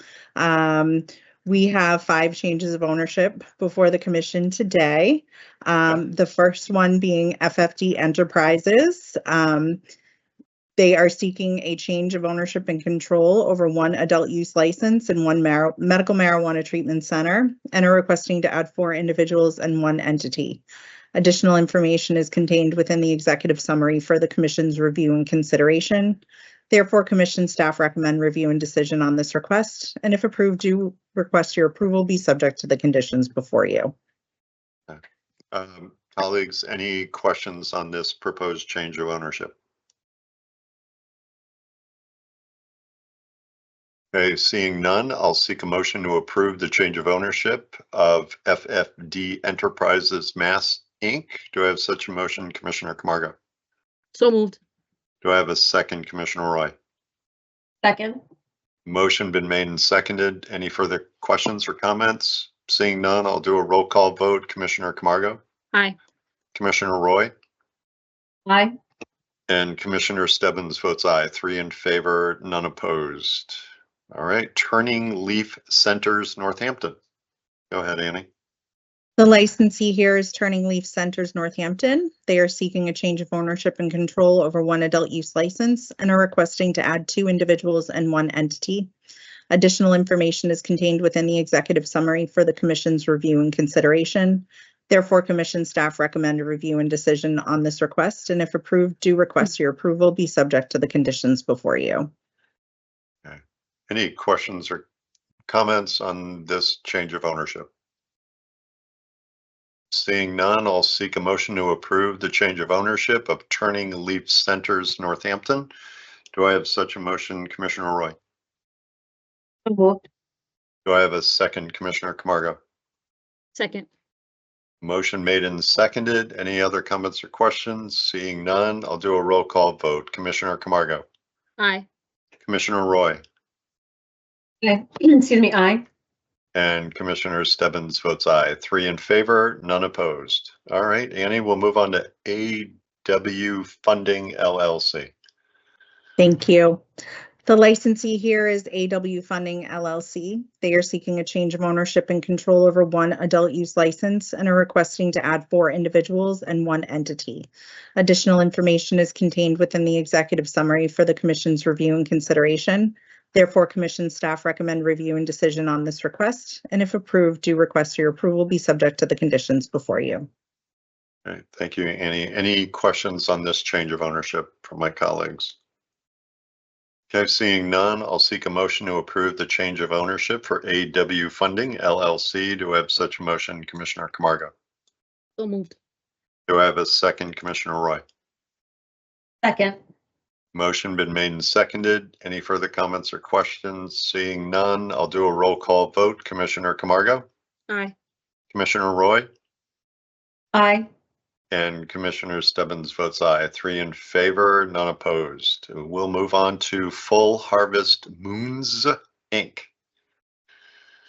J: We have 5 changes of ownership before the commission today. The first one being FFD Enterprises. They are seeking a change of ownership and control over 1 adult use license and 1 medical marijuana treatment center, and are requesting to add 4 individuals and 1 entity. Additional information is contained within the executive summary for the commission's review and consideration. Therefore, commission staff recommend review and decision on this request, and if approved, do request your approval be subject to the conditions before you.
B: Colleagues, any questions on this proposed change of ownership? Okay, seeing none, I'll seek a motion to approve the change of ownership of FFD Enterprises Mass, Inc. Do I have such a motion, Commissioner Camargo?
A: So moved.
B: Do I have a second, Commissioner Roy?
C: Second.
B: Motion been made and seconded. Any further questions or comments? Seeing none, I'll do a roll call vote. Commissioner Camargo?
A: Aye.
B: Commissioner Roy?
C: Aye.
B: And Commissioner Stebbins votes aye. 3 in favor, none opposed. All right, Turning Leaf Centers, Northampton. Go ahead, Annie.
J: The licensee here is Turning Leaf Centers Northampton. They are seeking a change of ownership and control over 1 adult use license and are requesting to add 2 individuals and 1 entity. Additional information is contained within the executive summary for the commission's review and consideration. Therefore, commission staff recommend a review and decision on this request, and if approved, do request your approval be subject to the conditions before you.
B: Okay. Any questions or comments on this change of ownership? Seeing none, I'll seek a motion to approve the change of ownership of Turning Leaf Centers Northampton. Do I have such a motion, Commissioner Roy?
C: So moved.
B: Do I have a second, Commissioner Camargo?
A: Second.
B: Motion made and seconded. Any other comments or questions? Seeing none, I'll do a roll call vote. Commissioner Camargo?
A: Aye.
B: Commissioner Roy?
C: Aye. Excuse me, aye.
B: And Commissioner Stebbins votes aye. 3 in favor, none opposed. All right, Annie, we'll move on to AW Funding LLC.
J: Thank you. The licensee here is AW Funding LLC. They are seeking a change of ownership and control over 1 adult use license and are requesting to add 4 individuals and 1 entity. Additional information is contained within the executive summary for the commission's review and consideration. Therefore, commission staff recommend review and decision on this request, and if approved, do request your approval be subject to the conditions before you.
B: All right, thank you, Annie. Any questions on this change of ownership from my colleagues? Okay, seeing none, I'll seek a motion to approve the change of ownership for AW Funding LLC. Do I have such a motion, Commissioner Camargo?
A: So moved.
B: Do I have a second, Commissioner Roy?
C: Second.
B: Motion been made and seconded. Any further comments or questions? Seeing none, I'll do a roll call vote. Commissioner Camargo?
A: Aye.
B: Commissioner Roy?
C: Aye.
B: And Commissioner Stebbins votes aye. 3 in favor, none opposed. We'll move on to Full Harvest Moons, Inc.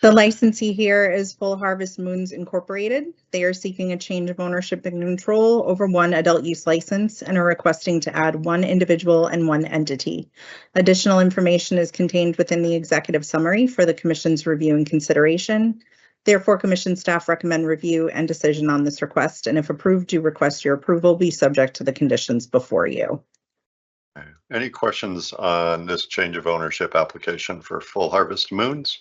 J: The licensee here is Full Harvest Moons Incorporated. They are seeking a change of ownership and control over 1 adult use license and are requesting to add 1 individual and 1 entity. Additional information is contained within the executive summary for the commission's review and consideration. Therefore, commission staff recommend review and decision on this request, and if approved, do request your approval be subject to the conditions before you.
B: Okay. Any questions on this change of ownership application for Full Harvest Moons?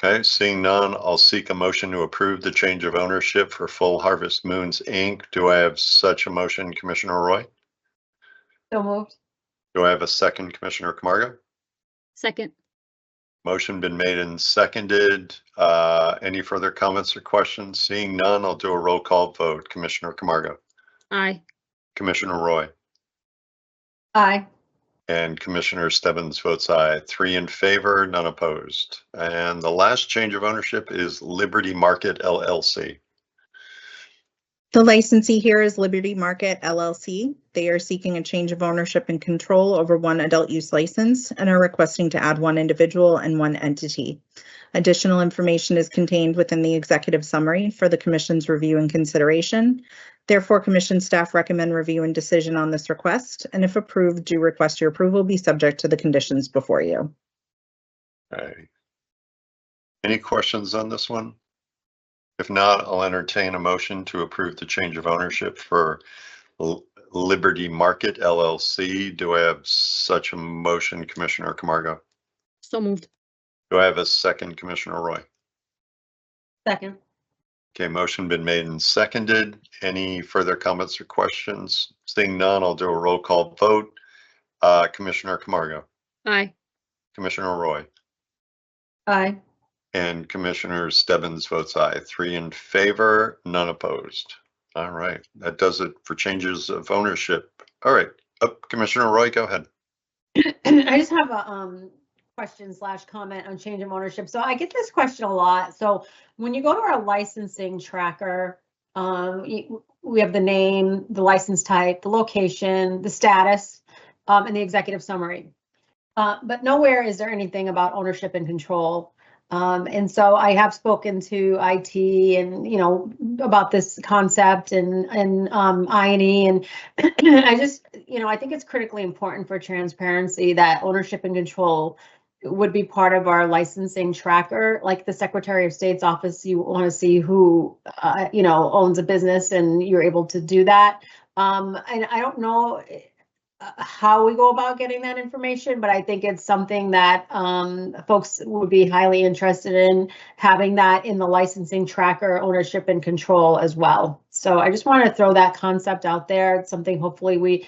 B: Okay, seeing none, I'll seek a motion to approve the change of ownership for Full Harvest Moons, Inc. Do I have such a motion, Commissioner Roy?
C: So moved.
B: Do I have a second, Commissioner Camargo?
A: Second.
B: Motion been made and seconded. Any further comments or questions? Seeing none, I'll do a roll call vote. Commissioner Camargo,
A: Aye.
B: Commissioner Roy,
C: Aye.
B: and Commissioner Stebbins votes aye. 3 in favor, none opposed. And the last change of ownership is Liberty Market LLC.
J: The licensee here is Liberty Market LLC. They are seeking a change of ownership and control over one adult use license and are requesting to add one individual and one entity. Additional information is contained within the executive summary for the Commission's review and consideration. Therefore, Commission staff recommend review and decision on this request, and if approved, do request your approval be subject to the conditions before you.
B: Okay. Any questions on this one? If not, I'll entertain a motion to approve the change of ownership for Liberty Market LLC. Do I have such a motion, Commissioner Camargo?
A: So moved.
B: Do I have a second, Commissioner Roy?
C: Second.
B: Okay, motion been made and seconded. Any further comments or questions? Seeing none, I'll do a roll call vote. Commissioner Camargo,
A: Aye.
B: Commissioner Roy,
C: Aye.
B: and Commissioner Stebbins votes aye. 3 in favor, none opposed. All right, that does it for changes of ownership. All right, Commissioner Roy, go ahead.
C: I just have a question / comment on change of ownership. So I get this question a lot. So when you go to our licensing tracker, we have the name, the license type, the location, the status, and the executive summary. But nowhere is there anything about ownership and control. And so I have spoken to IT and, about this concept and I&E, and I just, I think it's critically important for transparency that ownership and control would be part of our licensing tracker. Like the Secretary of State's office, you want to see who, owns a business, and you're able to do that. And I don't know how we go about getting that information, but I think it's something that folks would be highly interested in, having that in the licensing tracker, ownership and control as well. So I just want to throw that concept out there. It's something hopefully we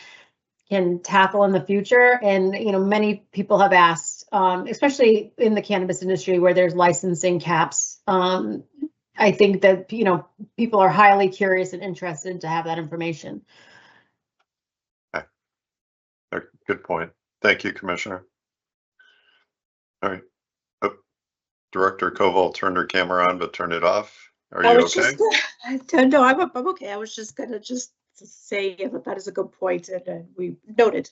C: can tackle in the future. And, many people have asked, especially in the cannabis industry where there's licensing caps. I think that, people are highly curious and interested to have that information.
B: Good point. Thank you, Commissioner. All right. Oh, Director Koval turned her camera on, but turned it off. Are you okay?
I: No, I'm okay. I was just gonna say that is a good point, and we noted.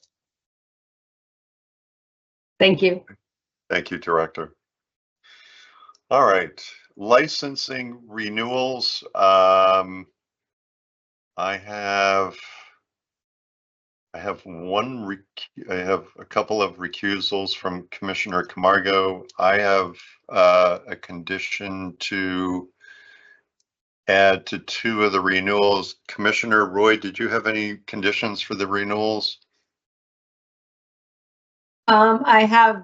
C: Thank you.
B: Thank you, Director. All right, licensing renewals. I have a couple of recusals from Commissioner Camargo. I have a condition to add to 2 of the renewals. Commissioner Roy, did you have any conditions for the renewals?
C: I have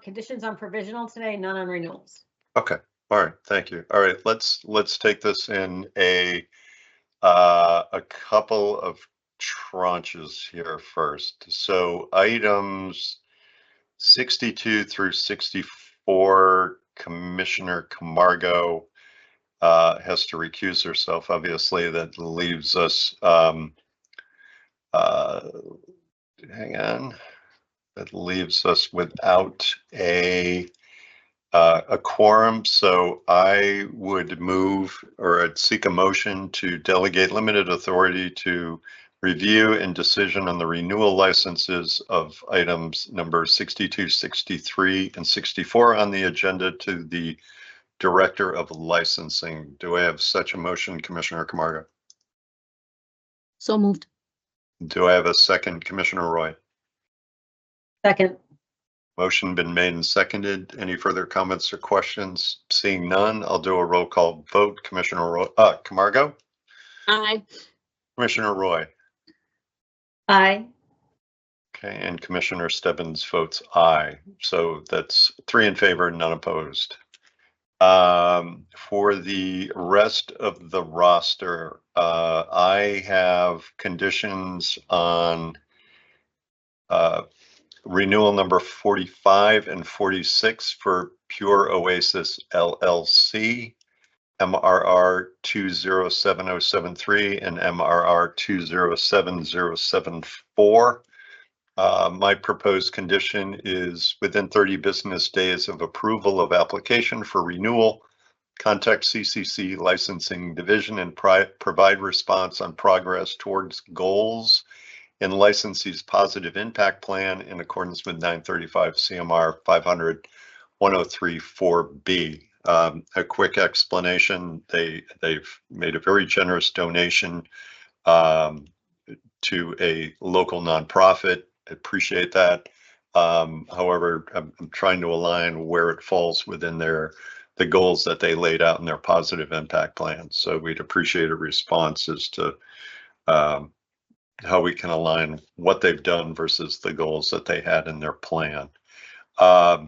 C: conditions on provisional today, none on renewals.
B: Okay, all right, thank you. All right, let's take this in a couple of tranches here first. So items 62 through 64, Commissioner Camargo has to recuse herself. Obviously, that leaves us, hang on, that leaves us without a quorum. So I would move, or I'd seek a motion to delegate limited authority to review and decision on the renewal licenses of items number 62, 63, and 64 on the agenda to the Director of Licensing. Do I have such a motion, Commissioner Camargo?
A: So moved.
B: Do I have a second, Commissioner Roy?
C: Second.
B: Motion been made and seconded. Any further comments or questions? Seeing none, I'll do a roll call vote. Commissioner Roy, Camargo?
A: Aye.
B: Commissioner Roy?
C: Aye.
B: Okay, and Commissioner Stebbins votes aye. So that's 3 in favor, none opposed. For the rest of the roster, I have conditions on renewal number 45 and 46 for Pure Oasis LLC, MRR 207073 and MRR 207074. My proposed condition is within 30 business days of approval of application for renewal, contact CCC Licensing Division and provide response on progress towards goals in licensee's positive impact plan in accordance with 935 CMR 500-1034B. A quick explanation, they've made a very generous donation to a local nonprofit. I appreciate that. However, I'm trying to align where it falls within the goals that they laid out in their positive impact plan. So we'd appreciate a response as to how we can align what they've done versus the goals that they had in their plan. I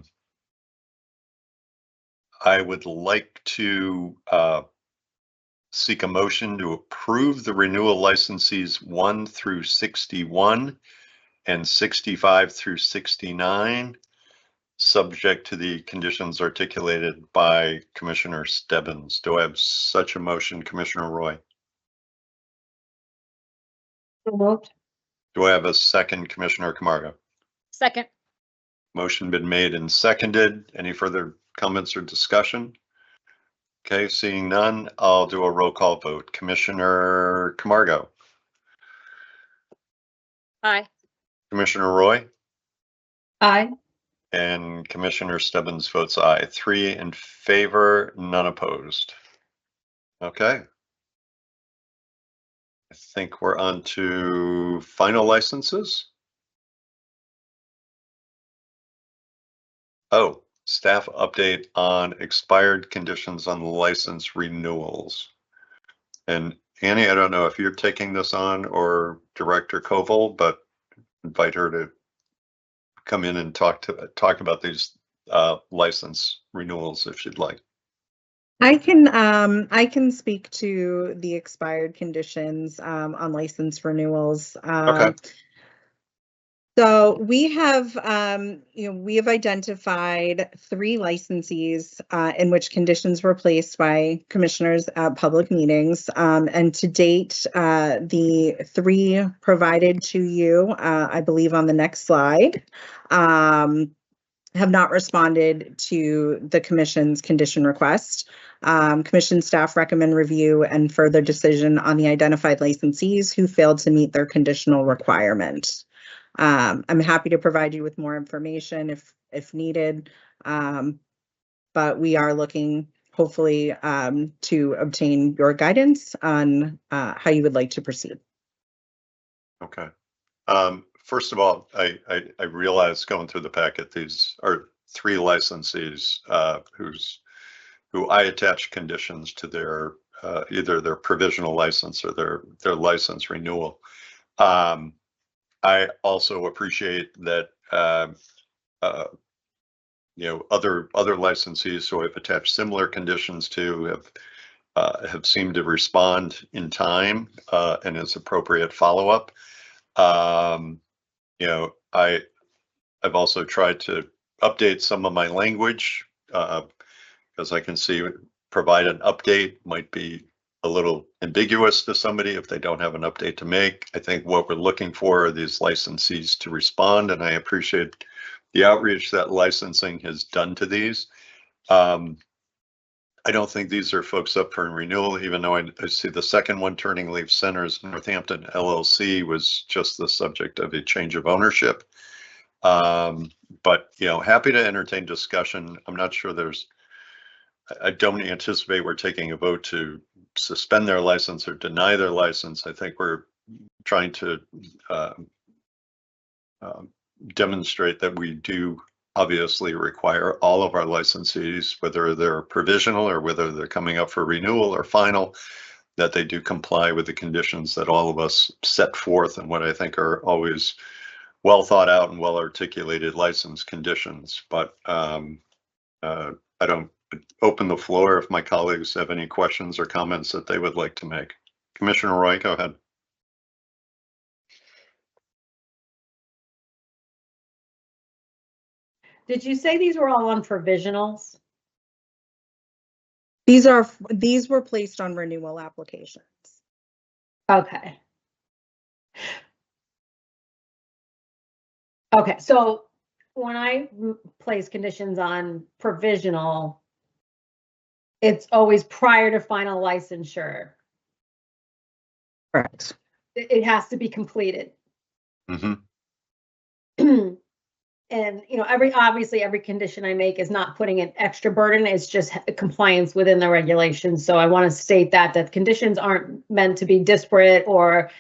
B: would like to seek a motion to approve the renewal licensees 1 through 61 and 65 through 69, subject to the conditions articulated by Commissioner Stebbins. Do I have such a motion, Commissioner Roy?
C: So moved.
B: Do I have a second, Commissioner Camargo?
A: Second.
B: Motion been made and seconded. Any further comments or discussion? Okay, seeing none, I'll do a roll call vote. Commissioner Camargo?
A: Aye.
B: Commissioner Roy?
C: Aye.
B: And Commissioner Stebbins votes aye. 3 in favor, none opposed. Okay. I think we're on to final licenses. Oh, staff update on expired conditions on license renewals. And Annie, I don't know if you're taking this on or Director Koval, but invite her to come in and talk about these license renewals if she'd like.
J: I can speak to the expired conditions on license renewals.
B: Okay.
J: So we have, we have identified 3 licensees in which conditions were placed by commissioners at public meetings. And to date, the 3 provided to you, I believe on the next slide, have not responded to the commission's condition request. Commission staff recommend review and further decision on the identified licensees who failed to meet their conditional requirement. I'm happy to provide you with more information if needed, but we are looking hopefully to obtain your guidance on how you would like to proceed.
B: Okay. First of all, I realized going through the packet, these are 3 licensees who I attach conditions to their either their provisional license or their license renewal. I also appreciate that other licensees who I've attached similar conditions to have seemed to respond in time and as appropriate follow-up. I've also tried to update some of my language because I can see provide an update might be a little ambiguous to somebody if they don't have an update to make. I think what we're looking for are these licensees to respond, and I appreciate the outreach that licensing has done to these. I don't think these are folks up for renewal, even though I see the second one, Turning Leaf Centers Northampton LLC, was just the subject of a change of ownership. But happy to entertain discussion. I'm not sure I don't anticipate we're taking a vote to suspend their license or deny their license. I think we're trying to demonstrate that we do obviously require all of our licensees, whether they're provisional or whether they're coming up for renewal or final, that they do comply with the conditions that all of us set forth and what I think are always well thought out and well articulated license conditions. But I open the floor if my colleagues have any questions or comments that they would like to make. Commissioner Roy, go ahead.
C: Did you say these were all on provisionals?
J: These were placed on renewal applications.
C: Okay. Okay, so when I place conditions on provisional, it's always prior to final licensure.
J: Correct.
C: It has to be completed.
B: Mm-hmm.
C: And, you know, obviously every condition I make is not putting an extra burden, it's just compliance within the regulations. So I want to state that conditions aren't meant to be disparate or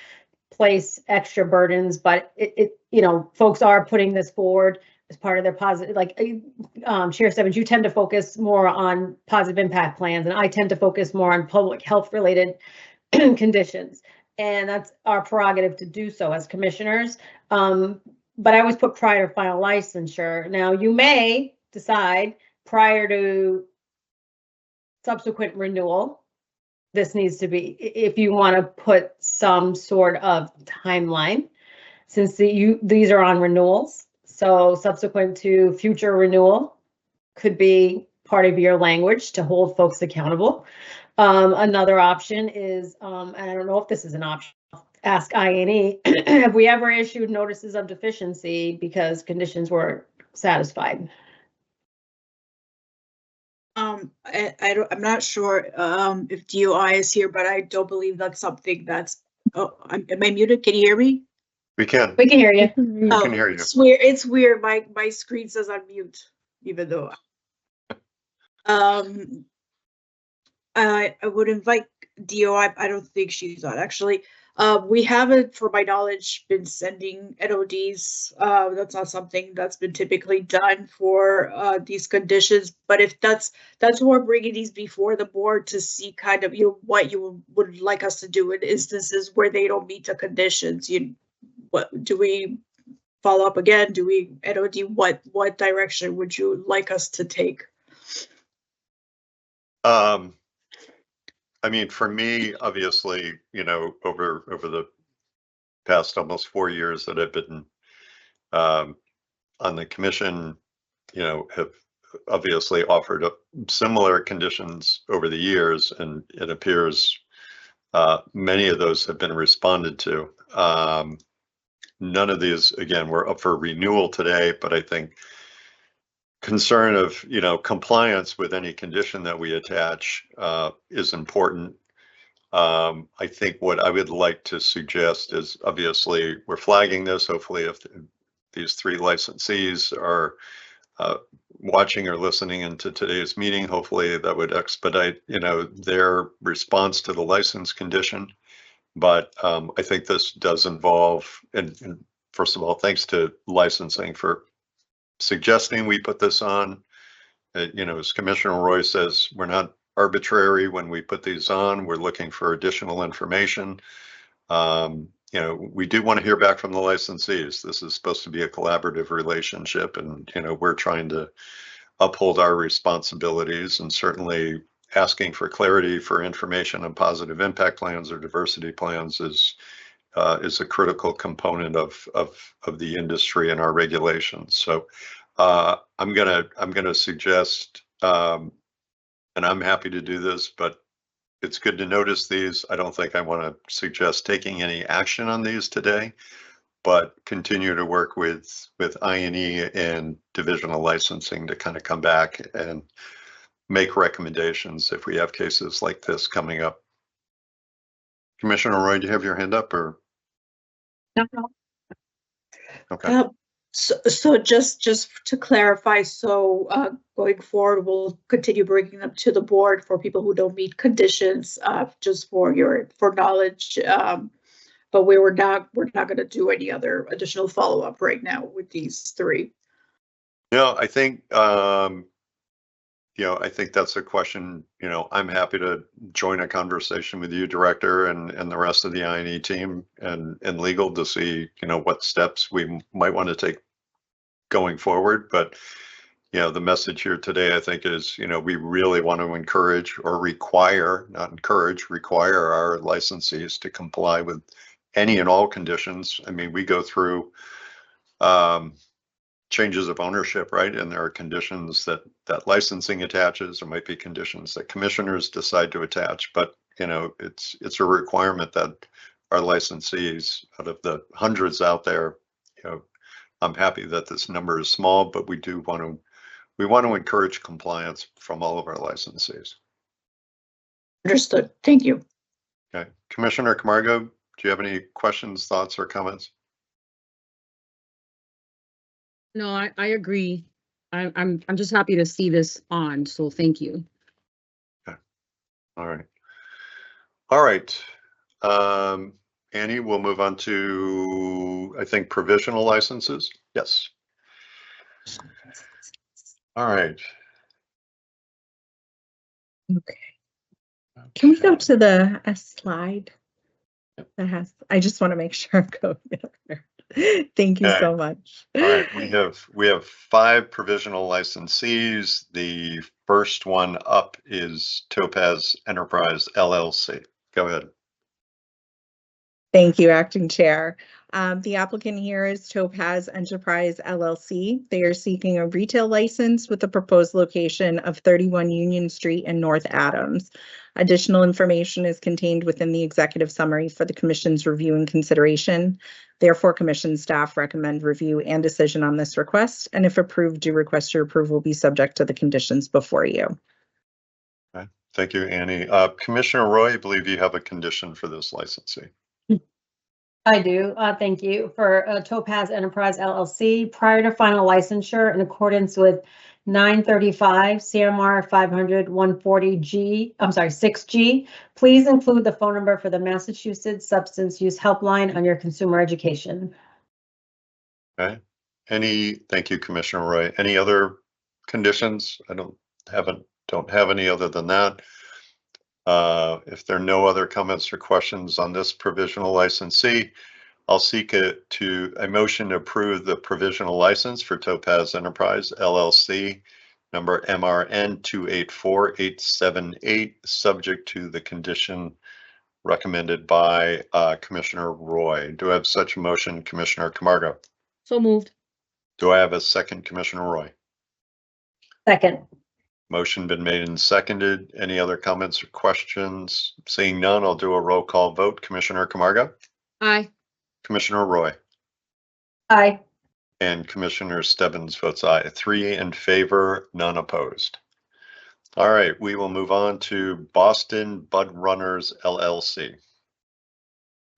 C: place extra burdens, but you know, folks are putting this forward as part of their positive, like Chair Stebbins, you tend to focus more on positive impact plans, and I tend to focus more on public health related conditions. And that's our prerogative to do so as commissioners. But I always put prior to final licensure. Now, you may decide prior to subsequent renewal, this needs to be, if you want to put some sort of timeline, since these are on renewals. So subsequent to future renewal could be part of your language to hold folks accountable. Another option is, and I don't know if this is an option, ask I&E, have we ever issued notices of deficiency because conditions were satisfied?
I: I'm not sure if DOI is here, but I don't believe that's something that's. Oh, am I muted? Can you hear me?
B: We can.
C: We can hear you.
B: We can hear you.
I: It's weird. It's weird. My screen says unmute, even though. I would invite DOI. I don't think she's on actually. We haven't, for my knowledge, been sending NODs. That's not something that's been typically done for these conditions. But if that's why we're bringing these before the board to see kind of what you would like us to do in instances where they don't meet the conditions. What do we follow up again? Do we NOD? What direction would you like us to take?
B: I mean, for me, obviously, you know, over the past almost 4 years that I've been on the commission, you know, have obviously offered similar conditions over the years, and it appears many of those have been responded to. None of these, again, were up for renewal today, but I think concern of, you know, compliance with any condition that we attach is important. I think what I would like to suggest is, obviously, we're flagging this. Hopefully, if these 3 licensees are watching or listening into today's meeting, hopefully that would expedite, you know, their response to the license condition. But I think this does involve, and first of all, thanks to licensing for suggesting we put this on. You know, as Commissioner Roy says, we're not arbitrary when we put these on. We're looking for additional information. You know, we do want to hear back from the licensees. This is supposed to be a collaborative relationship, and, you know, we're trying to uphold our responsibilities, and certainly asking for clarity for information on positive impact plans or diversity plans is a critical component of the industry and our regulations. So I'm gonna suggest, and I'm happy to do this, but it's good to notice these. I don't think I want to suggest taking any action on these today, but continue to work with I&E and divisional licensing to kind of come back and make recommendations if we have cases like this coming up. Commissioner Roy, do you have your hand up, or?
I: No.
B: Okay.
I: So just to clarify, so going forward, we'll continue bringing them to the board for people who don't meet conditions, just for knowledge. But we're not going to do any other additional follow up right now with these 3.
B: No, I think you know, I think that's a question, you know, I'm happy to join a conversation with you, Director, and the rest of the I&E team and legal to see, you know, what steps we might want to take going forward. But, the message here today, I think, is, we really want to encourage or require, not encourage, require our licensees to comply with any and all conditions. I mean, we go through changes of ownership, right? And there are conditions that licensing attaches. There might be conditions that commissioners decide to attach, but it's a requirement that our licensees, out of the hundreds out there, I'm happy that this number is small, but we want to encourage compliance from all of our licensees.
I: Understood. Thank you.
B: Okay, Commissioner Camargo, do you have any questions, thoughts, or comments?
A: No, I agree. I'm just happy to see this on, so thank you.
B: Okay. All right. Annie, we'll move on to, I think, provisional licenses. Yes. All right.
J: Okay. Can we go to the slide that has, I just want to make sure I'm going there. Thank you so much.
B: All right, we have 5 provisional licensees. The first one up is Topaz Enterprise LLC. Go ahead.
J: Thank you, Acting Chair. The applicant here is Topaz Enterprise LLC. They are seeking a retail license with the proposed location of 31 Union Street in North Adams. Additional information is contained within the executive summary for the Commission's review and consideration. Therefore, Commission staff recommend review and decision on this request, and if approved, do request your approval be subject to the conditions before you.
B: Okay. Thank you, Annie. Commissioner Roy, I believe you have a condition for this licensee.
C: I do. Thank you. For Topaz Enterprise LLC, prior to final licensure in accordance with 935 CMR 500-140G, 6G, please include the phone number for the Massachusetts Substance Use Helpline on your consumer education.
B: Okay. Thank you, Commissioner Roy. Any other conditions? I don't have any other than that. If there are no other comments or questions on this provisional licensee, I'll seek a motion to approve the provisional license for Topaz Enterprise LLC, number MRN 284878, subject to the condition recommended by Commissioner Roy. Do I have such a motion, Commissioner Camargo?
A: So moved.
B: Do I have a second, Commissioner Roy?
C: Second.
B: Motion been made and seconded. Any other comments or questions? Seeing none, I'll do a roll call vote. Commissioner Camargo?
A: Aye.
B: Commissioner Roy?
C: Aye.
B: And Commissioner Stebbins votes aye. 3 in favor, none opposed. All right, we will move on to Boston Bud Runners LLC.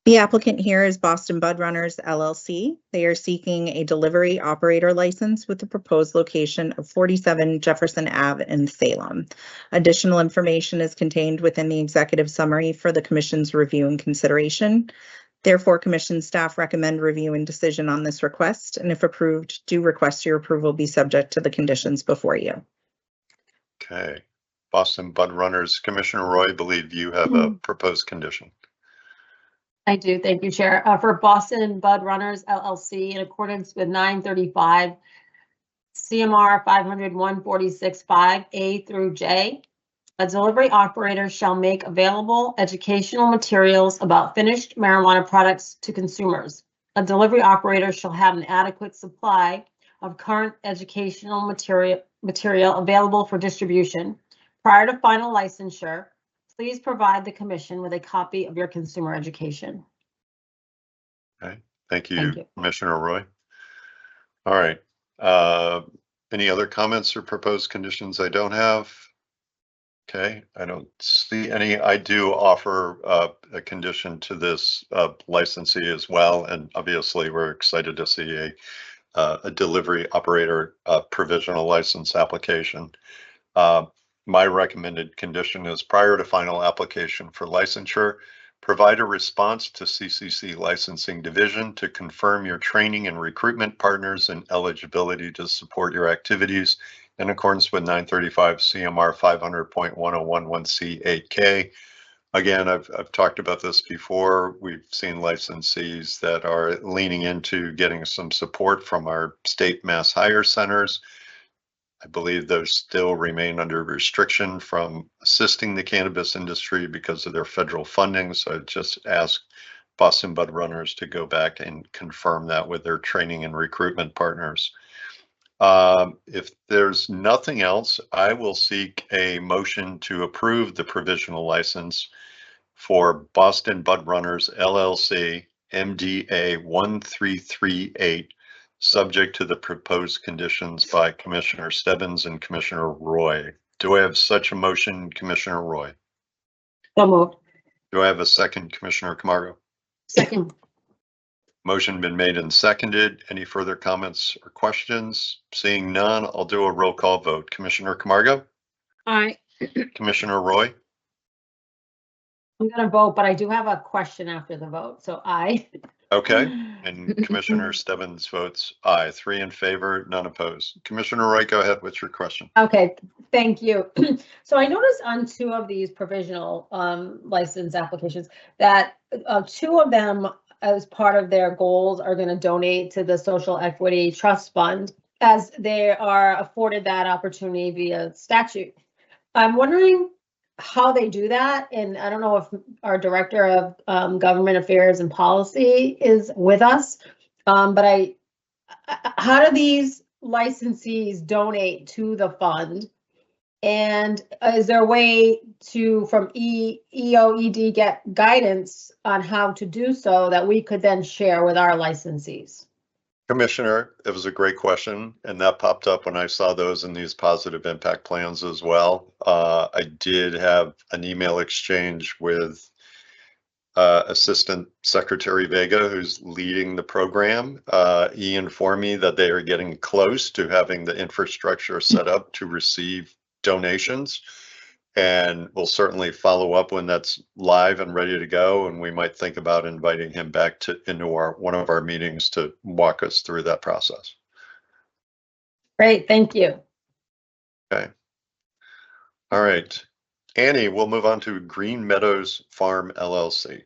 J: The applicant here is Boston Bud Runners LLC. They are seeking a delivery operator license with the proposed location of 47 Jefferson Ave in Salem. Additional information is contained within the executive summary for the Commission's review and consideration. Therefore, Commission staff recommend review and decision on this request, and if approved, do request your approval be subject to the conditions before you.
B: Okay, Boston Bud Runners, Commissioner Roy, I believe you have a proposed condition.
C: I do. Thank you, Chair. For Boston Bud Runners LLC, in accordance with 935 CMR 500-146-5A through J, a delivery operator shall make available educational materials about finished marijuana products to consumers. A delivery operator shall have an adequate supply of current educational material available for distribution. Prior to final licensure, please provide the Commission with a copy of your consumer education.
B: Okay, thank you, Commissioner Roy. All right, any other comments or proposed conditions I don't have? Okay, I don't see any. I do offer a condition to this licensee as well, and obviously we're excited to see a delivery operator provisional license application. My recommended condition is prior to final application for licensure, provide a response to CCC Licensing Division to confirm your training and recruitment partners and eligibility to support your activities in accordance with 935 CMR 500.1011C8K. Again, I've talked about this before. We've seen licensees that are leaning into getting some support from our state mass hire centers. I believe those still remain under restriction from assisting the cannabis industry because of their federal funding. So I just ask Boston Bud Runners to go back and confirm that with their training and recruitment partners. If there's nothing else, I will seek a motion to approve the provisional license for Boston Bud Runners LLC MDA 1338, subject to the proposed conditions by Commissioner Stebbins and Commissioner Roy. Do I have such a motion, Commissioner Roy?
C: So moved.
B: Do I have a second, Commissioner Camargo?
C: Second.
B: Motion been made and seconded. Any further comments or questions? Seeing none, I'll do a roll call vote. Commissioner Camargo?
A: Aye.
B: Commissioner Roy?
C: I'm gonna vote, but I do have a question after the vote, so aye.
B: Okay, and Commissioner Stebbins votes aye. 3 in favor, none opposed. Commissioner Roy, go ahead with your question.
C: Okay, thank you. So I noticed on 2 of these provisional license applications that 2 of them, as part of their goals, are going to donate to the Social Equity Trust Fund, as they are afforded that opportunity via statute. I'm wondering how they do that, and I don't know if our Director of Government Affairs and Policy is with us, but how do these licensees donate to the fund? And is there a way to, from EOED, get guidance on how to do so that we could then share with our licensees?
B: Commissioner, it was a great question, and that popped up when I saw those in these positive impact plans as well. I did have an email exchange with Assistant Secretary Vega, who's leading the program. He informed me that they are getting close to having the infrastructure set up to receive donations, and we'll certainly follow up when that's live and ready to go. And we might think about inviting him back into one of our meetings to walk us through that process.
C: Great, thank you.
B: Okay. All right, Annie, we'll move on to Green Meadows Farm LLC.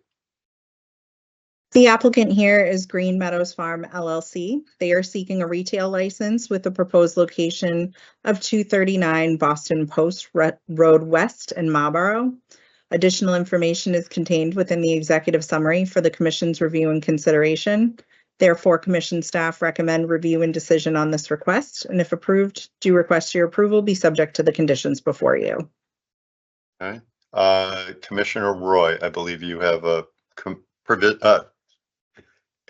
J: The applicant here is Green Meadows Farm LLC. They are seeking a retail license with the proposed location of 239 Boston Post Road West in Marlborough. Additional information is contained within the executive summary for the Commission's review and consideration. Therefore, Commission staff recommend review and decision on this request, and if approved, do request your approval be subject to the conditions before you.
B: Okay. Commissioner Roy, I believe you have a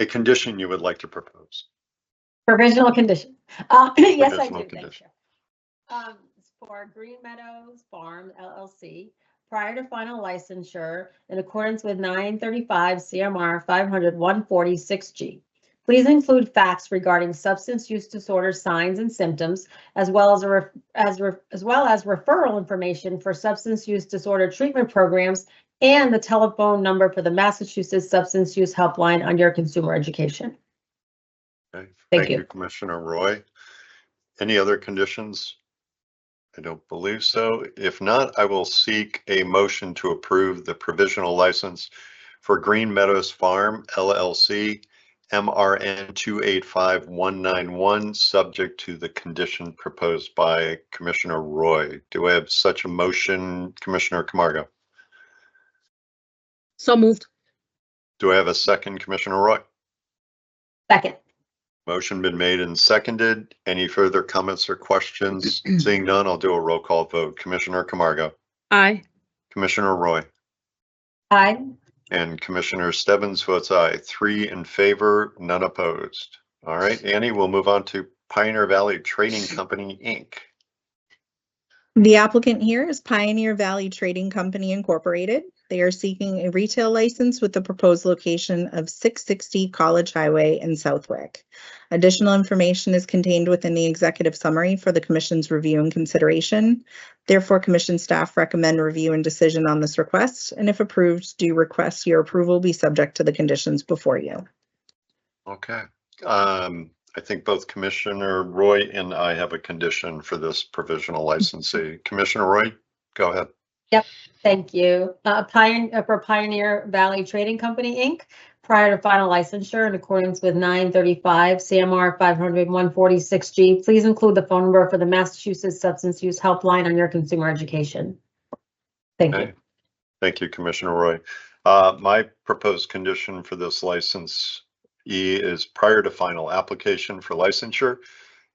B: condition you would like to propose.
C: Provisional condition. Yes, I
B: Provisional
C: do.
B: condition.
C: Thank you. For Green Meadows Farm LLC, prior to final licensure, in accordance with 935 CMR 500-146G. Please include facts regarding substance use disorder signs and symptoms, as well as referral information for substance use disorder treatment programs and the telephone number for the Massachusetts Substance Use Helpline under consumer education.
B: Okay.
C: Thank you.
B: Commissioner Roy. Any other conditions? I don't believe so. If not, I will seek a motion to approve the provisional license for Green Meadows Farm LLC MRN 285191, subject to the condition proposed by Commissioner Roy. Do I have such a motion, Commissioner Camargo?
A: So moved.
B: Do I have a second, Commissioner Roy?
C: Second.
B: Motion been made and seconded. Any further comments or questions? Seeing none, I'll do a roll call vote. Commissioner Camargo?
A: Aye.
B: Commissioner Roy?
C: Aye.
B: And Commissioner Stebbins votes aye. 3 in favor, none opposed. All right, Annie, we'll move on to Pioneer Valley Trading Company, Inc.
J: The applicant here is Pioneer Valley Trading Company Incorporated. They are seeking a retail license with the proposed location of 660 College Highway in Southwick. Additional information is contained within the executive summary for the Commission's review and consideration. Therefore, Commission staff recommend review and decision on this request, and if approved, do request your approval be subject to the conditions before you.
B: Okay. I think both Commissioner Roy and I have a condition for this provisional licensee. Commissioner Roy, go ahead.
C: Yep, thank you. For Pioneer Valley Trading Company, Inc., prior to final licensure in accordance with 935 CMR 500-146G. Please include the phone number for the Massachusetts Substance Use Helpline on your consumer education. Thank you.
B: Okay. Thank you, Commissioner Roy. My proposed condition for this license E is prior to final application for licensure,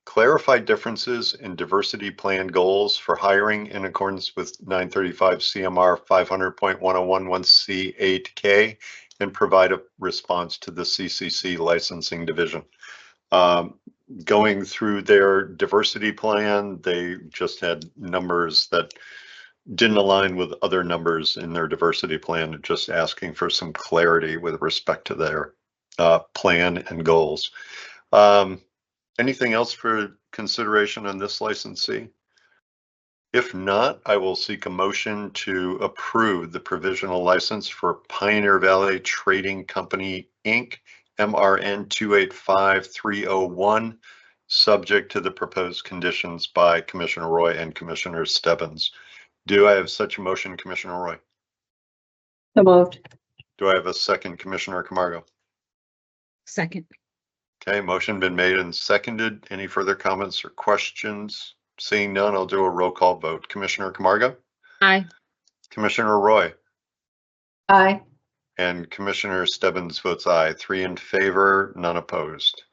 B: clarify differences in diversity plan goals for hiring in accordance with 935 CMR 500.1011C8K and provide a response to the CCC licensing division. Going through their diversity plan, they just had numbers that didn't align with other numbers in their diversity plan, just asking for some clarity with respect to their plan and goals. Anything else for consideration on this licensee? If not, I will seek a motion to approve the provisional license for Pioneer Valley Trading Company, Inc., MRN 285301, subject to the proposed conditions by Commissioner Roy and Commissioner Stebbins. Do I have such a motion, Commissioner Roy?
C: So moved.
B: Do I have a second, Commissioner Camargo?
A: Second.
B: Okay, motion been made and seconded. Any further comments or questions? Seeing none, I'll do a roll call vote. Commissioner Camargo?
A: Aye.
B: Commissioner Roy?
C: Aye.
B: And Commissioner Stebbins votes aye. 3 in favor, none opposed.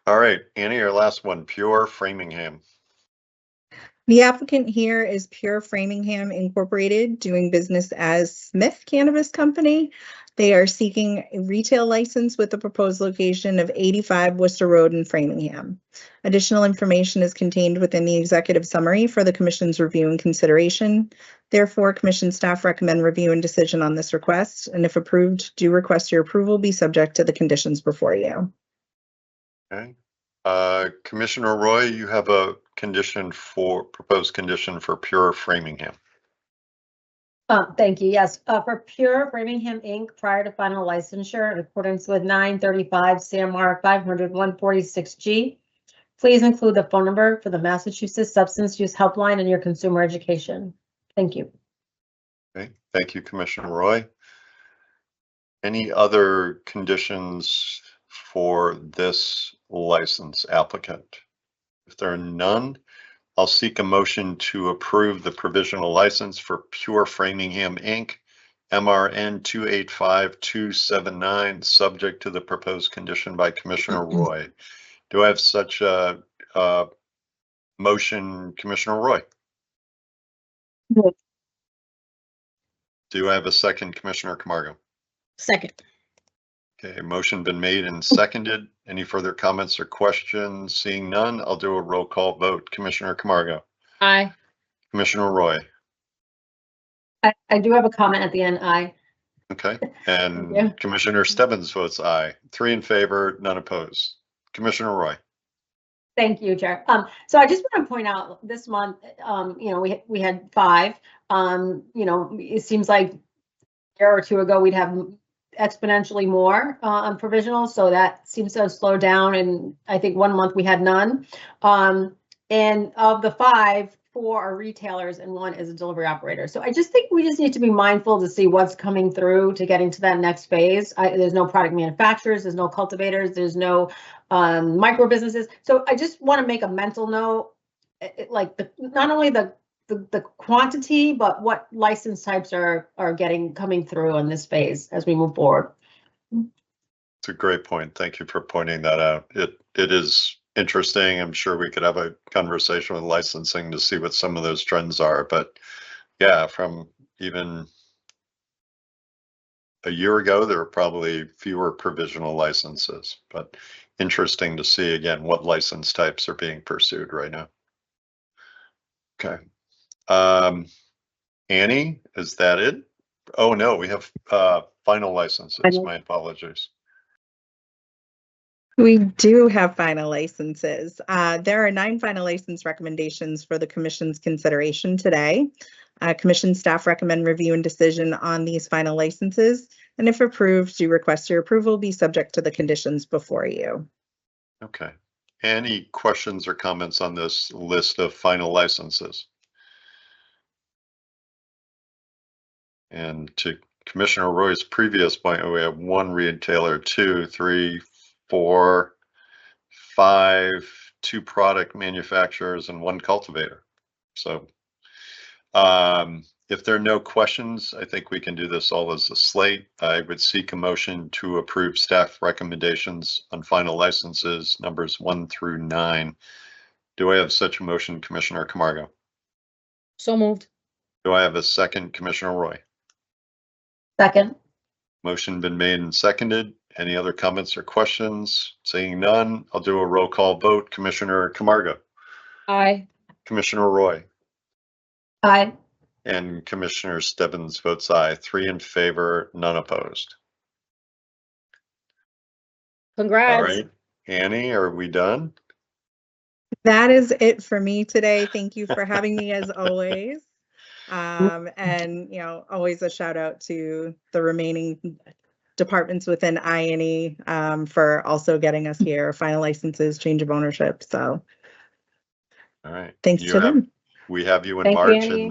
B: All right, Annie, our last one, Pure Framingham.
J: The applicant here is Pure Framingham Incorporated, doing business as Smith Cannabis Company. They are seeking a retail license with the proposed location of 85 Worcester Road in Framingham. Additional information is contained within the executive summary for the Commission's review and consideration. Therefore, Commission staff recommend review and decision on this request, and if approved, do request your approval be subject to the conditions before you.
B: Okay. Commissioner Roy, you have a proposed condition for Pure Framingham.
C: Thank you. Yes, for Pure Framingham Inc., prior to final licensure in accordance with 935 CMR 500-146G, please include the phone number for the Massachusetts Substance Use Helpline in your consumer education. Thank you.
B: Okay, thank you, Commissioner Roy. Any other conditions for this license applicant? If there are none, I'll seek a motion to approve the provisional license for Pure Framingham Inc., MRN 285279, subject to the proposed condition by Commissioner Roy. Do I have such a motion, Commissioner Roy?
C: Yes.
B: Do I have a second, Commissioner Camargo?
A: Second.
B: Okay, motion been made and seconded. Any further comments or questions? Seeing none, I'll do a roll call vote. Commissioner Camargo?
A: Aye.
B: Commissioner Roy?
C: I do have a comment at the end. Aye.
B: Okay, and Commissioner Stebbins votes aye. 3 in favor, none opposed. Commissioner Roy?
C: Thank you, Chair. So I just want to point out this month, we had 5. It seems like a year or two ago we'd have exponentially more on provisional, so that seems to have slowed down, and I think 1 month we had none. And of the 5, 4 are retailers and 1 is a delivery operator. So I just think we just need to be mindful to see what's coming through to getting to that next phase. There's no product manufacturers, there's no cultivators, there's no micro businesses. So I just want to make a mental note, not only the quantity, but what license types are coming through on this phase as we move forward.
B: It's a great point. Thank you for pointing that out. It is interesting. I'm sure we could have a conversation with licensing to see what some of those trends are, but yeah, from even a year ago, there were probably fewer provisional licenses, but interesting to see again what license types are being pursued right now. Okay. Annie, is that it? Oh no, we have final licenses. My apologies.
J: We do have final licenses. There are 9 final license recommendations for the Commission's consideration today. Commission staff recommend review and decision on these final licenses, and if approved, do request your approval be subject to the conditions before you.
B: Okay. Any questions or comments on this list of final licenses? And to Commissioner Roy's previous point, we have 1 retailer, 2, 3, 4, 5, 2 product manufacturers, and 1 cultivator. So if there are no questions, I think we can do this all as a slate. I would seek a motion to approve staff recommendations on final licenses numbers 1 through 9. Do I have such a motion, Commissioner Camargo?
A: So moved.
B: Do I have a second, Commissioner Roy?
C: Second.
B: Motion been made and seconded. Any other comments or questions? Seeing none, I'll do a roll call vote. Commissioner Camargo,
A: Aye.
B: Commissioner Roy,
C: Aye.
B: and Commissioner Stebbins votes aye. 3 in favor, none opposed.
A: Congrats.
B: All right, Annie, are we done?
J: That is it for me today. Thank you for having me as always. And always a shout out to the remaining departments within I&E for also getting us here, final licenses, change of ownership. So
B: All right.
J: thanks to them.
B: We have you in
C: Thank you,
B: March
C: Annie.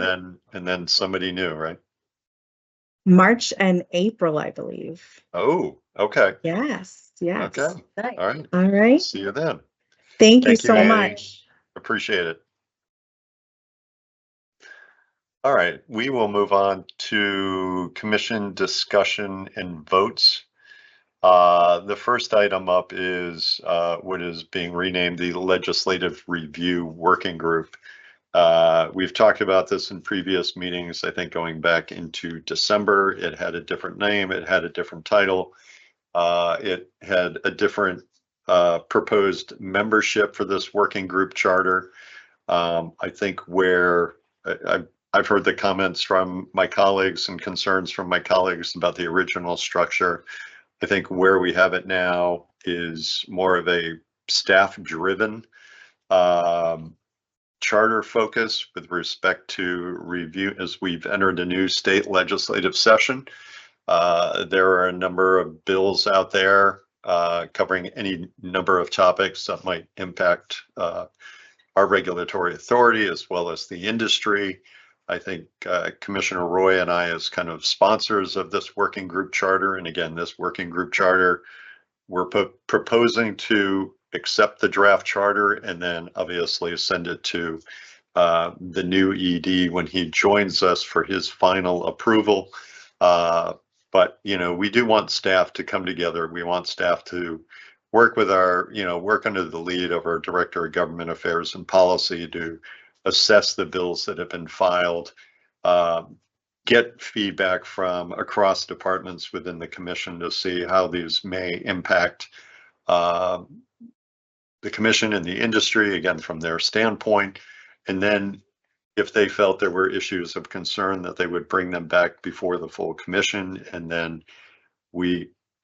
B: and then somebody new, right?
J: March and April, I believe.
B: Oh, okay.
J: Yes.
B: Okay.
C: Nice.
B: All right.
J: All right.
B: See you then.
J: Thank you
B: Thank you,
J: so
B: Annie.
J: much.
B: Appreciate it. All right, we will move on to commission discussion and votes. The first item up is what is being renamed the Legislative Review Working Group. We've talked about this in previous meetings, I think going back into December. It had a different name, it had a different title. It had a different proposed membership for this working group charter. I think where I've heard the comments from my colleagues and concerns from my colleagues about the original structure. I think where we have it now is more of a staff-driven charter focus with respect to review as we've entered a new state legislative session. There are a number of bills out there covering any number of topics that might impact our regulatory authority as well as the industry. I think Commissioner Roy and I, as kind of sponsors of this working group charter, and again, this working group charter, we're proposing to accept the draft charter and then obviously send it to the new ED when he joins us for his final approval. But, we do want staff to come together. We want staff to work with work under the lead of our Director of Government Affairs and Policy to assess the bills that have been filed, get feedback from across departments within the commission to see how these may impact the commission and the industry, again, from their standpoint. And then if they felt there were issues of concern, that they would bring them back before the full commission. And then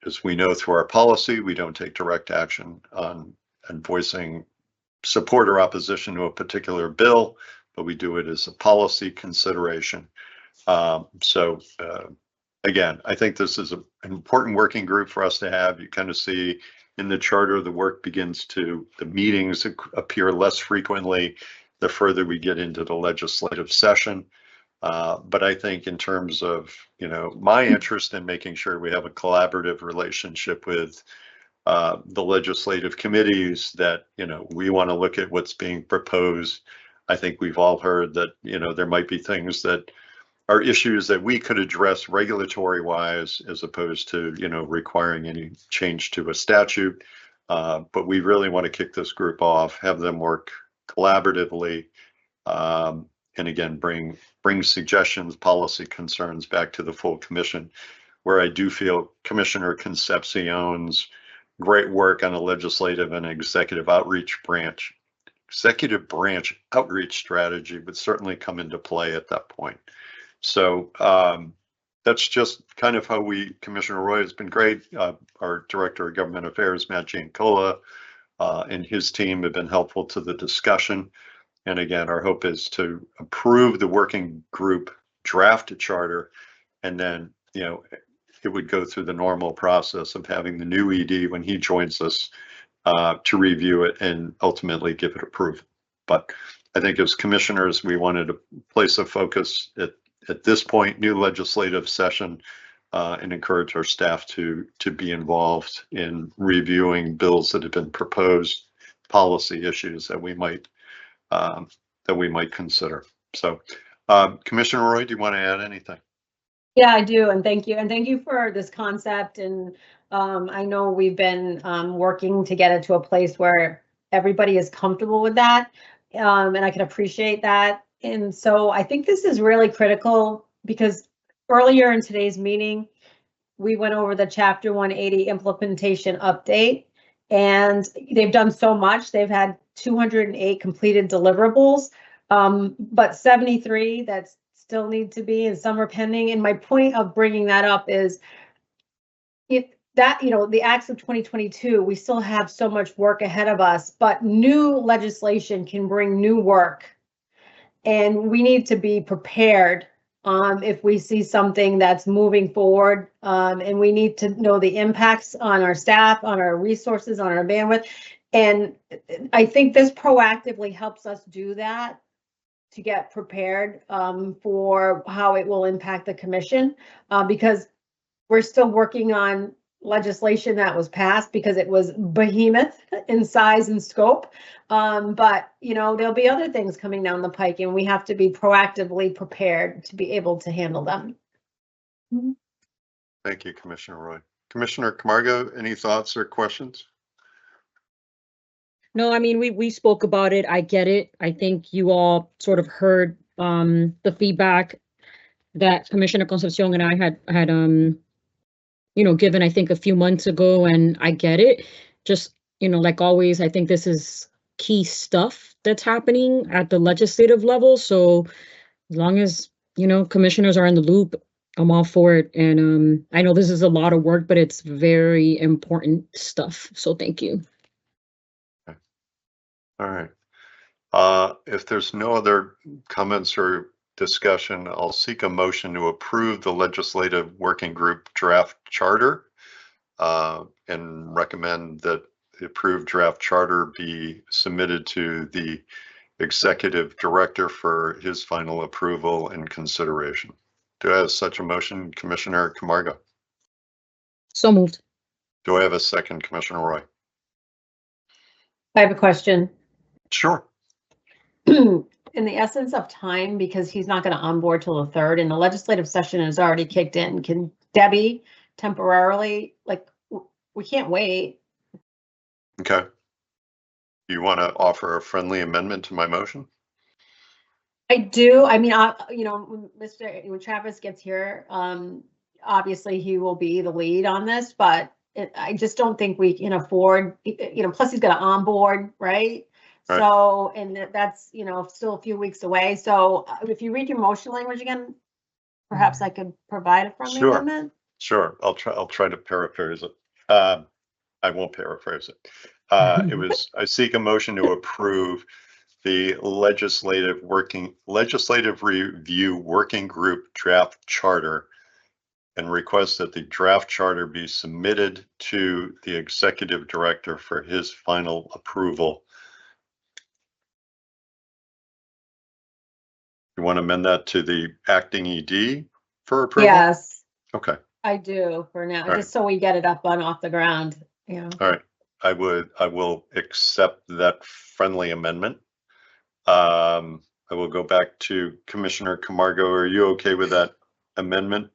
B: as we know through our policy, we don't take direct action on voicing support or opposition to a particular bill, but we do it as a policy consideration. Again, I think this is an important working group for us to have. You kind of see in the charter, the meetings appear less frequently the further we get into the legislative session. But I think in terms of, my interest in making sure we have a collaborative relationship with the legislative committees, that, we want to look at what's being proposed. I think we've all heard that, there might be things that are issues that we could address regulatory wise, as opposed to, requiring any change to a statute. But we really want to kick this group off, have them work collaboratively, and again, bring suggestions, policy concerns back to the full commission, where I do feel Commissioner Concepcion's great work on a legislative and executive branch outreach strategy would certainly come into play at that point. So that's just kind of how Commissioner Roy has been great. Our Director of Government Affairs, Matt Giancola, and his team have been helpful to the discussion. And again, our hope is to approve the working group draft charter, and then, it would go through the normal process of having the new ED when he joins us to review it and ultimately give it approval. But I think as commissioners, we wanted to place a focus at this point, new legislative session, and encourage our staff to be involved in reviewing bills that have been proposed, policy issues that we might consider. So, Commissioner Roy, do you want to add anything?
C: Yeah, I do, and thank you. And thank you for this concept. And I know we've been working to get it to a place where everybody is comfortable with that. And I can appreciate that. And so I think this is really critical because earlier in today's meeting, we went over the Chapter 180 implementation update, and they've done so much. They've had 208 completed deliverables, but 73 that still need to be, and some are pending. And my point of bringing that up is if that, the acts of 2022, we still have so much work ahead of us, but new legislation can bring new work. And we need to be prepared if we see something that's moving forward, and we need to know the impacts on our staff, on our resources, on our bandwidth. And I think this proactively helps us do that, to get prepared for how it will impact the commission, because we're still working on legislation that was passed because it was behemoth in size and scope. But there'll be other things coming down the pike, and we have to be proactively prepared to be able to handle them.
B: Thank you, Commissioner Roy. Commissioner Camargo, any thoughts or questions?
A: No, I mean, we spoke about it. I get it. I think you all sort of heard the feedback that Commissioner Concepcion and I had given, I think, a few months ago, and I get it. Just, like always, I think this is key stuff that's happening at the legislative level. So as long as, commissioners are in the loop, I'm all for it. And I know this is a lot of work, but it's very important stuff. So thank you.
B: All right. If there's no other comments or discussion, I'll seek a motion to approve the legislative working group draft charter and recommend that the approved draft charter be submitted to the executive director for his final approval and consideration. Do I have such a motion, Commissioner Camargo?
A: So moved.
B: Do I have a second, Commissioner Roy?
C: I have a question.
B: Sure.
C: In the essence of time, because he's not going to onboard till the 3rd and the legislative session has already kicked in, can Debbie temporarily, we can't wait.
B: Okay. You want to offer a friendly amendment to my motion?
C: I do. I mean, when Travis gets here, obviously he will be the lead on this, but I just don't think we can afford, plus he's got to onboard, right?
B: Right.
C: So, and that's, still a few weeks away. So if you read your motion language again, perhaps I could provide a friendly amendment.
B: Sure. I'll try to paraphrase it. I won't paraphrase it. I seek a motion to approve the legislative review working group draft charter and request that the draft charter be submitted to the executive director for his final approval. You want to amend that to the acting ED for approval?
C: Yes.
B: Okay.
C: I do for now,
B: All
C: just so we get it up and off the ground. Yeah.
B: All right. I will accept that friendly amendment. I will go back to Commissioner Camargo. Are you okay with that amendment?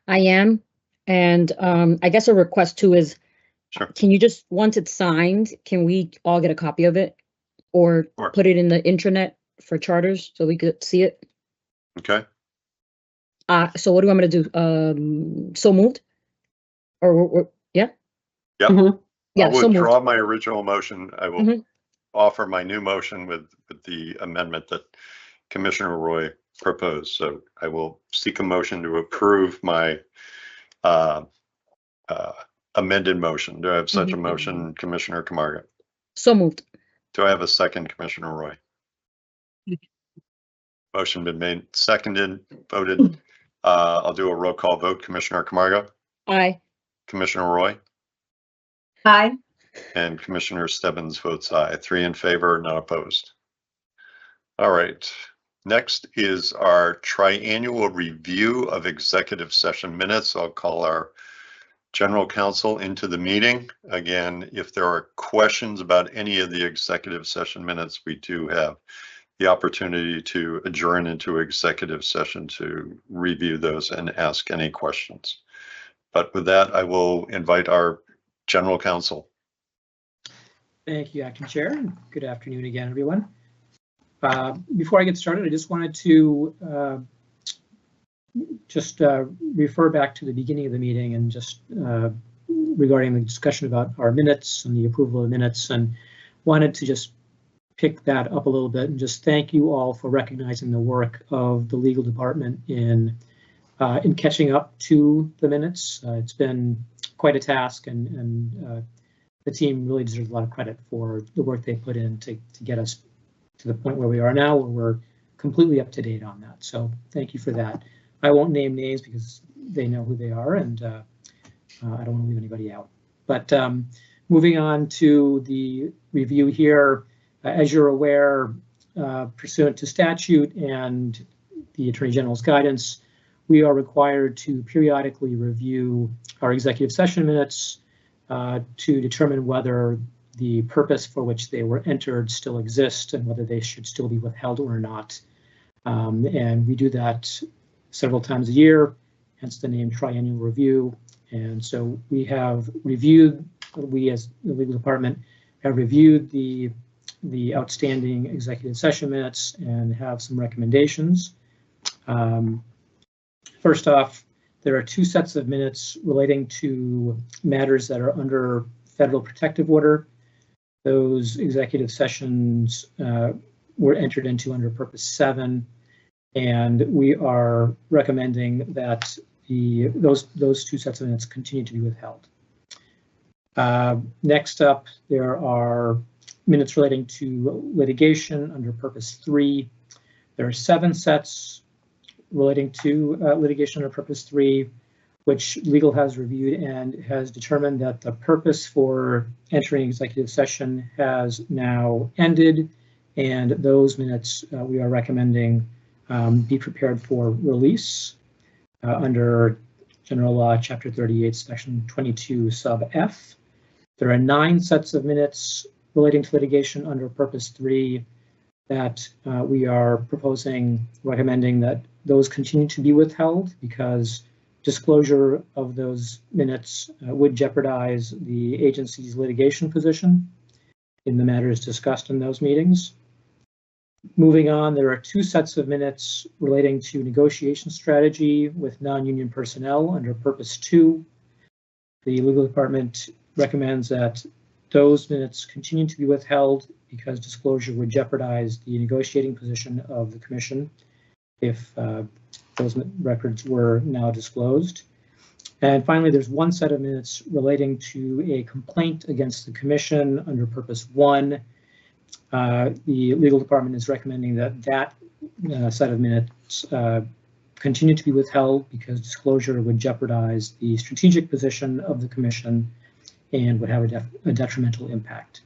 A: I am. And I guess a request too is,
B: Sure.
A: Can you just, once it's signed, can we all get a copy of it? Or
B: Sure.
A: put it in the intranet for charters so we could see it?
B: Okay.
A: So what do you want me to do? So moved? Or yeah?
B: Yep.
C: Mhm.
A: Yeah,
B: I'll
A: so moved.
B: withdraw my original motion. I will
A: Mhm.
B: offer my new motion with the amendment that Commissioner Roy proposed. So I will seek a motion to approve my amended motion. Do I have such a motion, Commissioner Camargo?
A: So moved.
B: Do I have a second, Commissioner Roy? Motion been made, seconded, voted. I'll do a roll call vote. Commissioner Camargo,
A: Aye.
B: Commissioner Roy,
C: Hi.
B: and Commissioner Stebbins votes aye. 3 in favor, none opposed. All right. Next is our triannual review of executive session minutes. I'll call our general counsel into the meeting. Again, if there are questions about any of the executive session minutes, we do have the opportunity to adjourn into executive session to review those and ask any questions. But with that, I will invite our general counsel.
F: Thank you, Acting Chair. Good afternoon again, everyone. Before I get started, I just wanted to refer back to the beginning of the meeting and just regarding the discussion about our minutes and the approval of minutes, and wanted to just pick that up a little bit and just thank you all for recognizing the work of the legal department in catching up to the minutes. It's been quite a task, and the team really deserves a lot of credit for the work they put in to get us to the point where we are now, where we're completely up to date on that. So thank you for that. I won't name names because they know who they are, and I don't want to leave anybody out. But moving on to the review here, as you're aware, pursuant to statute and the Attorney General's guidance, we are required to periodically review our executive session minutes to determine whether the purpose for which they were entered still exists and whether they should still be withheld or not. And we do that several times a year, hence the name triennial review. And so we have reviewed, we as the legal department have reviewed the outstanding executive session minutes and have some recommendations. First off, there are two sets of minutes relating to matters that are under federal protective order. Those executive sessions were entered into under Purpose 7, and we are recommending that those two sets of minutes continue to be withheld. Next up, there are minutes relating to litigation under Purpose 3. There are 7 sets relating to litigation under Purpose 3, which legal has reviewed and has determined that the purpose for entering executive session has now ended, and those minutes we are recommending be prepared for release under General Law, Chapter 38, Section 22, Sub F. There are 9 sets of minutes relating to litigation under Purpose 3 that we are recommending that those continue to be withheld because disclosure of those minutes would jeopardize the agency's litigation position in the matters discussed in those meetings. Moving on, there are 2 sets of minutes relating to negotiation strategy with non-union personnel under Purpose 2. The legal department recommends that those minutes continue to be withheld because disclosure would jeopardize the negotiating position of the commission if those records were now disclosed. And finally, there's 1 set of minutes relating to a complaint against the commission under Purpose 1. The legal department is recommending that set of minutes continue to be withheld because disclosure would jeopardize the strategic position of the commission and would have a detrimental impact.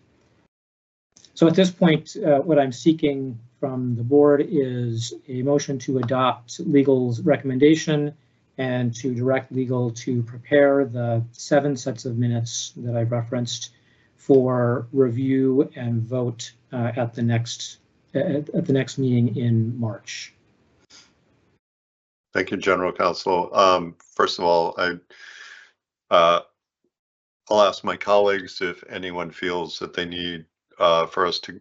F: So at this point, what I'm seeking from the board is a motion to adopt legal's recommendation and to direct legal to prepare the 7 sets of minutes that I've referenced for review and vote at the next meeting in March.
B: Thank you, General Counsel. First of all, I'll ask my colleagues if anyone feels that they need for us to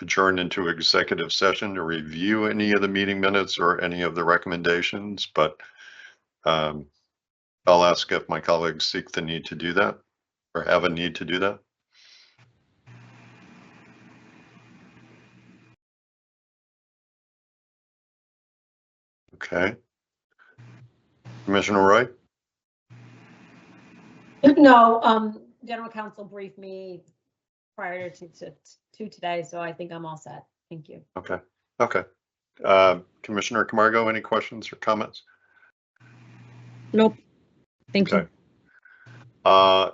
B: adjourn into executive session to review any of the meeting minutes or any of the recommendations, but I'll ask if my colleagues seek the need to do that or have a need to do that. Okay. Commissioner Roy?
C: No, General Counsel briefed me prior to today, so I think I'm all set. Thank you.
B: Okay. Okay. Commissioner Camargo, any questions or comments?
A: Nope. Thank you.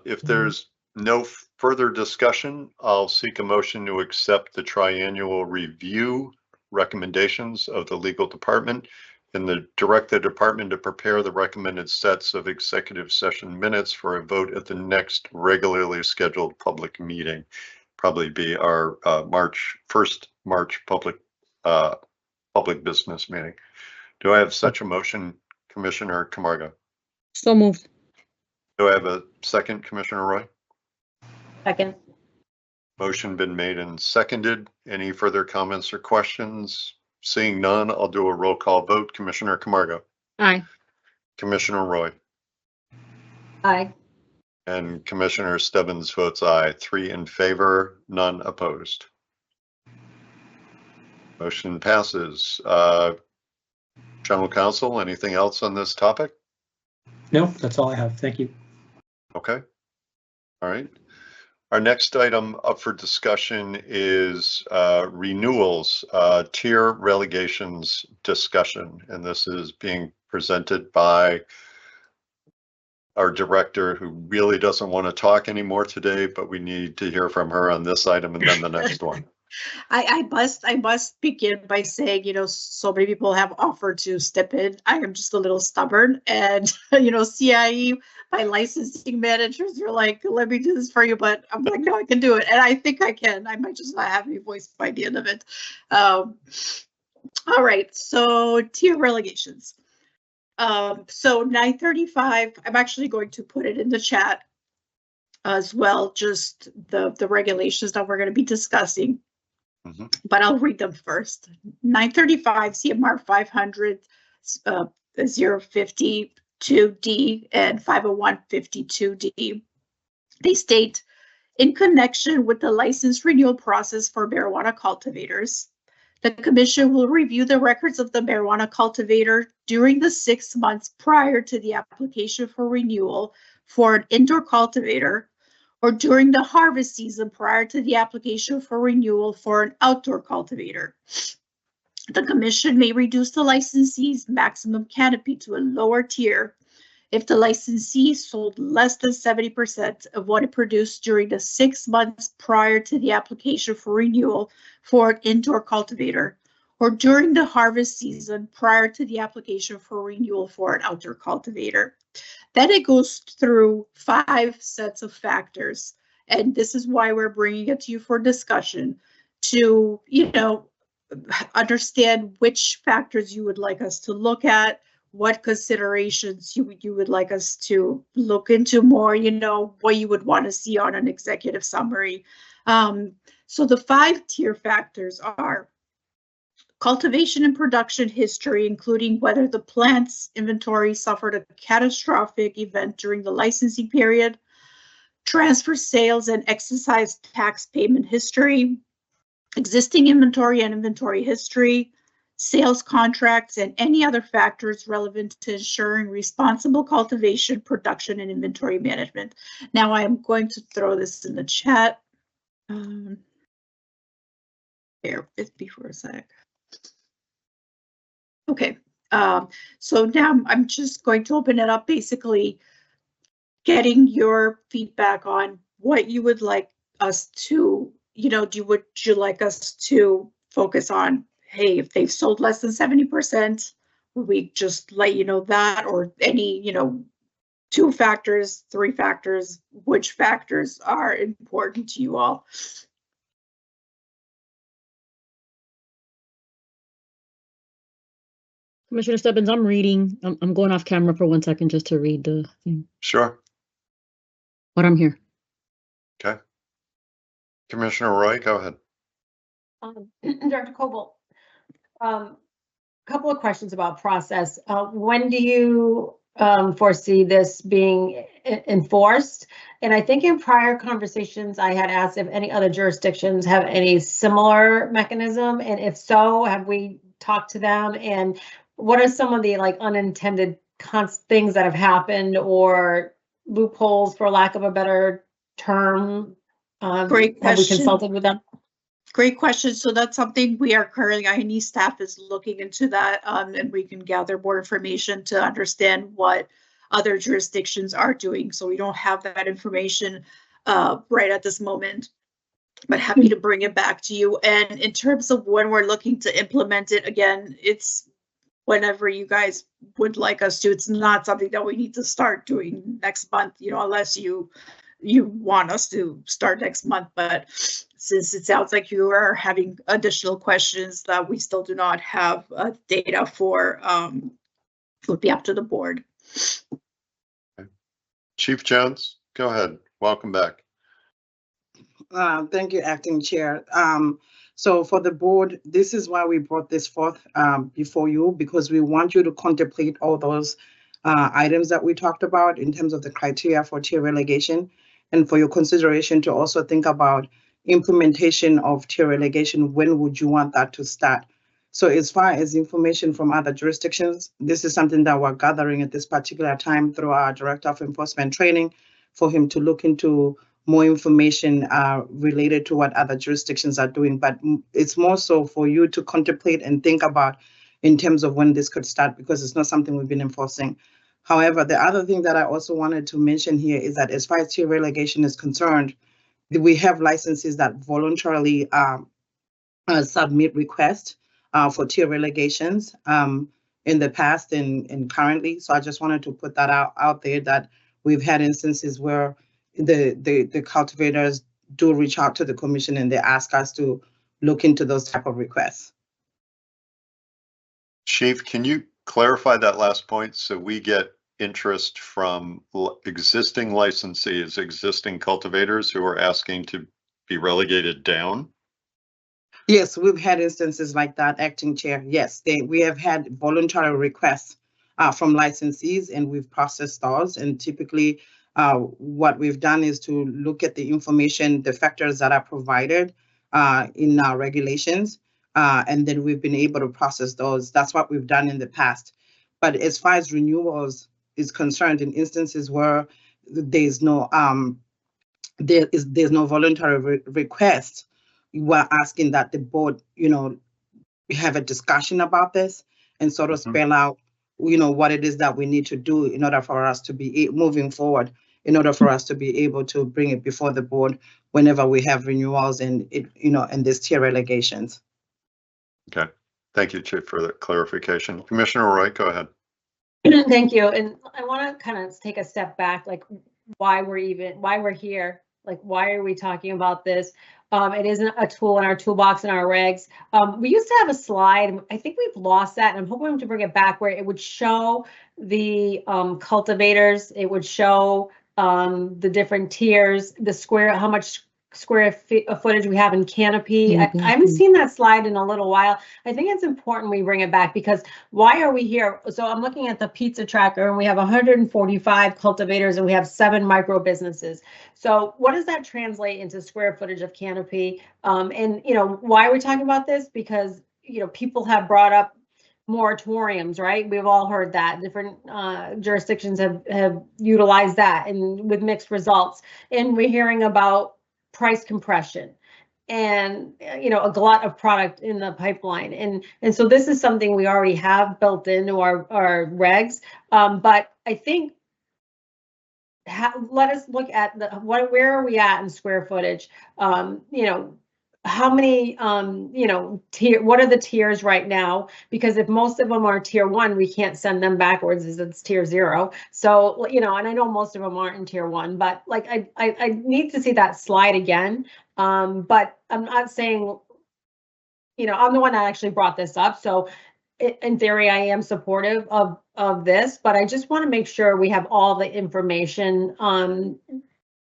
B: If there's no further discussion, I'll seek a motion to accept the triannual review recommendations of the legal department and direct the department to prepare the recommended sets of executive session minutes for a vote at the next regularly scheduled public meeting. Probably be our March public business meeting. Do I have such a motion, Commissioner Camargo?
A: So moved.
B: Do I have a second, Commissioner Roy?
C: Second.
B: Motion been made and seconded. Any further comments or questions? Seeing none, I'll do a roll call vote. Commissioner Camargo?
A: Aye.
B: Commissioner Roy?
C: Aye.
B: And Commissioner Stebbins votes aye. 3 in favor, none opposed. Motion passes. General Counsel, anything else on this topic?
F: No, that's all I have. Thank you.
B: Okay. All right. Our next item up for discussion is renewals, tier relegations discussion. And this is being presented by our director, who really doesn't want to talk anymore today, but we need to hear from her on this item and then the next one.
I: I must begin by saying, so many people have offered to step in. I am just a little stubborn, and CIE, my licensing managers are like, let me do this for you, but I'm like, no, I can do it, and I think I can. I might just not have any voice by the end of it. All right, so tier relegations. So 935, I'm actually going to put it in the chat as well, just the regulations that we're going to be discussing. But I'll read them first. 935 CMR 500 052D and 50152D. They state, in connection with the license renewal process for marijuana cultivators, the Commission will review the records of the marijuana cultivator during the 6 months prior to the application for renewal for an indoor cultivator, or during the harvest season prior to the application for renewal for an outdoor cultivator. The Commission may reduce the licensee's maximum canopy to a lower tier if the licensee sold less than 70% of what it produced during the 6 months prior to the application for renewal for an indoor cultivator, or during the harvest season prior to the application for renewal for an outdoor cultivator. Then it goes through 5 sets of factors, and this is why we're bringing it to you for discussion, to understand which factors you would like us to look at, what considerations you would like us to look into more, what you would want to see on an executive summary. So the 5 tier factors are cultivation and production history, including whether the plant's inventory suffered a catastrophic event during the licensing period, transfer sales and excise tax payment history, existing inventory and inventory history, sales contracts, and any other factors relevant to ensuring responsible cultivation, production, and inventory management. Now I am going to throw this in the chat. Bear with me for a sec. Okay, so now I'm just going to open it up, basically getting your feedback on what you would like us to, would you like us to focus on? Hey, if they've sold less than 70%, would we just let you know that, or any, 2 factors, 3 factors, which factors are important to you all?
A: Commissioner Stebbins, I'm reading. I'm going off camera for 1 second just to read the thing.
B: Sure.
A: But I'm here.
B: Okay. Commissioner Roy, go ahead.
C: Dr. Coble, couple of questions about process. When do you foresee this being enforced? And I think in prior conversations, I had asked if any other jurisdictions have any similar mechanism, and if so, have we talked to them? And what are some of the unintended things that have happened, or loopholes, for lack of a better term?
I: Great question.
C: Have we consulted with them?
I: Great question. So that's something we are currently, INE staff is looking into that, and we can gather more information to understand what other jurisdictions are doing. So we don't have that information right at this moment. but happy to bring it back to you. And in terms of when we're looking to implement it, again, it's whenever you guys would like us to. It's not something that we need to start doing next month, unless you want us to start next month. But since it sounds like you are having additional questions that we still do not have data for, would be up to the board.
B: Chief Jones, go ahead. Welcome back.
G: Thank you, Acting Chair. So for the board, this is why we brought this forth before you, because we want you to contemplate all those items that we talked about in terms of the criteria for tier relegation, and for your consideration to also think about implementation of tier relegation. When would you want that to start? So as far as information from other jurisdictions, this is something that we're gathering at this particular time through our Director of Enforcement training for him to look into more information related to what other jurisdictions are doing. But it's more so for you to contemplate and think about in terms of when this could start, because it's not something we've been enforcing. However, the other thing that I also wanted to mention here is that as far as tier relegation is concerned, we have licenses that voluntarily submit requests for tier relegations in the past and currently. So I just wanted to put that out there, that we've had instances where the cultivators do reach out to the commission and they ask us to look into those type of requests.
B: Chief, can you clarify that last point? So we get interest from existing licensees, existing cultivators who are asking to be relegated down?
G: Yes, we've had instances like that, Acting Chair. Yes, we have had voluntary requests from licensees, and we've processed those. And typically, what we've done is to look at the information, the factors that are provided in our regulations, and then we've been able to process those. That's what we've done in the past. But as far as renewals is concerned, in instances where there's no there's no voluntary request, we're asking that the board, have a discussion about this and sort of spell out, what it is that we need to do in order for us to be moving forward, in order for us to be able to bring it before the board whenever we have renewals and and this tier relegations.
B: Okay, thank you, Chief, for the clarification. Commissioner Roy, go ahead.
C: Thank you. And I want to kind of take a step back, like why we're here, like why are we talking about this? It isn't a tool in our toolbox in our regs. We used to have a slide. I think we've lost that, and I'm hoping to bring it back, where it would show the cultivators. It would show the different tiers, how much square footage we have in canopy. I haven't seen that slide in a little while. I think it's important we bring it back, because why are we here? So I'm looking at the pizza tracker, and we have 145 cultivators and we have 7 micro businesses. So what does that translate into square footage of canopy? And why are we talking about this? Because people have brought up moratoriums, right? We've all heard that different jurisdictions have utilized that, and with mixed results. And we're hearing about price compression and a glut of product in the pipeline, and so this is something we already have built into our regs, but I think let us look at where are we at in square footage. How many what are the tiers right now? Because if most of them are tier 1, we can't send them backwards as it's tier 0. So and I know most of them aren't in tier 1, but like I need to see that slide again. But I'm not saying I'm the one that actually brought this up, so in theory I am supportive of this, but I just want to make sure we have all the information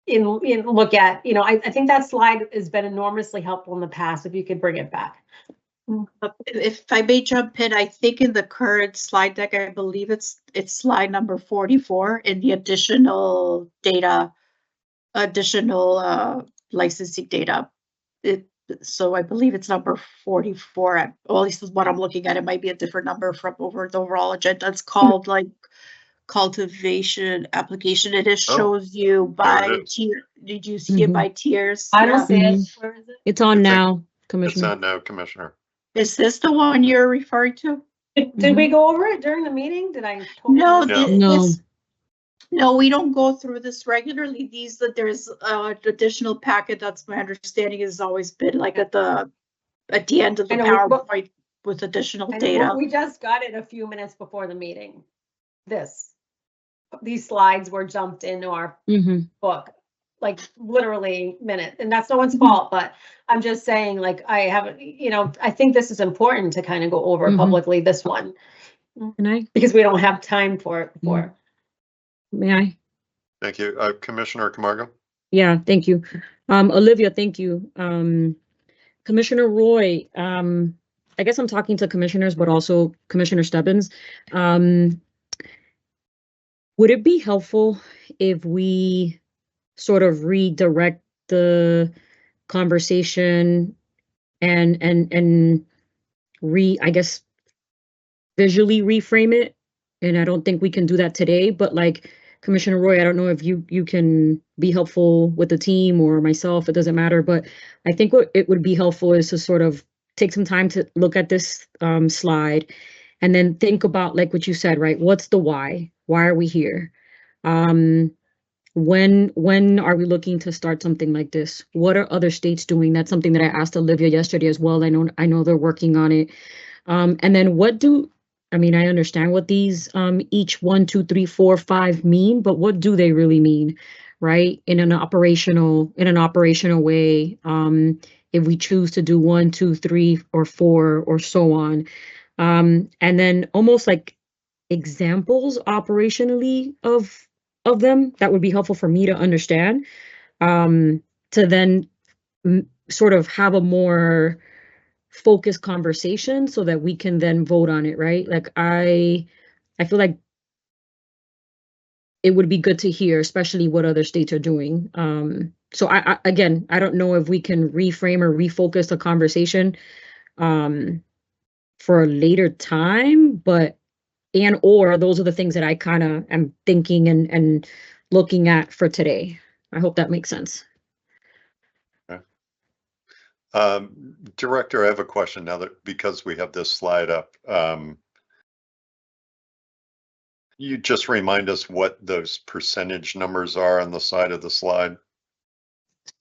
C: in look at, I think that slide has been enormously helpful in the past. If you could bring it back.
I: If I may jump in, I think in the current slide deck, I believe it's slide number 44 in the additional licensing data. So I believe it's number 44. At least is what I'm looking at. It might be a different number from over the overall agenda. It's called like cultivation application. It just shows you by tier. Did you see it by tiers?
C: I don't see it. Where is it?
A: It's on now, Commissioner.
B: It's on now, Commissioner.
I: Is this the one you're referring to?
C: Did we go over it during the meeting? Did I?
I: No,
A: No.
I: No, we don't go through this regularly. There's an additional packet that's my understanding has always been like at the end of the
C: I know,
I: PowerPoint with additional
C: And
I: data.
C: we just got it a few minutes before the meeting. These slides were jumped into our book, like literally minute, and that's no one's fault, but I'm just saying, like, I haven't, I think this is important to kind of go over publicly, this one.
A: Can I?
C: Because we don't have time for it before.
A: May I?
B: Thank you. Commissioner Camargo?
A: Yeah, thank you. Olivia, thank you. Commissioner Roy, I guess I'm talking to commissioners, but also Commissioner Stebbins. Would it be helpful if we sort of redirect the conversation and I guess, visually reframe it? And I don't think we can do that today, but like Commissioner Roy, I don't know if you can be helpful with the team or myself, it doesn't matter, but I think what it would be helpful is to sort of take some time to look at this slide and then think about, like what you said, right? What's the why? Why are we here? When are we looking to start something like this? What are other states doing? That's something that I asked Olivia yesterday as well. I know they're working on it. And then I understand what these each 1, 2, 3, 4, 5 mean, but what do they really mean, right? In an operational way, if we choose to do 1, 2, 3, or 4, or so on. And then almost like examples operationally of them that would be helpful for me to understand, to then sort of have a more focused conversation so that we can then vote on it, right? Like I feel like it would be good to hear, especially what other states are doing. So I don't know if we can reframe or refocus the conversation for a later time, but or those are the things that I kind of am thinking and looking at for today. I hope that makes sense.
B: Director, I have a question now that because we have this slide up. You just remind us what those percentage numbers are on the side of the slide.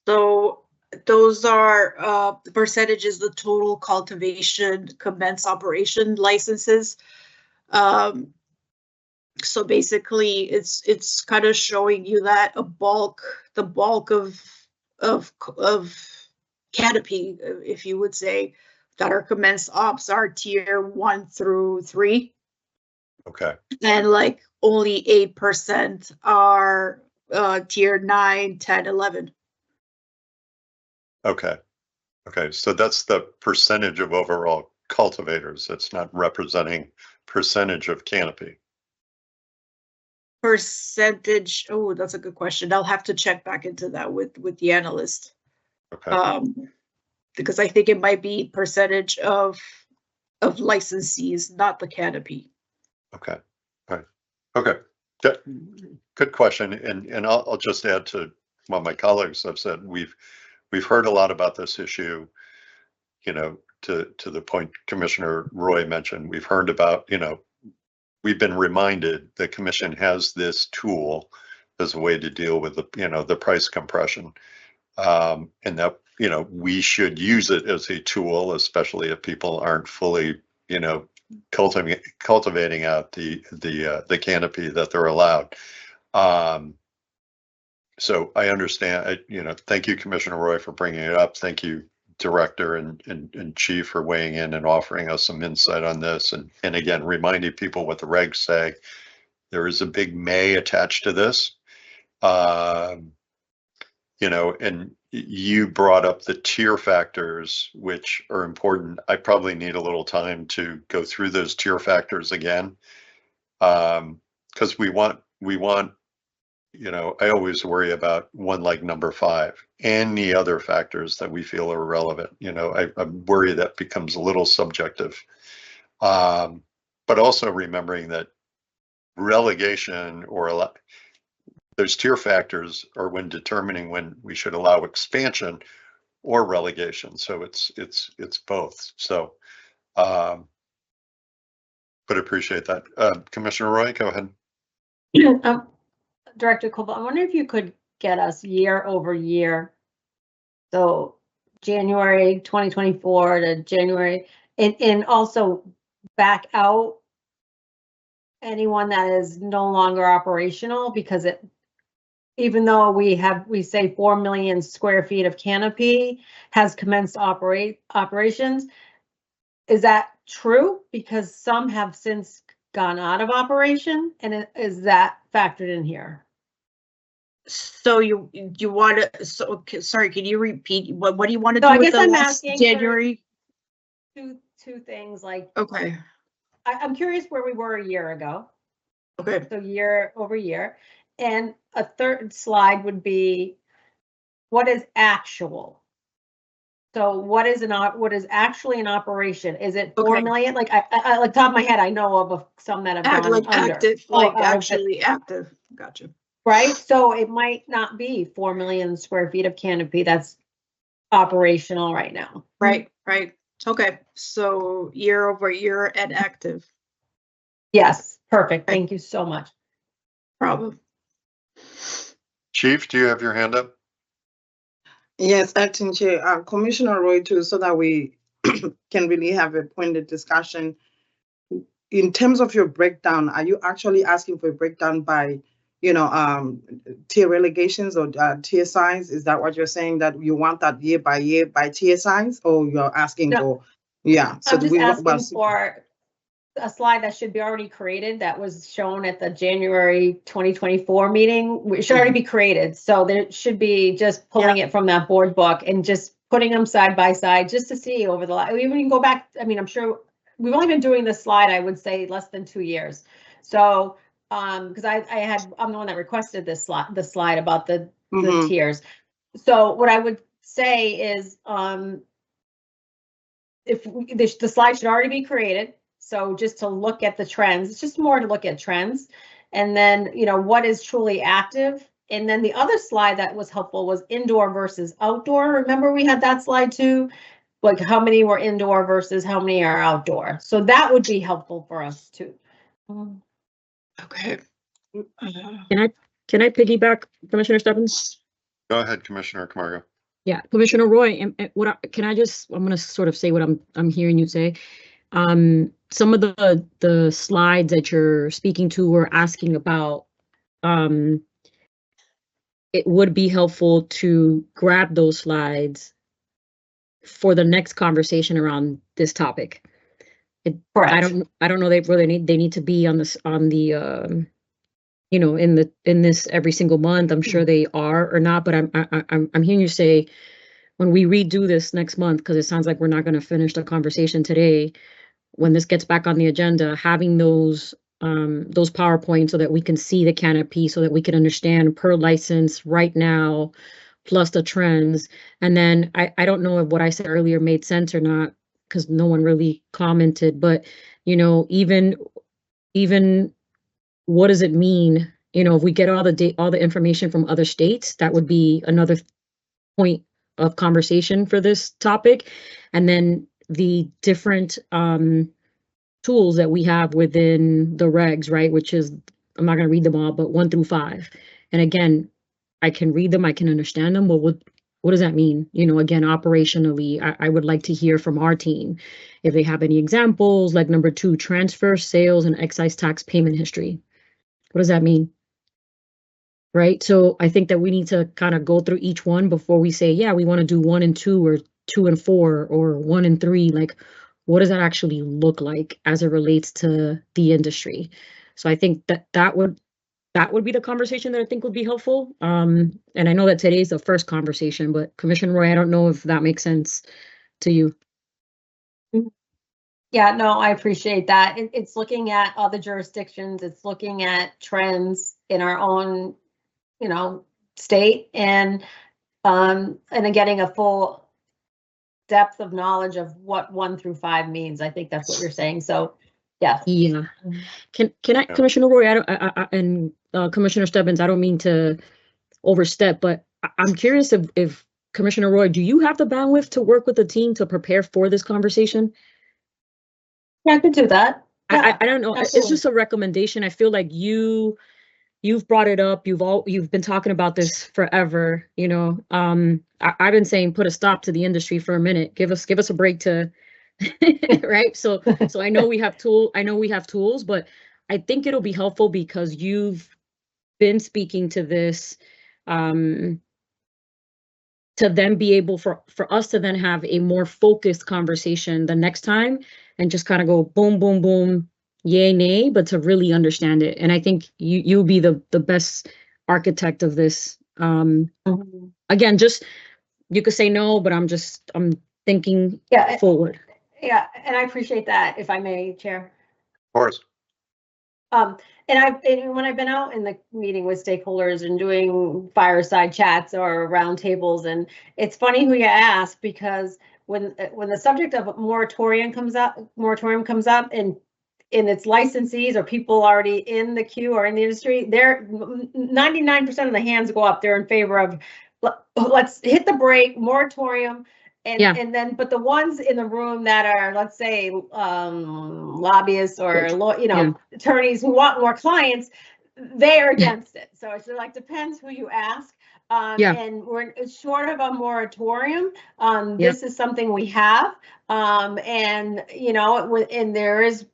I: So those are the percentages, the total cultivation commence operation licenses. So basically it's kind of showing you that the bulk of canopy, if you would say, that are commenced ops are tier 1 through 3.
B: Okay.
I: And like only 8% are tier 9, 10, 11.
B: Okay. Okay. So that's the percentage of overall cultivators. It's not representing percentage of canopy.
I: Percentage. Oh, that's a good question. I'll have to check back into that with the analyst.
B: Okay.
I: Because I think it might be percentage of licensees, not the canopy.
B: Okay. All right. Okay. Good question. And I'll just add to what my colleagues have said. We've heard a lot about this issue, to the point Commissioner Roy mentioned. We've heard about, we've been reminded the commission has this tool as a way to deal with the price compression. And that, we should use it as a tool, especially if people aren't fully, cultivating out the canopy that they're allowed. So I understand, thank you, Commissioner Roy, for bringing it up. Thank you, Director and Chief, for weighing in and offering us some insight on this. And again, reminding people what the regs say. There is a big may attached to this. And you brought up the tier factors, which are important. I probably need a little time to go through those tier factors again. Because we want, I always worry about one like number 5, any other factors that we feel are relevant. I worry that becomes a little subjective. But also remembering that relegation or those tier factors are when determining when we should allow expansion or relegation. So it's both. So, but appreciate that. Commissioner Roy, go ahead.
C: Director Cobble, I wonder if you could get us year over year. So January 2024 to January, and also back out anyone that is no longer operational, because it, even though we say 4 million square feet of canopy has commenced operations. Is that true? Because some have since gone out of operation, and is that factored in here?
I: So you want to, so, okay, sorry, can you repeat, what do you want to
C: So
I: do
C: I
I: with
C: guess
I: the
C: I'm
I: last
C: asking
I: January?
C: Two things, like,
I: Okay,
C: I'm curious where we were a year ago.
I: okay,
C: So year over year. And a third slide would be, what is actual? So what is actually an operation? Is it 4
I: Okay.
C: million? Like I like top of my head, I know of some that have gone
I: like
C: under.
I: active,
C: Oh,
I: like
C: out of it,
I: actually active, gotcha.
C: right? So it might not be 4 million square feet of canopy that's operational right now.
I: Right, okay, so year over year and active,
C: Yes, perfect. Thank you so much.
I: problem.
B: Chief, do you have your hand up?
G: Yes, Acting Chair, Commissioner Roy, too, so that we can really have a pointed discussion. In terms of your breakdown, are you actually asking for a breakdown by, tier relegations or tier size? Is that what you're saying, that you want that year by tier size, or you're asking
C: No,
G: for, yeah? So
C: I'm just asking for a slide that should be already created, that was shown at the January 2024 meeting. It should already be created. So there should be just pulling it from that board book and just putting them side by side, just to see over the last, we can go back. I mean, I'm sure we've only been doing this slide, I would say, less than 2 years. So, because I'm the one that requested this slide, the slide about the tiers. So what I would say is, if the slide should already be created. So just to look at the trends, it's just more to look at trends. And then, what is truly active. And then the other slide that was helpful was indoor versus outdoor. Remember, we had that slide too, like how many were indoor versus how many are outdoor. So that would be helpful for us too.
I: Okay.
A: Can I piggyback, Commissioner Stebbins?
B: Go ahead, Commissioner Camargo.
A: Yeah, Commissioner Roy, and I'm going to sort of say what I'm hearing you say. Some of the slides that you're speaking to were asking about, it would be helpful to grab those slides for the next conversation around this topic. I don't know whether they need to be on this, on the in this every single month. I'm sure they are or not, but I'm hearing you say, when we redo this next month, because it sounds like we're not going to finish the conversation today, when this gets back on the agenda, having those PowerPoints so that we can see the canopy, so that we can understand per license right now, plus the trends. And then I don't know if what I said earlier made sense or not, because no one really commented, but even what does it mean? If we get all the information from other states, that would be another point of conversation for this topic. And then the different tools that we have within the regs, right? Which is, I'm not going to read them all, but 1 through 5. And again, I can read them, I can understand them, but what does that mean? Again, operationally, I would like to hear from our team if they have any examples, like number 2, transfer, sales, and excise tax payment history. What does that mean? Right? So I think that we need to kind of go through each one before we say, yeah, we want to do 1 and 2 or 2 and 4 or 1 and 3. Like, what does that actually look like as it relates to the industry? So I think that would be the conversation that I think would be helpful. And I know that today's the first conversation, but Commissioner Roy, I don't know if that makes sense to you.
C: Yeah, no, I appreciate that. It's looking at other jurisdictions. It's looking at trends in our own, state, and then getting a full depth of knowledge of what 1 through 5 means. I think that's what you're saying. So, yeah.
A: Yeah. Can I, Commissioner Roy, and Commissioner Stebbins, I don't mean to overstep, but I'm curious if Commissioner Roy, do you have the bandwidth to work with the team to prepare for this conversation?
C: Yeah, I could do that. Yeah,
A: I don't know.
C: absolutely.
A: It's just a recommendation. I feel like you you've brought it up. You've been talking about this forever. You know, I've been saying put a stop to the industry for a minute. Give us a break to, right? So I know we have tools, but I think it'll be helpful because you've been speaking to this, to then be able for us to then have a more focused conversation the next time and just kind of go boom, boom, boom, yay, nay, but to really understand it. And I think you'll be the best architect of this. Again, just you could say no, but I'm thinking forward.
C: Yeah, and I appreciate that, if I may, Chair.
B: Of course.
C: And when I've been out in the meeting with stakeholders and doing fireside chats or round tables, and it's funny who you ask, because when the subject of moratorium comes up and it's licensees or people already in the queue or in the industry, they're 99% of the hands go up. They're in favor of let's hit the brake, moratorium. And then, but the ones in the room that are, let's say, lobbyists or, attorneys who want more clients, they are against it. So it's like, depends who you ask. And we're short of a moratorium. This is something we have. And there is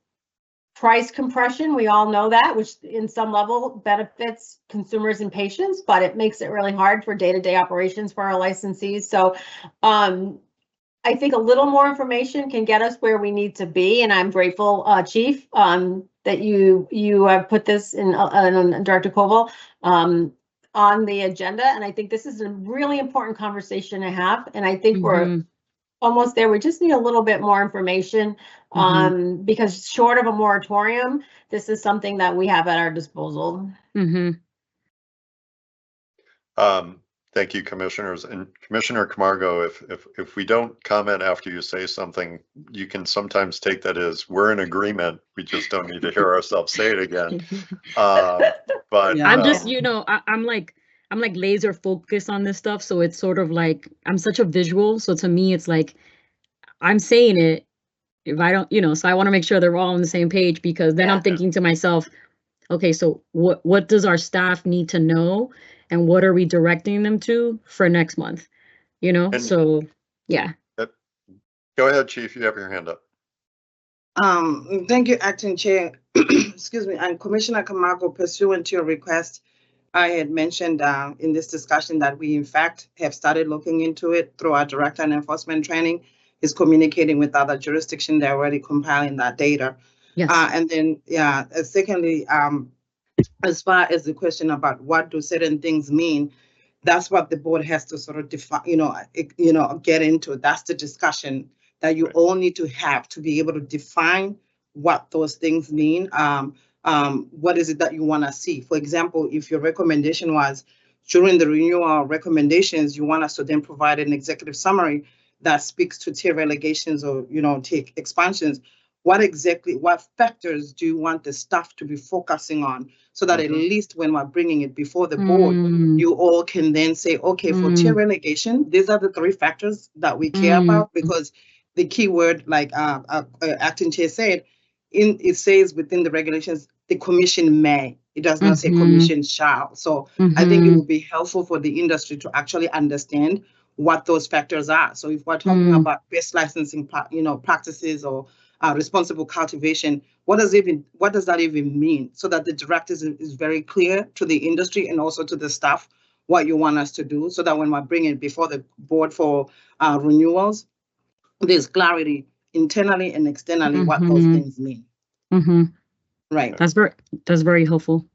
C: price compression. We all know that, which in some level benefits consumers and patients, but it makes it really hard for day-to-day operations for our licensees. So I think a little more information can get us where we need to be. And I'm grateful, Chief, that you have put this in Director Koval on the agenda. And I think this is a really important conversation to have. And I think we're almost there. We just need a little bit more information because short of a moratorium, this is something that we have at our disposal.
B: Thank you, commissioners. And Commissioner Camargo, if we don't comment after you say something, you can sometimes take that as we're in agreement. We just don't need to hear ourselves say it again. But
A: I'm just, I'm like laser focused on this stuff. So it's sort of like, I'm such a visual. So to me, it's like, I'm saying it. If I don't, so I want to make sure they're all on the same page, because then I'm thinking to myself, okay, so what does our staff need to know? And what are we directing them to for next month? So yeah.
B: Go ahead, Chief, you have your hand up.
G: Thank you, Acting Chair. Excuse me, and Commissioner Camargo, pursuant to your request, I had mentioned in this discussion that we in fact have started looking into it through our director and enforcement training. Is communicating with other jurisdictions. They're already compiling that data.
A: Yes.
G: And then, secondly, as far as the question about what do certain things mean, that's what the board has to sort of define, get into. That's the discussion that you all need to have to be able to define what those things mean. What is it that you want to see? For example, if your recommendation was during the renewal recommendations, you want us to then provide an executive summary that speaks to tier relegations or, tier expansions. What factors do you want the staff to be focusing on so that at least when we're bringing it before the board, you all can then say, okay, for tier relegation, these are the 3 factors that we care about, because the key word, like Acting Chair said, it says within the regulations, the commission may. It does not say commission shall. So I think it would be helpful for the industry to actually understand what those factors are. So if we're talking about best licensing, practices or responsible cultivation, what does that even mean? So that the director is very clear to the industry and also to the staff what you want us to do, so that when we're bringing it before the board for renewals, there's clarity internally and externally what those things mean. Right.
A: That's very helpful.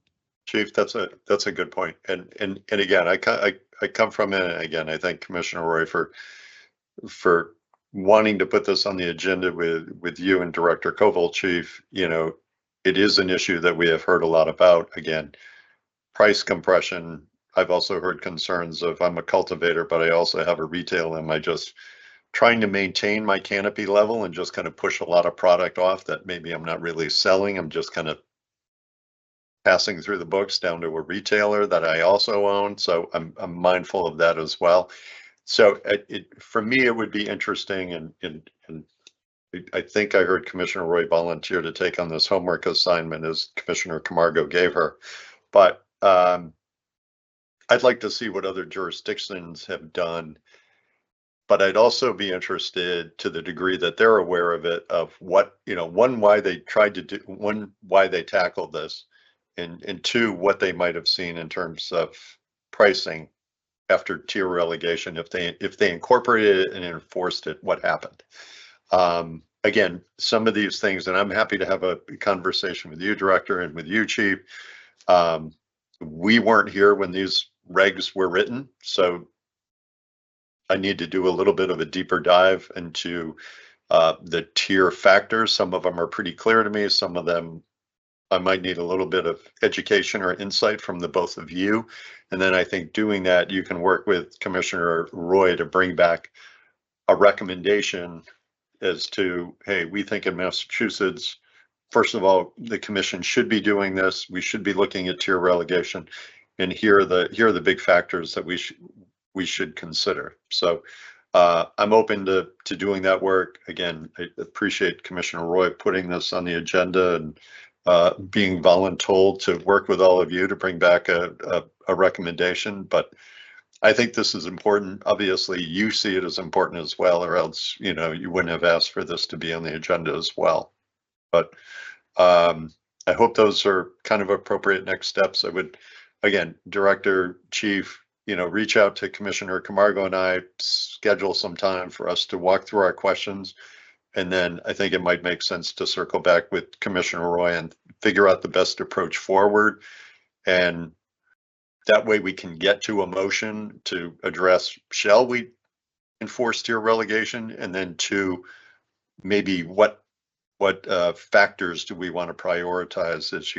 B: Chief, that's a good point. And again, I come from it. And again, I thank Commissioner Roy for wanting to put this on the agenda with you and Director Koval, Chief. It is an issue that we have heard a lot about. Again, price compression. I've also heard concerns of, I'm a cultivator, but I also have a retail. Am I just trying to maintain my canopy level and just kind of push a lot of product off that maybe I'm not really selling? I'm just kind of passing through the books down to a retailer that I also own. So I'm mindful of that as well. So for me, it would be interesting, and I think I heard Commissioner Roy volunteer to take on this homework assignment as Commissioner Camargo gave her. But I'd like to see what other jurisdictions have done, but I'd also be interested, to the degree that they're aware of it, of what, one, why they tried to do, one, why they tackled this, and two, what they might have seen in terms of pricing after tier relegation. If they incorporated it and enforced it, what happened? Again, some of these things, and I'm happy to have a conversation with you, Director, and with you, Chief. We weren't here when these regs were written, so I need to do a little bit of a deeper dive into the tier factors. Some of them are pretty clear to me. Some of them I might need a little bit of education or insight from the both of you. And then I think doing that, you can work with Commissioner Roy to bring back a recommendation as to, hey, we think in Massachusetts, first of all, the commission should be doing this. We should be looking at tier relegation, and here are the big factors that we should consider. So I'm open to doing that work. Again, I appreciate Commissioner Roy putting this on the agenda and being voluntold to work with all of you to bring back a recommendation. But I think this is important. Obviously, you see it as important as well, or else, you wouldn't have asked for this to be on the agenda as well. But I hope those are kind of appropriate next steps. I would, again, Director, Chief, reach out to Commissioner Camargo and I, schedule some time for us to walk through our questions. And then I think it might make sense to circle back with Commissioner Roy and figure out the best approach forward. And that way we can get to a motion to address, shall we enforce tier relegation? And then to maybe what factors do we want to prioritize as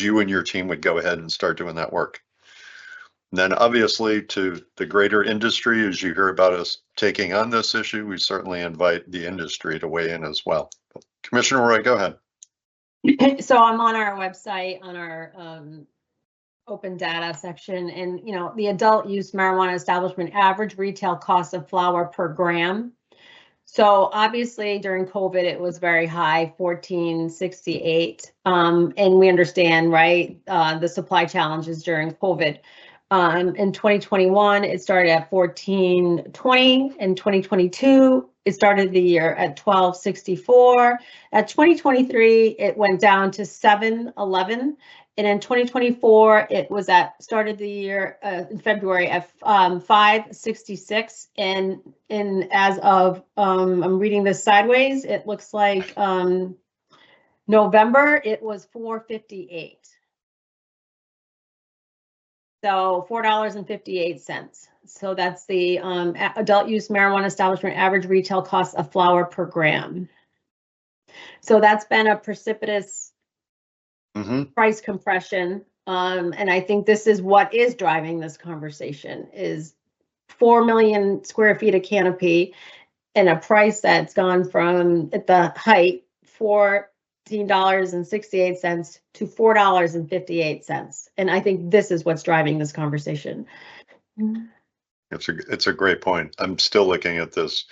B: you and your team would go ahead and start doing that work? And then obviously to the greater industry, as you hear about us taking on this issue, we certainly invite the industry to weigh in as well. Commissioner Roy, go ahead.
C: So I'm on our website, on our open data section, and the adult use marijuana establishment average retail cost of flower per gram. So obviously during COVID, it was very high, $14.68. And we understand, right, the supply challenges during COVID. In 2021, it started at $14.20. In 2022, it started the year at $12.64. At 2023, it went down to $7.11. And in 2024, it was started the year in February at $5.66. And as of, I'm reading this sideways, it looks like November, it was $4.58. So $4.58. So that's the adult use marijuana establishment average retail cost of flower per gram. So that's been a precipitous price compression. And I think this is what is driving this conversation, is 4 million square feet of canopy and a price that's gone from, at the height, $14.68 to $4.58. And I think this is what's driving this conversation.
B: It's a great point. I'm still looking at this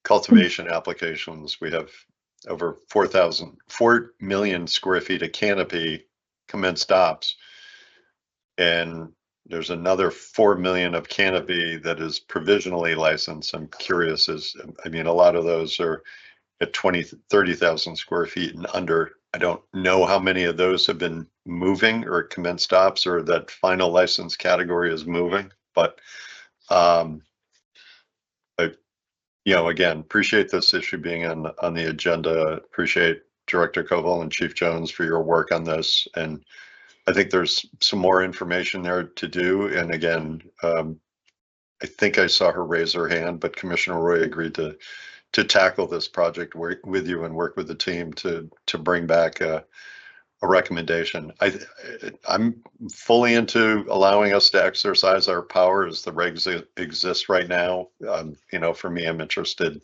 B: cultivation applications. We have over 4 million square feet of canopy commenced ops. And there's another 4 million of canopy that is provisionally licensed. I'm curious, a lot of those are at 30,000 square feet and under. I don't know how many of those have been moving or commenced ops, or that final license category is moving. But again, appreciate this issue being on the agenda. Appreciate Director Koval and Chief Jones for your work on this. And I think there's some more information there to do. And again, I think I saw her raise her hand, but Commissioner Roy agreed to tackle this project with you and work with the team to bring back a recommendation. I'm fully into allowing us to exercise our power as the regs exist right now. For me, I'm interested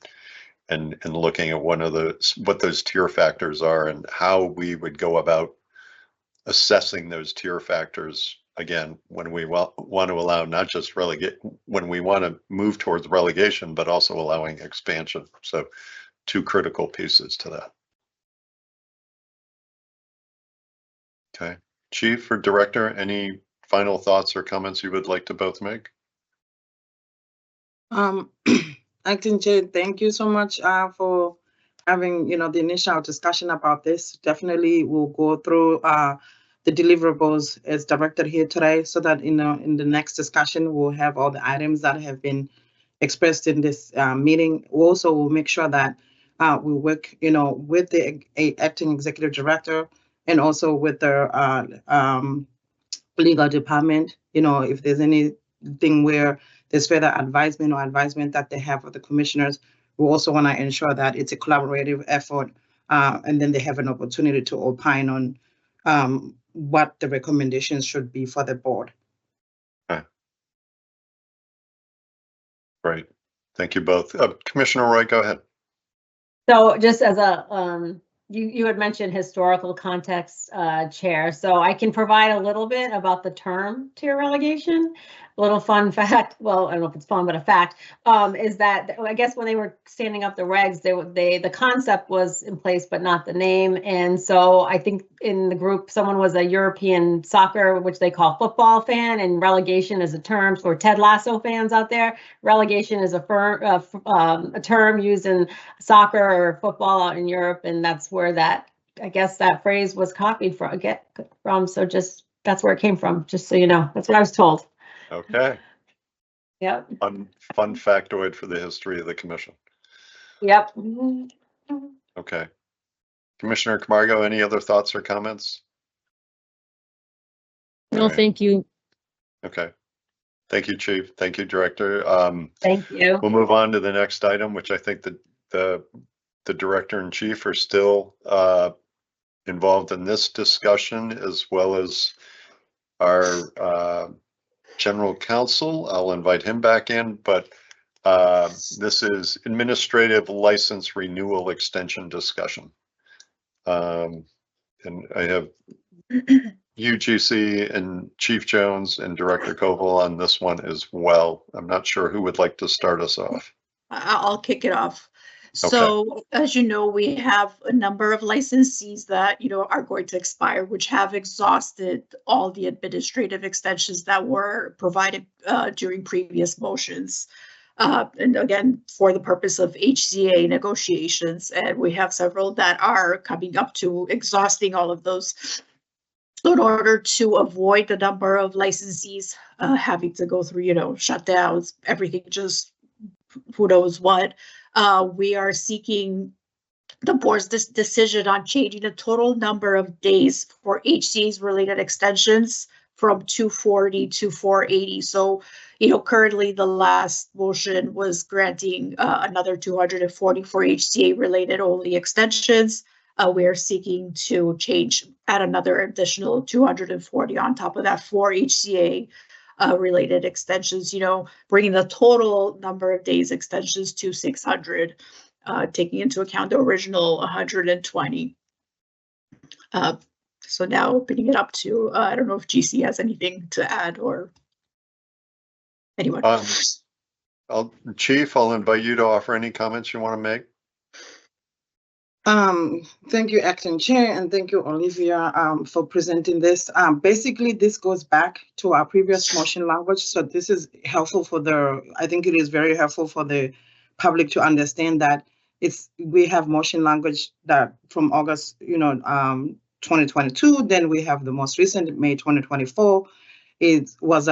B: in looking at what those tier factors are and how we would go about assessing those tier factors. Again, when we want to allow not just when we want to move towards relegation, but also allowing expansion. So 2 critical pieces to that. Okay. Chief or Director, any final thoughts or comments you would like to both make?
G: Acting Chair, thank you so much for having, the initial discussion about this. Definitely we'll go through the deliverables as directed here today so that in the next discussion, we'll have all the items that have been expressed in this meeting. We also will make sure that we work, with the acting executive director and also with the legal department, if there's anything where there's further advisement that they have with the commissioners. We also want to ensure that it's a collaborative effort, and then they have an opportunity to opine on what the recommendations should be for the board.
B: Okay. Great. Thank you both. Commissioner Roy, go ahead.
C: So just as a, you had mentioned historical context, Chair, so I can provide a little bit about the term tier relegation. A little fun fact, well, I don't know if it's fun, but a fact, is that I guess when they were standing up the regs, the concept was in place, but not the name. And so I think in the group, someone was a European soccer, which they call football fan, and relegation is a term for Ted Lasso fans out there. Relegation is a term used in soccer or football out in Europe, and that's where that, I guess that phrase was copied from. So just, that's where it came from, just so you know. That's what I was told.
B: Okay.
C: Yep.
B: Fun factoid for the history of the commission.
C: Yep.
B: Okay. Commissioner Camargo, any other thoughts or comments?
A: No,
B: Right.
A: thank you.
B: Okay. Thank you, Chief. Thank you, Director.
C: Thank you.
B: We'll move on to the next item, which I think the Director and Chief are still involved in this discussion, as well as our General Counsel. I'll invite him back in, but this is administrative license renewal extension discussion. And I have UGC and Chief Jones and Director Koval on this one as well. I'm not sure who would like to start us off.
I: I'll kick it off.
B: Okay.
I: So, as you know, we have a number of licensees that, are going to expire, which have exhausted all the administrative extensions that were provided during previous motions. And again, for the purpose of HCA negotiations, and we have several that are coming up to exhausting all of those. So in order to avoid the number of licensees having to go through, shutdowns, everything, just who knows what, we are seeking the board's decision on changing the total number of days for HCA's related extensions from 240 to 480. So, currently the last motion was granting another 240 for HCA related only extensions. We are seeking to add another additional 240 on top of that for HCA related extensions, bringing the total number of days extensions to 600, taking into account the original 120. So now opening it up to, I don't know if GC has anything to add or anyone.
B: Chief, I'll invite you to offer any comments you want to make.
G: Thank you, Acting Chair, and thank you, Olivia, for presenting this. Basically, this goes back to our previous motion language. So this is helpful I think it is very helpful for the public to understand that we have motion language that from August, 2022, then we have the most recent May 2024. It was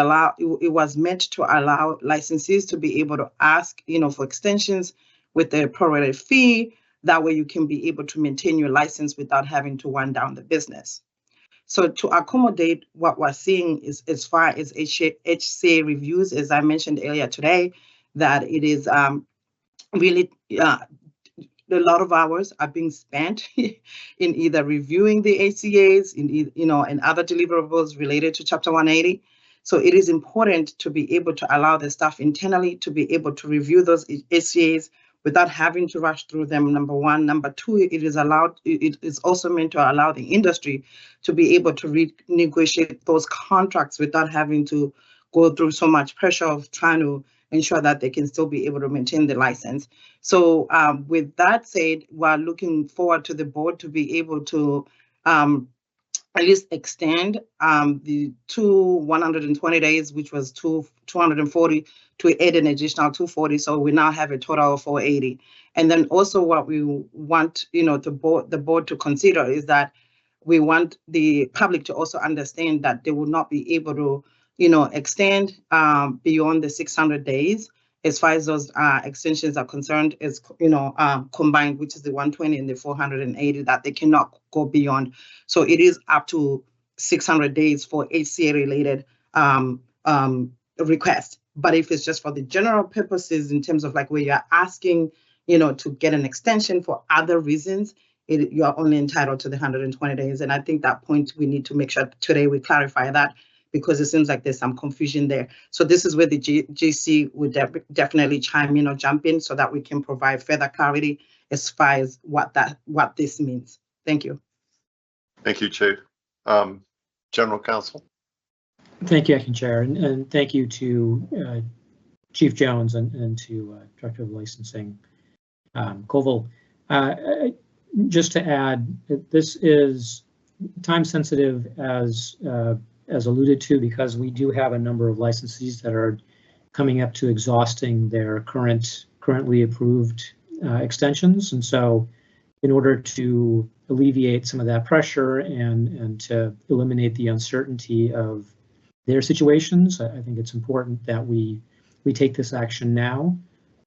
G: meant to allow licensees to be able to ask, for extensions with a prorated fee. That way you can be able to maintain your license without having to wind down the business. So to accommodate what we're seeing is, as far as HCA reviews, as I mentioned earlier today, that it is really a lot of hours are being spent in either reviewing the HCAs, and other deliverables related to Chapter 180. So it is important to be able to allow the staff internally to be able to review those HCAs without having to rush through them, number one. Number two, it is also meant to allow the industry to be able to renegotiate those contracts without having to go through so much pressure of trying to ensure that they can still be able to maintain the license. So with that said, we're looking forward to the board to be able to at least extend the 120 days, which was 240, to add an additional 240. So we now have a total of 480. And then also what we want, the board to consider is that we want the public to also understand that they will not be able to, extend beyond the 600 days as far as those extensions are concerned, is combined, which is the 120 and the 480, that they cannot go beyond. So it is up to 600 days for HCA related requests. But if it's just for the general purposes, in terms of like where you're asking, to get an extension for other reasons, you are only entitled to the 120 days. And I think that point we need to make sure today we clarify that, because it seems like there's some confusion there. So this is where the GC would definitely chime in or jump in, so that we can provide further clarity as far as what this means. Thank you.
B: Thank you, Chief. General Counsel.
F: Thank you, Acting Chair, and thank you to Chief Jones and to Director of Licensing Koval. Just to add, this is time sensitive as alluded to, because we do have a number of licensees that are coming up to exhausting their currently approved extensions. And so in order to alleviate some of that pressure and to eliminate the uncertainty of their situations, I think it's important that we take this action now.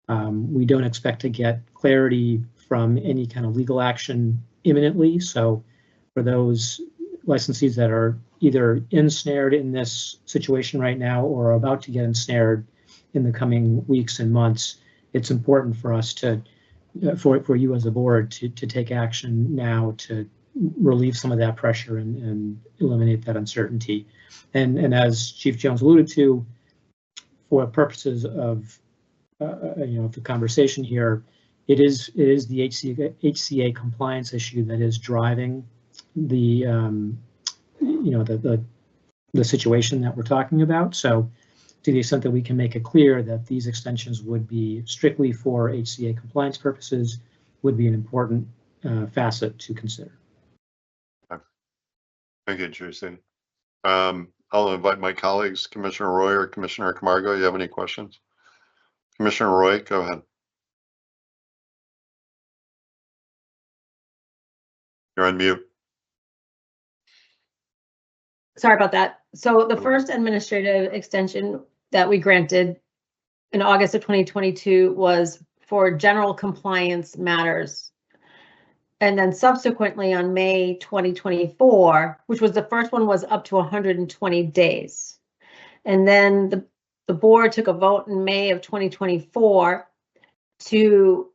F: We don't expect to get clarity from any kind of legal action imminently. So for those licensees that are either ensnared in this situation right now or are about to get ensnared in the coming weeks and months, it's important for us to, for you as a board to take action now to relieve some of that pressure and eliminate that uncertainty. And as Chief Jones alluded to, for purposes of the conversation here, it is the HCA compliance issue that is driving the the situation that we're talking about. So to the extent that we can make it clear that these extensions would be strictly for HCA compliance purposes would be an important facet to consider.
B: Thank you, Jason. I'll invite my colleagues, Commissioner Roy or Commissioner Camargo. You have any questions? Commissioner Roy, go ahead. You're on mute.
C: Sorry about that. So the first administrative extension that we granted in August of 2022 was for general compliance matters. And then subsequently on May 2024, which was the first one, was up to 120 days. And then the board took a vote in May of 2024 to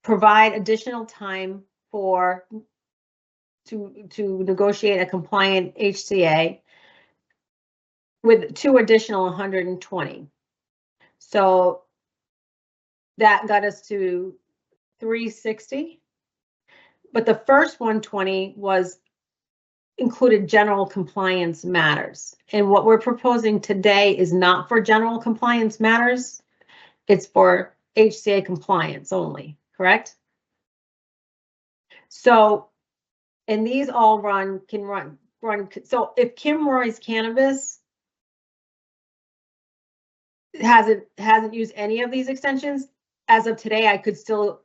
C: provide additional time to negotiate a compliant HCA with 2 additional 120. So that got us to 360. But the first 120 included general compliance matters. And what we're proposing today is not for general compliance matters. It's for HCA compliance only, correct? So, and these all can run. So if Kim Roy's Cannabis hasn't used any of these extensions, as of today, I could still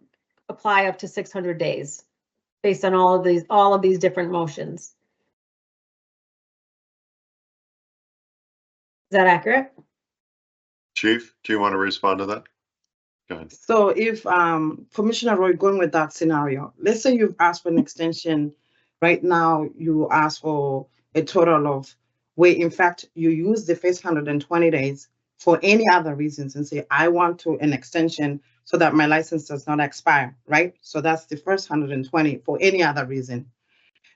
C: apply up to 600 days based on all of these different motions. Is that accurate?
B: Chief, do you want to respond to that? Go ahead.
G: So if Commissioner Roy, going with that scenario, let's say you've asked for an extension. Right now, you ask for a total of, where in fact you use the first 120 days for any other reasons and say, I want an extension so that my license does not expire, right? So that's the first 120 for any other reason.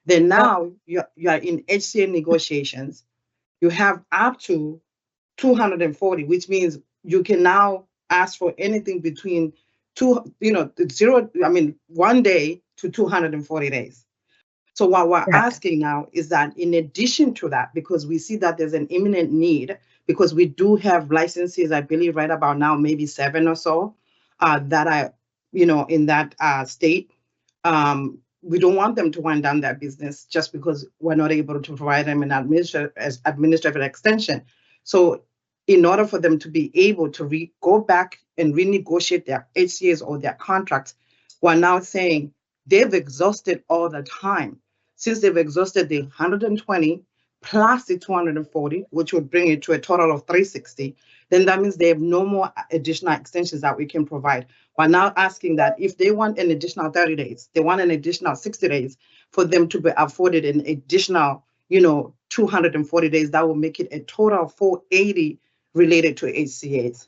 G: Then now you are in HCA negotiations. You have up to 240, which means you can now ask for anything between 1 day to 240 days. So what we're asking now is that in addition to that, because we see that there's an imminent need, because we do have licenses, I believe right about now, maybe 7 or so, that are, in that state. we don't want them to wind down their business just because we're not able to provide them an administrative extension. So in order for them to be able to go back and renegotiate their HCAs or their contracts, we're now saying they've exhausted all the time. Since they've exhausted the 120 plus the 240, which would bring it to a total of 360, then that means they have no more additional extensions that we can provide. We're now asking that if they want an additional 30 days, they want an additional 60 days for them to be afforded an additional, 240 days, that will make it a total of 480 related to HCAs.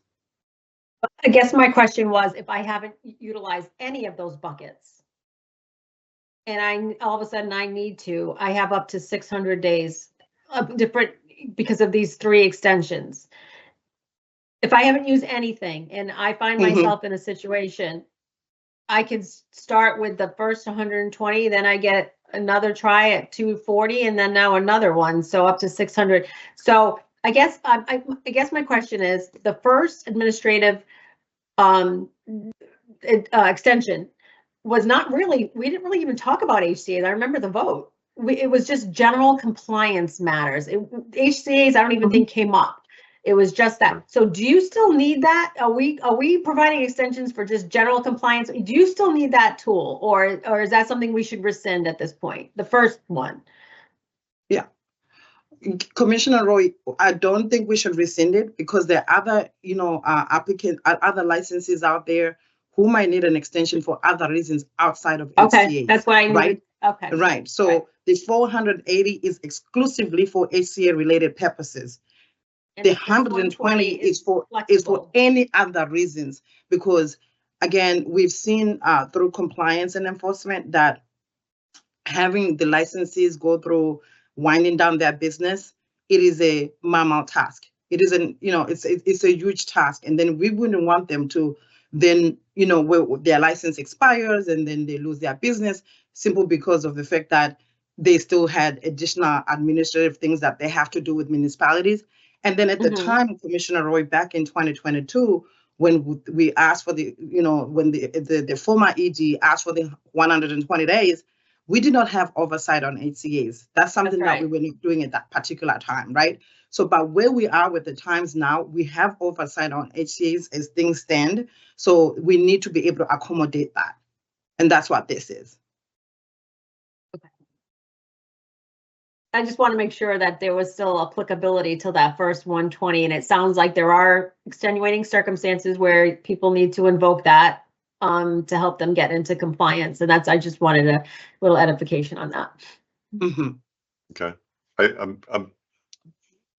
C: I guess my question was, if I haven't utilized any of those buckets, and all of a sudden I need to, I have up to 600 days of different because of these 3 extensions. If I haven't used anything and I find myself in a situation, I could start with the first 120, then I get another try at 240, and then now another one, so up to 600. So I guess I guess my question is, the first administrative extension was not really, we didn't really even talk about HCAs. I remember the vote. It was just general compliance matters. HCAs, I don't even think came up. It was just that. So do you still need that? Are we providing extensions for just general compliance? Do you still need that tool, or is that something we should rescind at this point? The first one.
G: Yeah. Commissioner Roy, I don't think we should rescind it because there are other, other licenses out there who might need an extension for other reasons outside of HCA.
C: That's what I needed.
G: Right?
C: Okay.
G: Right. So the 480 is exclusively for HCA related purposes.
C: And
G: the 120 is for any other reasons, because again, we've seen through compliance and enforcement that having the licensees go through winding down their business, it is a mammal task. It isn't, it's a huge task. And then we wouldn't want them to then, where their license expires and then they lose their business simply because of the fact that they still had additional administrative things that they have to do with municipalities. And then at the time, Commissioner Roy, back in 2022, when we asked for the, when the former ED asked for the 120 days, we did not have oversight on HCAs. That's something that we were not doing at that particular time, right? So, but where we are with the times now, we have oversight on HCAs as things stand. So we need to be able to accommodate that. And that's what this is.
C: Okay. I just want to make sure that there was still applicability to that first 120. And it sounds like there are extenuating circumstances where people need to invoke that to help them get into compliance. And that's, I just wanted a little edification on that.
B: Okay.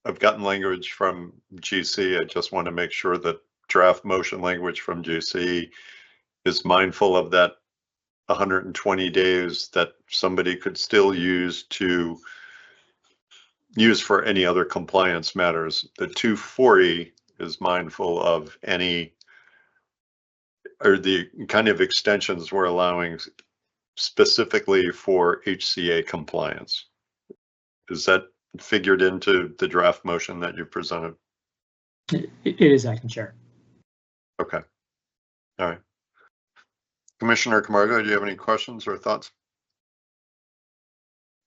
B: I've gotten language from GC. I just want to make sure that draft motion language from GC is mindful of that 120 days that somebody could still use for any other compliance matters. The 240 is mindful of any, or the kind of extensions we're allowing specifically for HCA compliance. Is that figured into the draft motion that you presented?
F: It is, Acting Chair.
B: Okay. All right. Commissioner Camargo, do you have any questions or thoughts?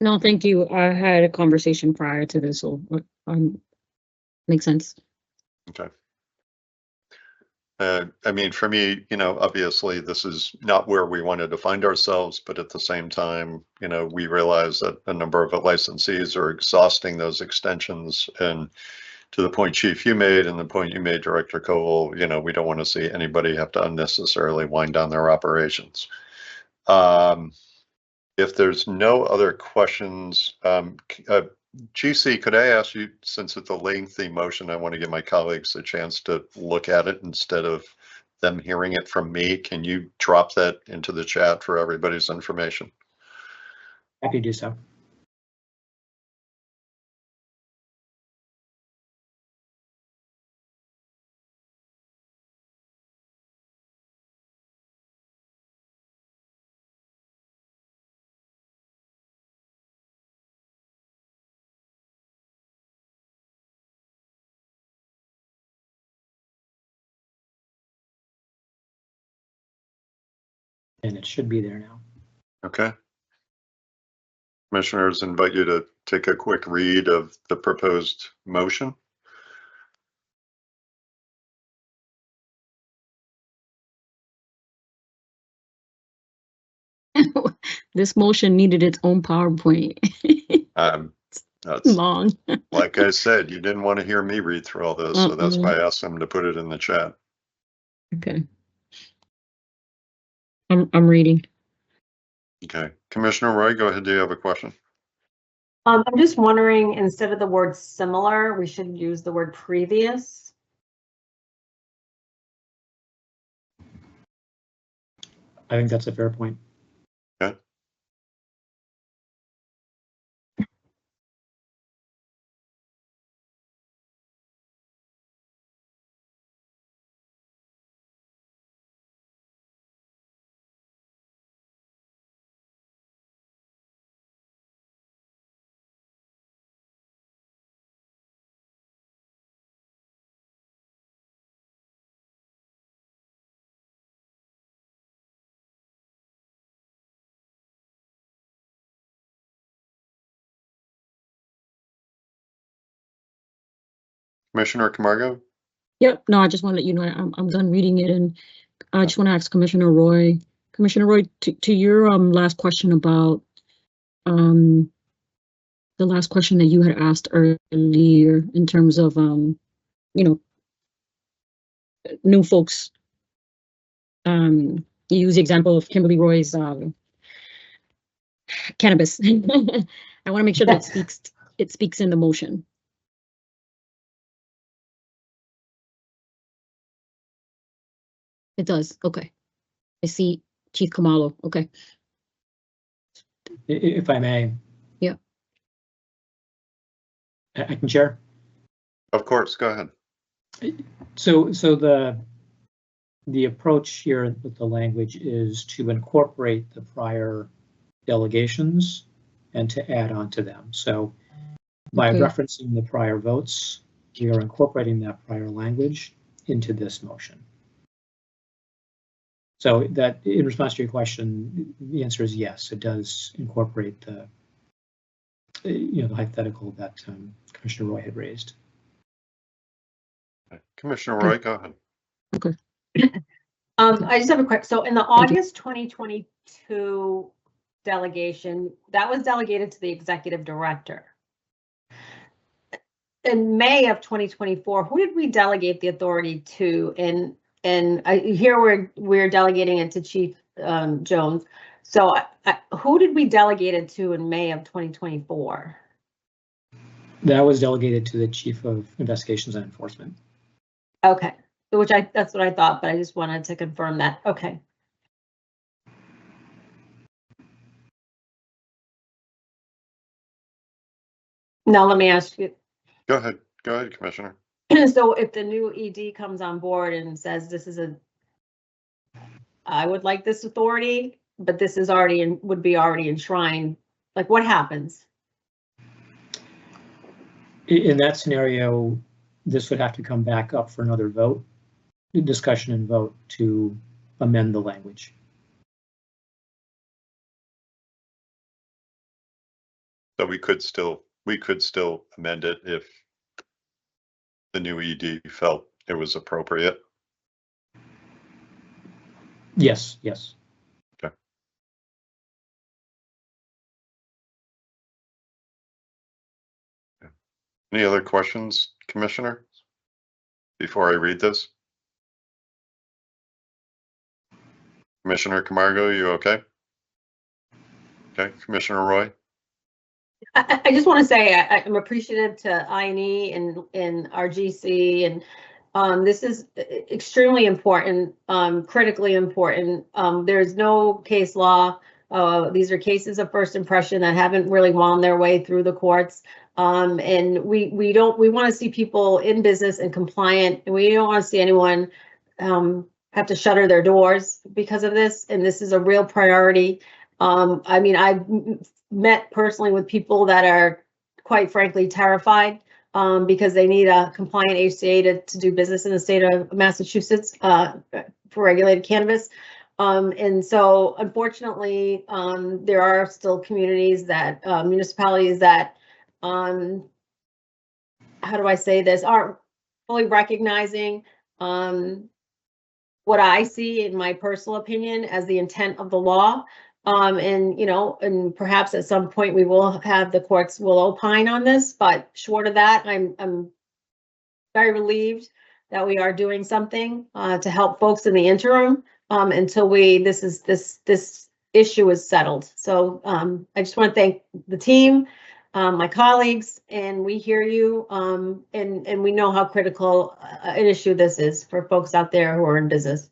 A: No, thank you. I had a conversation prior to this, so makes sense.
B: Okay. I mean, for me, obviously this is not where we wanted to find ourselves, but at the same time, we realize that a number of licensees are exhausting those extensions. And to the point, Chief, you made, and the point you made, Director Koval, we don't want to see anybody have to unnecessarily wind down their operations. If there's no other questions, GC, could I ask you, since it's a lengthy motion, I want to give my colleagues a chance to look at it instead of them hearing it from me. Can you drop that into the chat for everybody's information?
F: Happy to do so. And it should be there now.
B: Okay. Commissioners, invite you to take a quick read of the proposed motion.
A: This motion needed its own PowerPoint.
B: That's
A: Long.
B: like I said, you didn't want to hear me read through all this, so that's why I asked them to put it in the chat.
A: Okay. I'm reading.
B: Okay, Commissioner Roy, go ahead. Do you have a question?
C: I'm just wondering, instead of the word similar, we should use the word previous.
F: I think that's a fair point.
B: Okay. Commissioner Camargo?
A: Yep. No, I just want to let you know I'm done reading it, and I just want to ask Commissioner Roy. Commissioner Roy, to your last question about the last question that you had asked earlier in terms of you know, new folks. You use the example of Kimberly Roy's cannabis. I want to make sure that it speaks in the motion. It does. Okay. I see Chief Kamalo. Okay.
F: If I may.
A: Yeah.
F: I can share.
B: Of course, go ahead.
F: So the approach here with the language is to incorporate the prior delegations and to add on to them. So by referencing the prior votes, we are incorporating that prior language into this motion. So that, in response to your question, the answer is yes, it does incorporate the, the hypothetical that Commissioner Roy had raised.
B: Commissioner Roy, go ahead.
A: Okay.
C: I just have a quick, so in the August 2022 delegation, that was delegated to the executive director. In May of 2024, who did we delegate the authority to? And here we're delegating it to Chief Jones. So who did we delegate it to in May of 2024?
F: That was delegated to the Chief of Investigations and Enforcement.
C: Okay, that's what I thought, but I just wanted to confirm that. Okay. Now let me ask you.
B: Go ahead, Commissioner.
C: So if the new ED comes on board and says I would like this authority, but this is would be already enshrined, like what happens?
F: In that scenario, this would have to come back up for another vote, discussion and vote to amend the language.
B: So we could still amend it if the new ED felt it was appropriate.
F: Yes.
B: Okay. Any other questions, Commissioner, before I read this? Commissioner Camargo, you okay? Okay, Commissioner Roy?
C: I just want to say I'm appreciative to INE and RGC, and this is extremely important, critically important. There's no case law. These are cases of first impression that haven't really wound their way through the courts. And we want to see people in business and compliant, and we don't want to see anyone have to shutter their doors because of this. And this is a real priority. I mean, I've met personally with people that are quite frankly terrified because they need a compliant HCA to do business in the state of Massachusetts for regulated cannabis. And so unfortunately, there are still communities that, municipalities that, how do I say this, aren't fully recognizing, what I see in my personal opinion as the intent of the law. And, and perhaps at some point we will have the courts will opine on this, but short of that, I'm very relieved that we are doing something to help folks in the interim until this issue is settled. So I just want to thank the team, my colleagues, and we hear you, and we know how critical an issue this is for folks out there who are in business.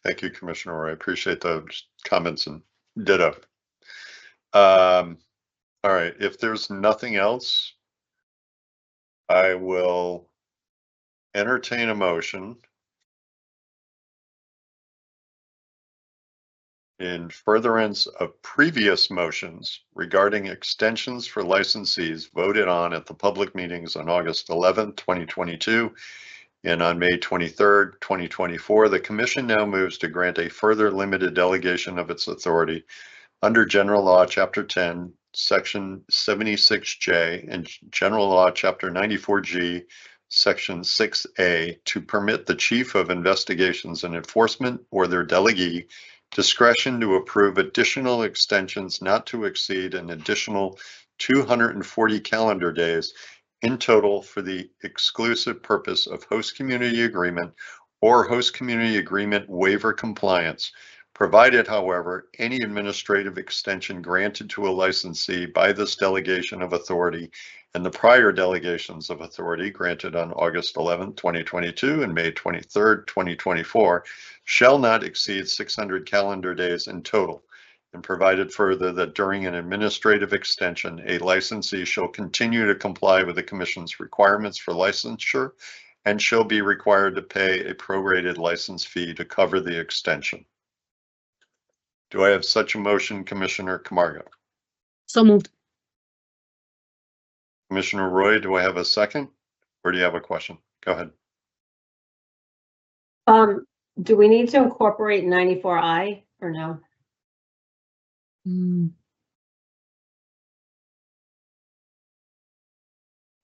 B: Thank you, Commissioner Roy. I appreciate those comments and ditto. All right, if there's nothing else, I will entertain a motion in furtherance of previous motions regarding extensions for licensees voted on at the public meetings on August 11th, 2022, and on May 23rd, 2024, the Commission now moves to grant a further limited delegation of its authority under General Law, Chapter 10, Section 76J, and General Law, Chapter 94G, Section 6A, to permit the Chief of Investigations and Enforcement or their delegee discretion to approve additional extensions not to exceed an additional 240 calendar days in total for the exclusive purpose of host community agreement or host community agreement waiver compliance, provided, however, any administrative extension granted to a licensee by this delegation of authority and the prior delegations of authority granted on August 11, 2022 and May 23, 2024 shall not exceed 600 calendar days in total, and provided further that during an administrative extension, a licensee shall continue to comply with the Commission's requirements for licensure and shall be required to pay a prorated license fee to cover the extension. Do I have such a motion, Commissioner Camargo?
A: So moved.
B: Commissioner Roy, do I have a second? Or do you have a question? Go ahead.
C: Do we need to incorporate 94I or no?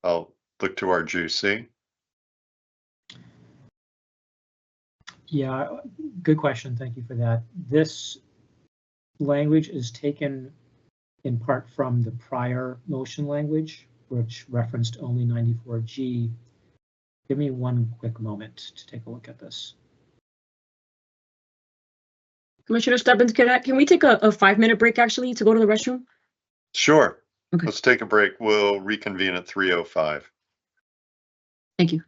B: I'll look to our GC.
F: Yeah, good question. Thank you for that. This language is taken in part from the prior motion language, which referenced only 94G. Give me one quick moment to take a look at this.
A: Commissioner Stebbins, can we take a 5-minute break actually to go to the restroom?
B: Sure.
A: Okay.
B: Let's take a break. We'll reconvene at 3:05.
A: Thank you.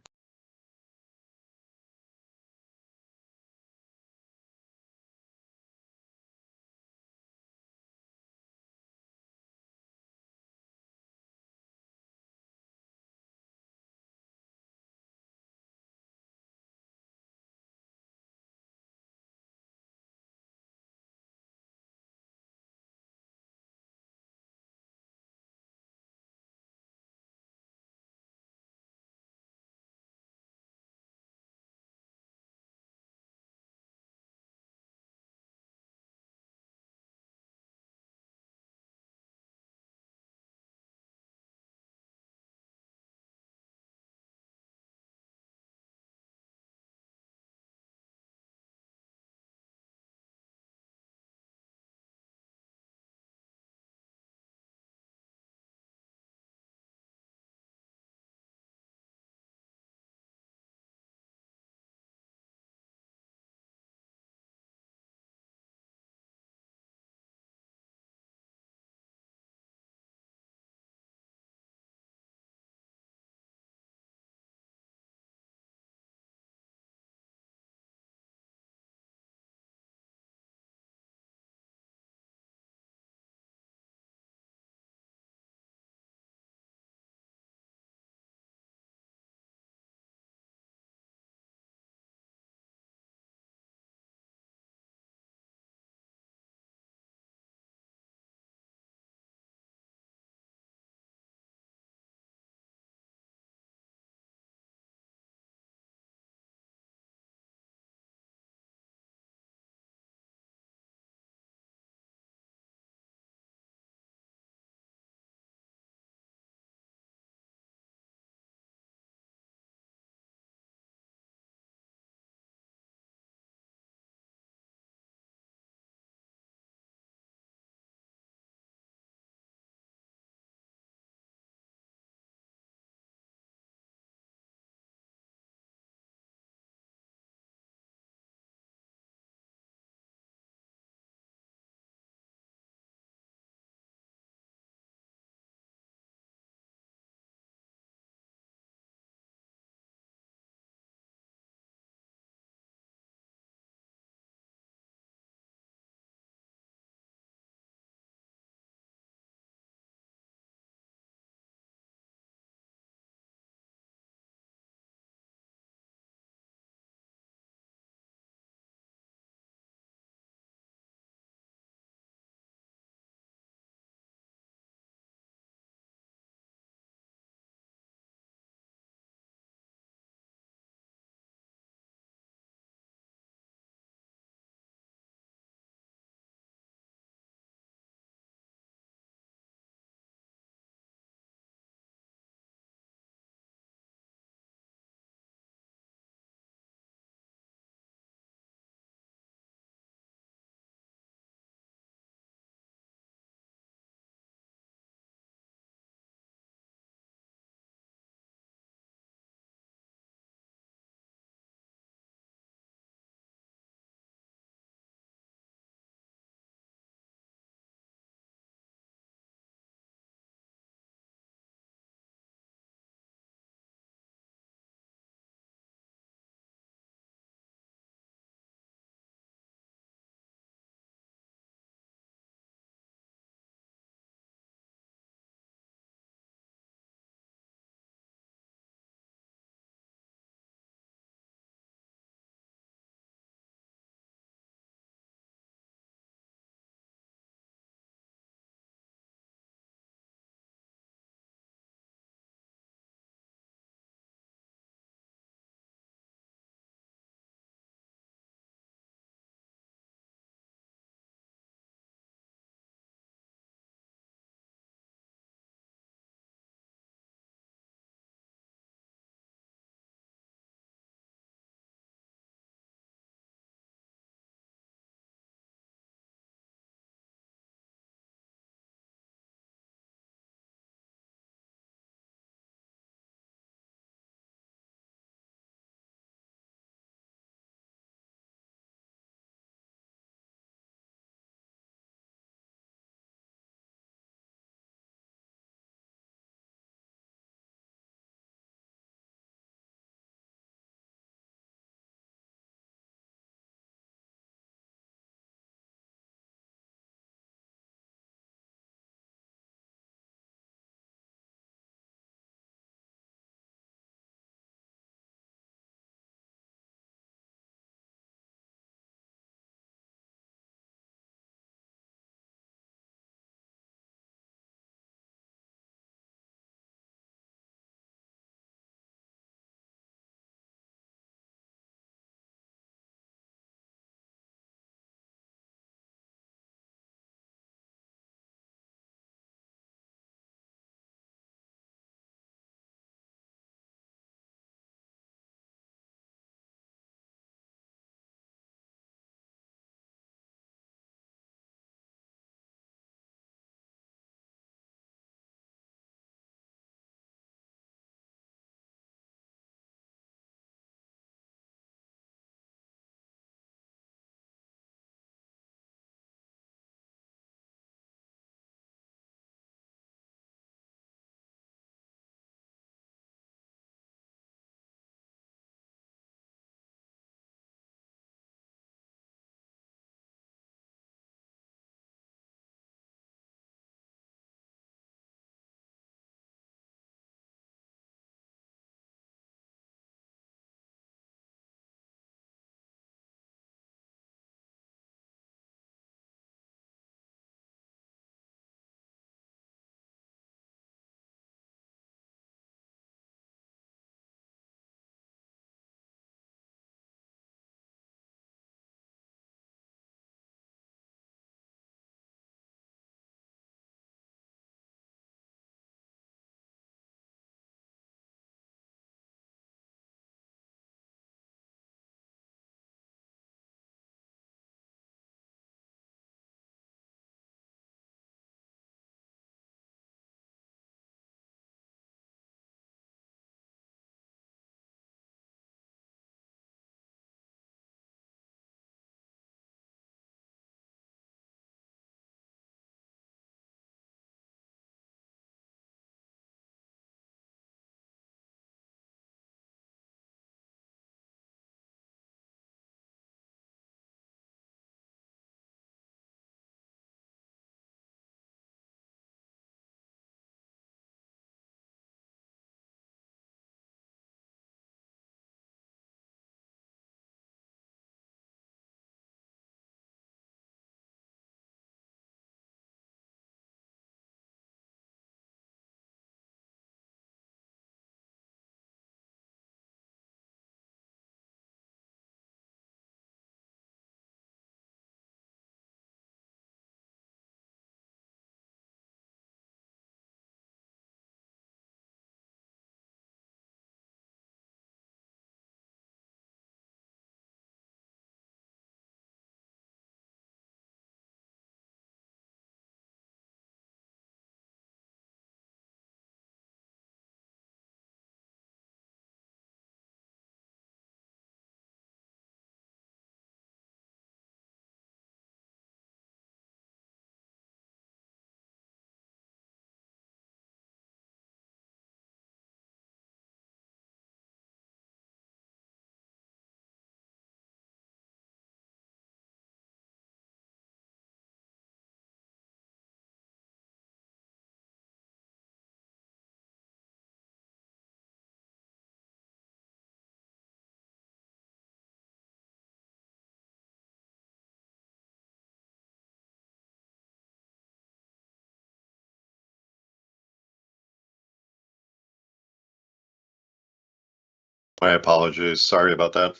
B: My apologies. Sorry about that.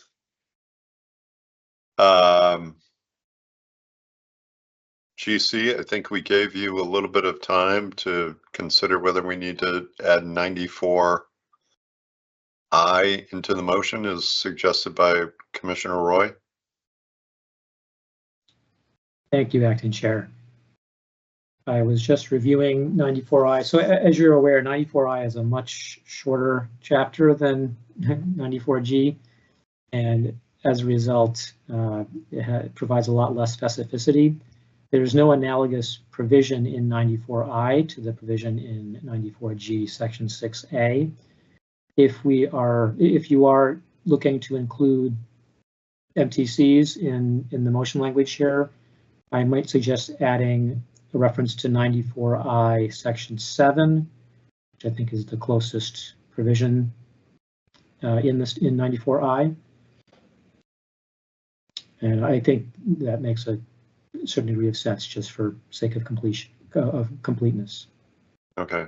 B: GC, I think we gave you a little bit of time to consider whether we need to add 94I into the motion as suggested by Commissioner Roy.
F: Thank you, Acting Chair. I was just reviewing 94I. So as you're aware, 94I is a much shorter chapter than 94G. And as a result, it provides a lot less specificity. There's no analogous provision in 94I to the provision in 94G, Section 6A. If you are looking to include MTCs in the motion language here, I might suggest adding a reference to 94I Section 7, which I think is the closest provision in 94I. And I think that makes a certain degree of sense just for sake of completeness.
B: Okay.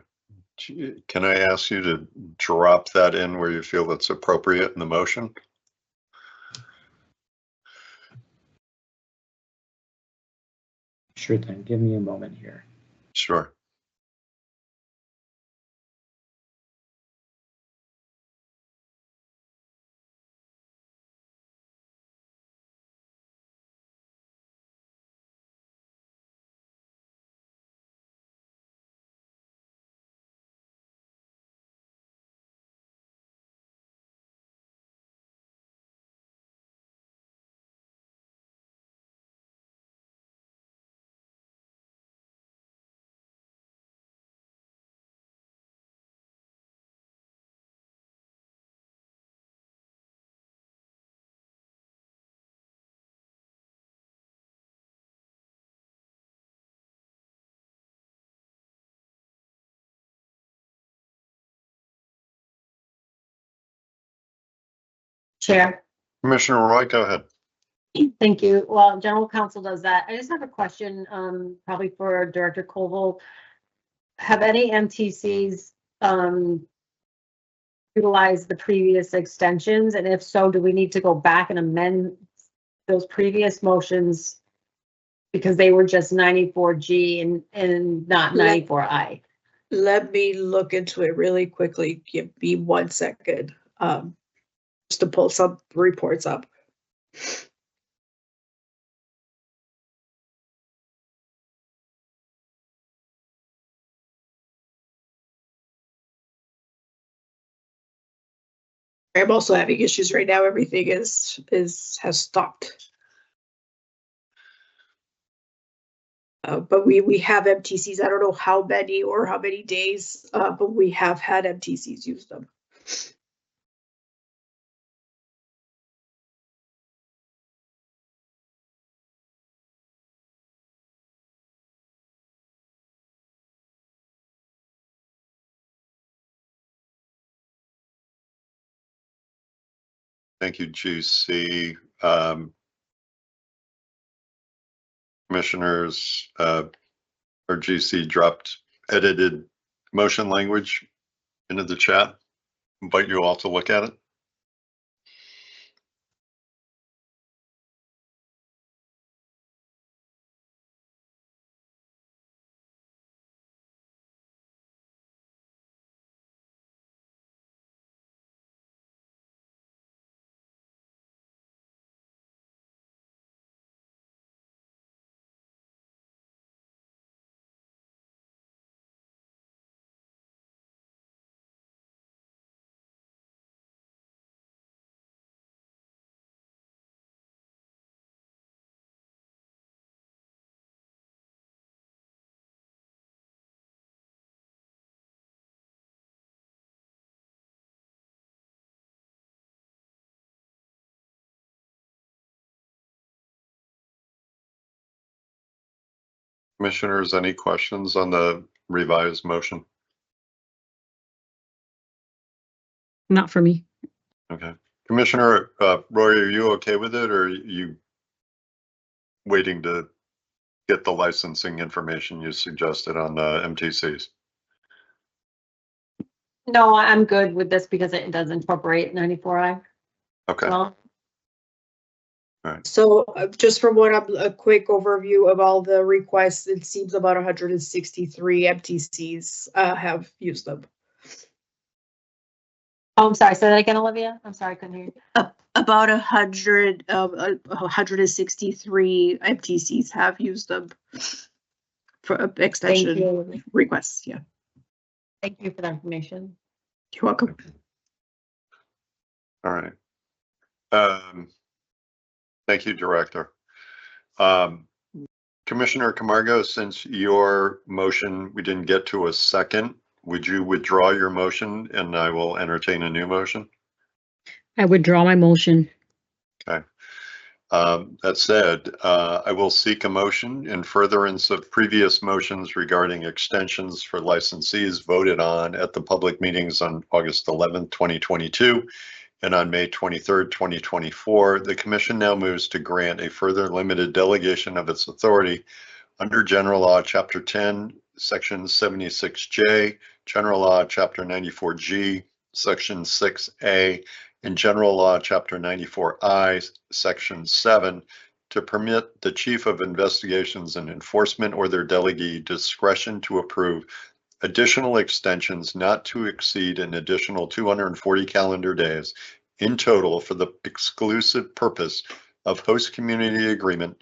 B: Can I ask you to drop that in where you feel it's appropriate in the motion?
F: Sure thing. Give me a moment here.
B: Sure.
C: Chair.
B: Commissioner Roy, go ahead.
C: Thank you. Well, General Counsel does that. I just have a question, probably for Director Koval. Have any MTCs utilized the previous extensions? And if so, do we need to go back and amend those previous motions because they were just 94G and not 94I?
I: Let me look into it really quickly. Give me 1 second. Just to pull some reports up. I'm also having issues right now. Everything has stopped. But we have MTCs. I don't know how many or how many days, but we have had MTCs use them.
B: Thank you, GC. Commissioners or GC dropped edited motion language into the chat. Invite you all to look at it. Commissioners, any questions on the revised motion?
A: Not for me.
B: Okay. Commissioner Roy, are you okay with it, or are you waiting to get the licensing information you suggested on the MTCs?
C: No, I'm good with this because it does incorporate 94I.
B: Okay,
C: Well,
K: So just from what a quick overview of all the requests, it seems about 163 MTCs have used them.
C: oh, I'm sorry. Say that again, Olivia. I'm sorry, I couldn't hear you.
K: About 163 MTCs have used them for
C: Thank
K: extension
C: you.
K: requests. Yeah,
C: Thank you for that information.
K: you're welcome.
B: all right. Thank you, Director. Commissioner Camargo, since your motion, we didn't get to a second, would you withdraw your motion and I will entertain a new motion?
A: I withdraw my motion.
B: Okay. That said, I will seek a motion in furtherance of previous motions regarding extensions for licensees voted on at the public meetings on August 11th, 2022 and on May 23rd, 2024. The Commission now moves to grant a further limited delegation of its authority under General Law, Chapter 10, Section 76J, General Law, Chapter 94G, Section 6A, and General Law, Chapter 94I, Section 7, to permit the Chief of Investigations and Enforcement or their delegee discretion to approve additional extensions not to exceed an additional 240 calendar days in total for the exclusive purpose of host community agreement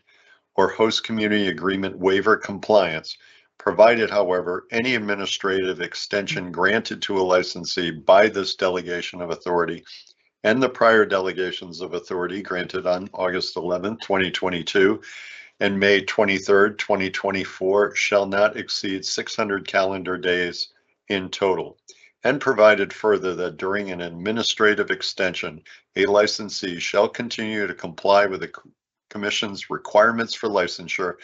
B: or host community agreement waiver compliance, provided, however, any administrative extension granted to a licensee by this delegation of authority and the prior delegations of authority granted on August 11th, 2022 and May 23rd, 2024 shall not exceed 600 calendar days in total, and provided further that during an administrative extension, a licensee shall continue to comply with the Commission's requirements for licensure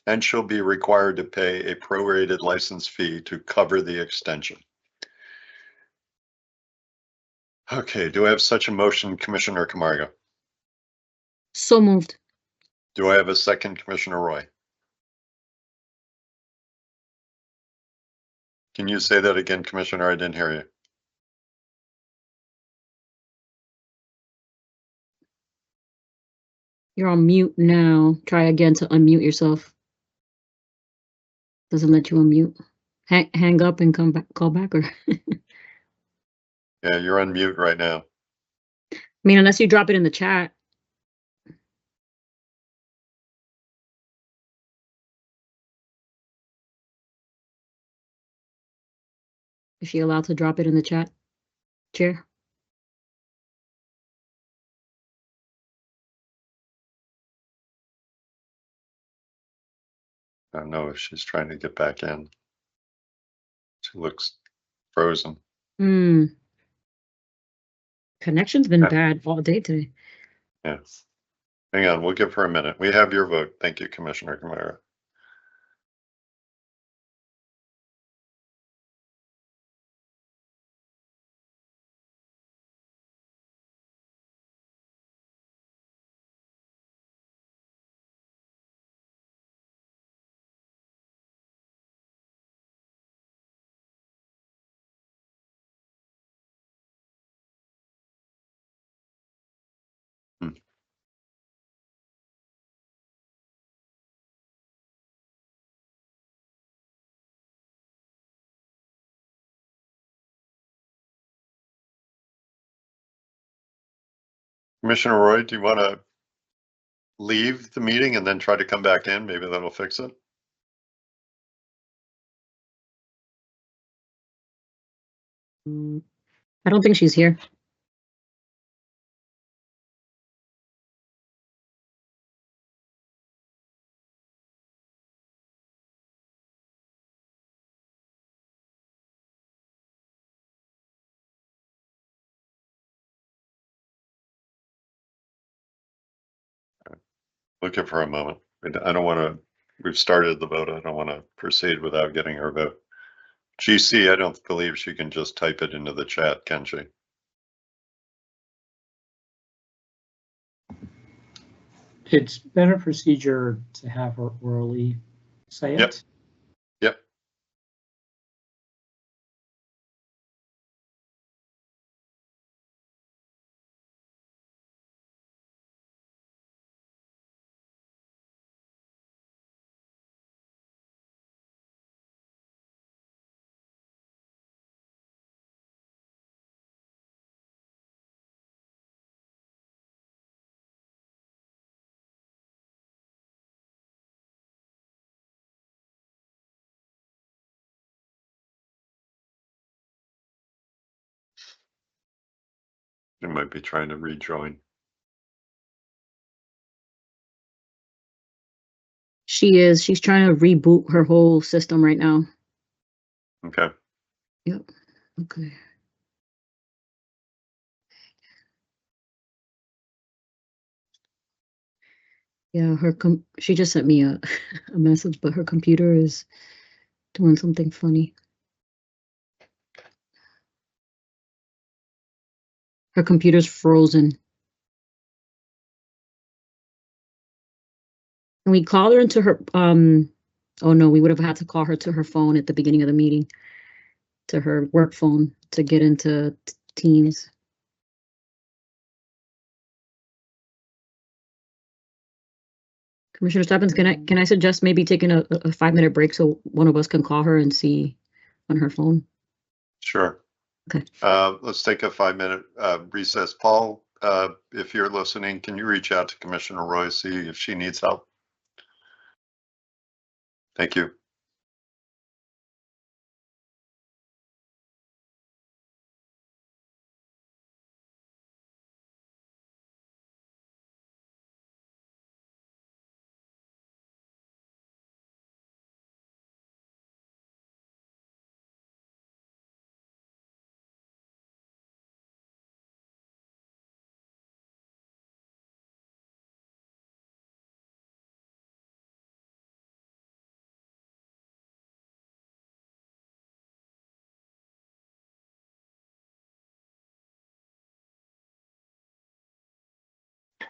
B: and shall be required to pay a prorated license fee to cover the extension. Okay, do I have such a motion, Commissioner Camargo?
A: So moved.
B: Do I have a second, Commissioner Roy? Can you say that again, Commissioner? I didn't hear you.
A: You're on mute now. Try again to unmute yourself. Doesn't let you unmute. Hang up and come back, call back, or
B: Yeah, you're on mute right now.
A: I mean, unless you drop it in the chat. Is she allowed to drop it in the chat, Chair?
B: I don't know if she's trying to get back in. She looks frozen.
A: Hmm. Connection's been
B: Yeah.
A: bad all day today.
B: Yeah. Hang on, we'll give her a minute. We have your vote. Thank you, Commissioner Camara. Commissioner Roy, do you want to leave the meeting and then try to come back in? Maybe that'll fix it.
A: I don't think she's here.
B: We'll give her a moment. I don't want to, we've started the vote. I don't want to proceed without getting her vote. GC, I don't believe she can just type it into the chat, can she?
F: It's been a procedure to have her orally say it.
B: Yep. Yep. They might be trying to rejoin.
A: She's trying to reboot her whole system right now.
B: Okay.
A: Yep. Okay. Yeah, she just sent me a message, but her computer is doing something funny. Her computer's frozen. Can we call her into her, oh no, we would have had to call her to her phone at the beginning of the meeting, to her work phone to get into Teams. Commissioner Stebbins, can I suggest maybe taking a 5-minute break so one of us can call her and see on her phone?
B: Sure.
A: Okay.
B: Let's take a 5-minute recess. Paul, if you're listening, can you reach out to Commissioner Roy, see if she needs help? Thank you.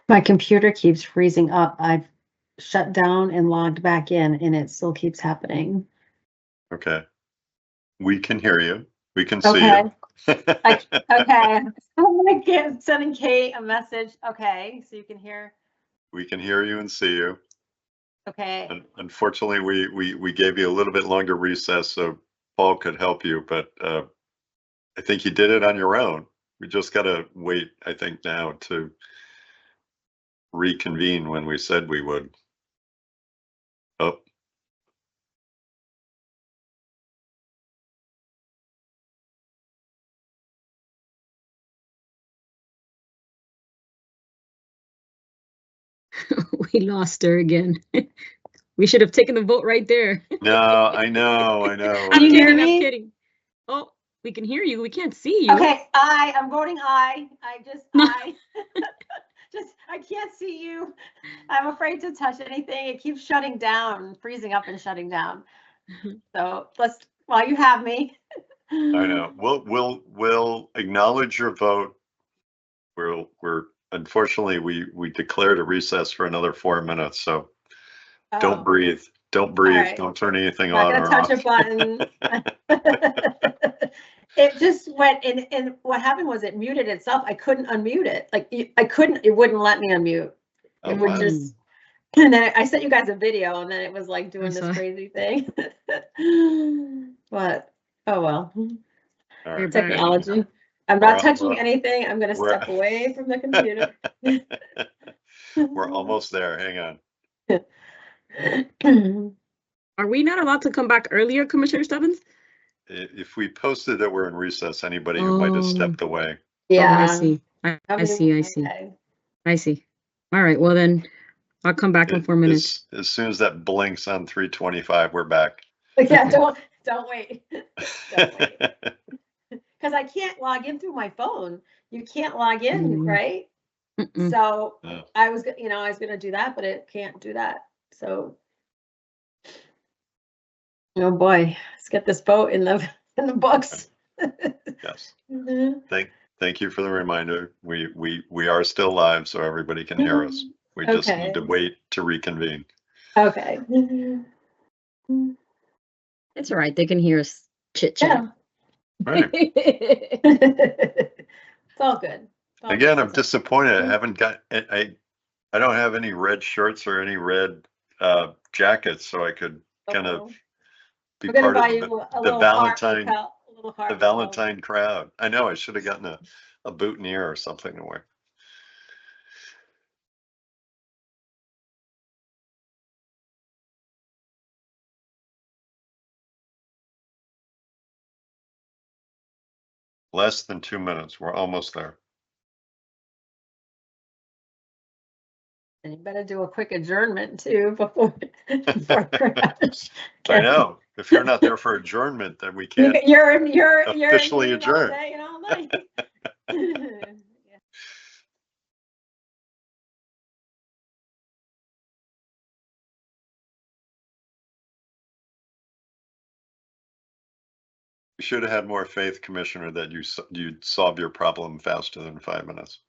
C: My computer keeps freezing up. I've shut down and logged back in and it still keeps happening.
B: Okay. We can hear you. We can see
C: Okay.
B: you.
C: Okay. Oh my God, sending Kate a message. Okay, so you can hear.
B: We can hear you and see you.
C: Okay.
B: Unfortunately, we gave you a little bit longer recess so Paul could help you, but I think you did it on your own. We just got to wait, I think, now to reconvene when we said we would. Oh.
A: We lost her again. We should have taken the vote right there.
B: No, I know.
C: Can you hear
A: I'm
C: me?
A: kidding. Oh, we can hear you. We can't see you.
C: Okay, I'm voting aye. I can't see you. I'm afraid to touch anything. It keeps shutting down, freezing up and shutting down. So while you have me.
B: I know. We'll acknowledge your vote. We're unfortunately we declared a recess for another 4 minutes, so don't breathe. Don't breathe.
C: Right.
B: Don't turn anything
C: Not
B: on
C: gonna
B: or
C: touch
B: off.
C: a button. It just went and what happened was it muted itself. I couldn't unmute it. Like it wouldn't let me unmute.
B: Oh,
C: It would
B: wow.
C: just, and then I sent you guys a video and then it was like doing this
A: saw.
C: crazy thing. But, oh well.
B: All right.
C: Technology. I'm
B: We're
C: not
B: al-
C: touching
B: we're-
C: anything. I'm gonna
B: we're-
C: step away from the computer.
B: We're almost there. Hang on.
A: Are we not allowed to come back earlier, Commissioner Stebbins?
B: If we posted that we're in recess, anybody who might have stepped away.
C: Yeah.
A: Oh, I see. I see.
C: Okay.
A: I see. All right. Well, then I'll come back in 4 minutes.
B: As soon as that blinks on 3:25, we're back.
C: Yeah, don't wait. Don't wait. Because I can't log in through my phone. You can't log in, right? So I was gonna do that, but it can't do that. So, oh boy, let's get this vote in the books.
B: Yes. Thank you for the reminder. We are still live, so everybody can hear us. We just need to wait to reconvene.
C: Okay.
A: It's all right. They can hear us chit chat.
B: Right.
C: It's all good.
B: Again, I'm disappointed. I haven't got I don't have any red shirts or any red jackets, so I could kind of be part of the Valentine crowd. I know I should have gotten a boutonniere or something to wear. Less than 2 minutes. We're almost there.
C: And you better do a quick adjournment too before.
B: I know. If you're not there for adjournment, then we can't
C: You're
B: officially
C: in all
B: adjourn.
C: day and all night.
B: You should have had more faith, Commissioner, that you'd solve your problem faster than 5 minutes.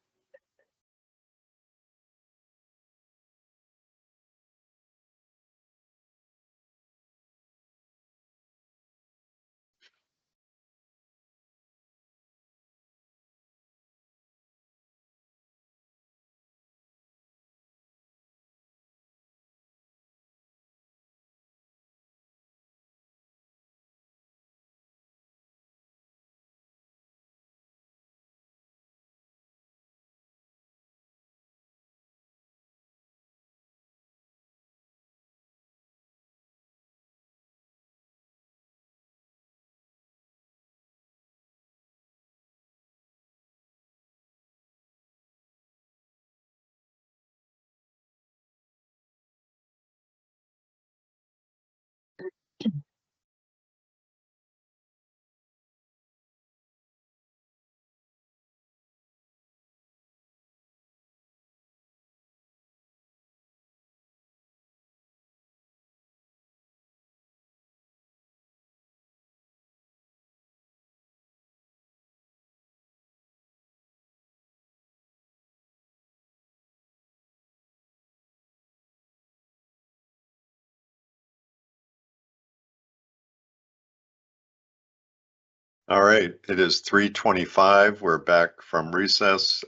B: All right, it is 3:25. We're back from recess.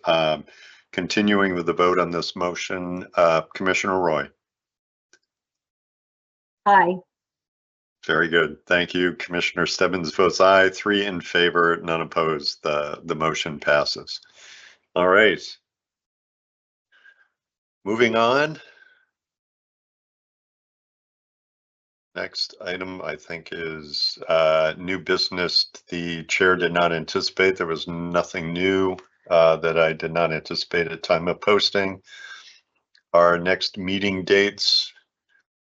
B: Continuing with the vote on this motion, Commissioner Roy.
C: Aye.
B: Very good. Thank you. Commissioner Stebbins votes aye, 3 in favor, none opposed. The motion passes. All right. Moving on. Next item, I think, is new business. The chair did not anticipate. There was nothing new that I did not anticipate at time of posting. Our next meeting dates,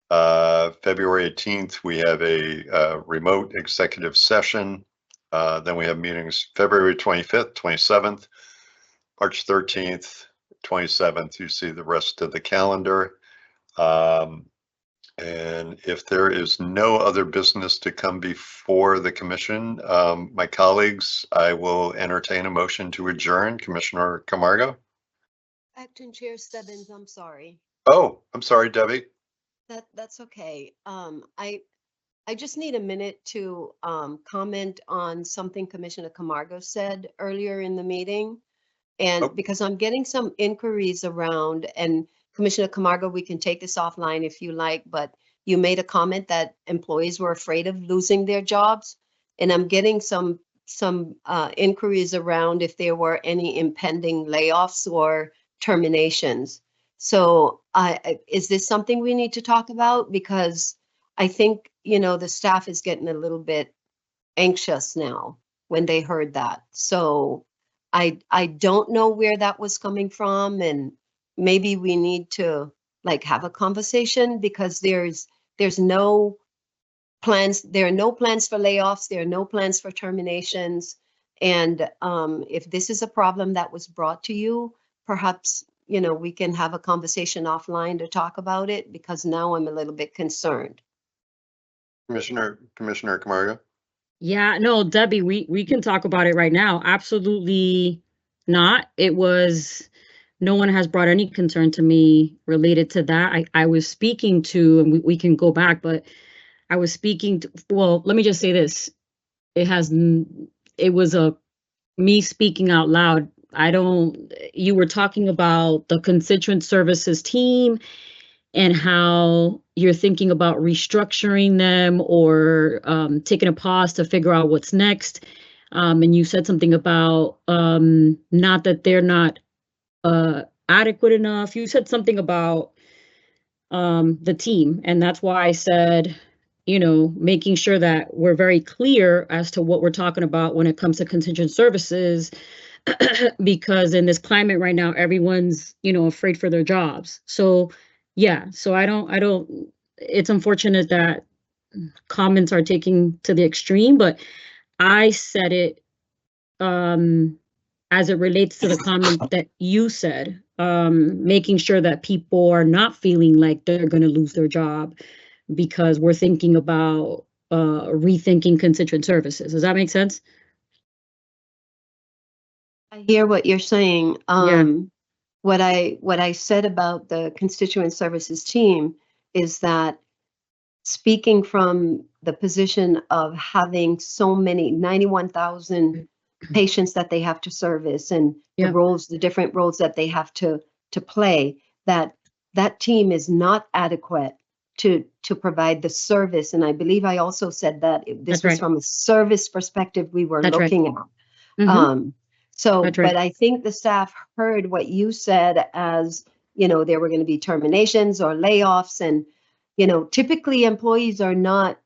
B: February 18th, we have a remote executive session. Then we have meetings February 25th, 27th, March 13th, 27th. You see the rest of the calendar. And if there is no other business to come before the commission, my colleagues, I will entertain a motion to adjourn. Commissioner Camargo?
D: Acting Chair Stebbins, I'm sorry.
B: Oh, I'm sorry, Debbie.
D: That's okay. I just need a minute to comment on something Commissioner Camargo said earlier in the meeting. And
B: Oh.
D: because I'm getting some inquiries around, and Commissioner Camargo, we can take this offline if you like, but you made a comment that employees were afraid of losing their jobs. And I'm getting some inquiries around if there were any impending layoffs or terminations. So is this something we need to talk about? Because I think, the staff is getting a little bit anxious now when they heard that. So I don't know where that was coming from, and maybe we need to have a conversation, because there's no plans. There are no plans for layoffs. There are no plans for terminations. And if this is a problem that was brought to you, perhaps, we can have a conversation offline to talk about it, because now I'm a little bit concerned.
B: Commissioner Camargo?
A: Yeah, no, Debbie, we can talk about it right now. Absolutely not. No one has brought any concern to me related to that. I was speaking to, and we can go back, but I was speaking to, well, let me just say this. It was me speaking out loud. You were talking about the constituent services team and how you're thinking about restructuring them or taking a pause to figure out what's next. And you said something about not that they're not adequate enough. You said something about the team. And that's why I said, making sure that we're very clear as to what we're talking about when it comes to contingent services because in this climate right now, everyone's, afraid for their jobs. So yeah, so I don't, it's unfortunate that comments are taken to the extreme, but I said it as it relates to the comment that you said, making sure that people are not feeling like they're going to lose their job because we're thinking about rethinking constituent services. Does that make sense?
D: I hear what you're saying.
A: Yeah.
D: What I said about the constituent services team is that speaking from the position of having so many 91,000 patients that they have to service and
A: Yep.
D: the different roles that they have to play, that team is not adequate to provide the service. And I believe I also said that this
A: That's
D: was
A: right.
D: from a service perspective we were
A: That's right.
D: looking at.
A: Mhm.
D: So,
A: That's right.
D: but I think the staff heard what you said as, there were going to be terminations or layoffs. And, typically employees are not,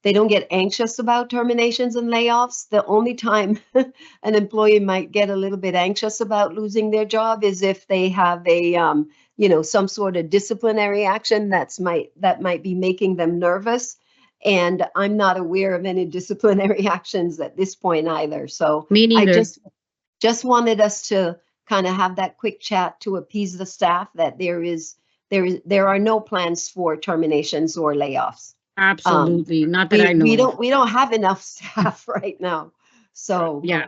D: they don't get anxious about terminations and layoffs. The only time an employee might get a little bit anxious about losing their job is if they have a, some sort of disciplinary action that might be making them nervous. And I'm not aware of any disciplinary actions at this point either. So
A: Me
D: I
A: neither.
D: just wanted us to kind of have that quick chat to appease the staff that there are no plans for terminations or layoffs.
A: Absolutely. Not that I know.
D: We don't have enough staff right now. So
A: Yeah.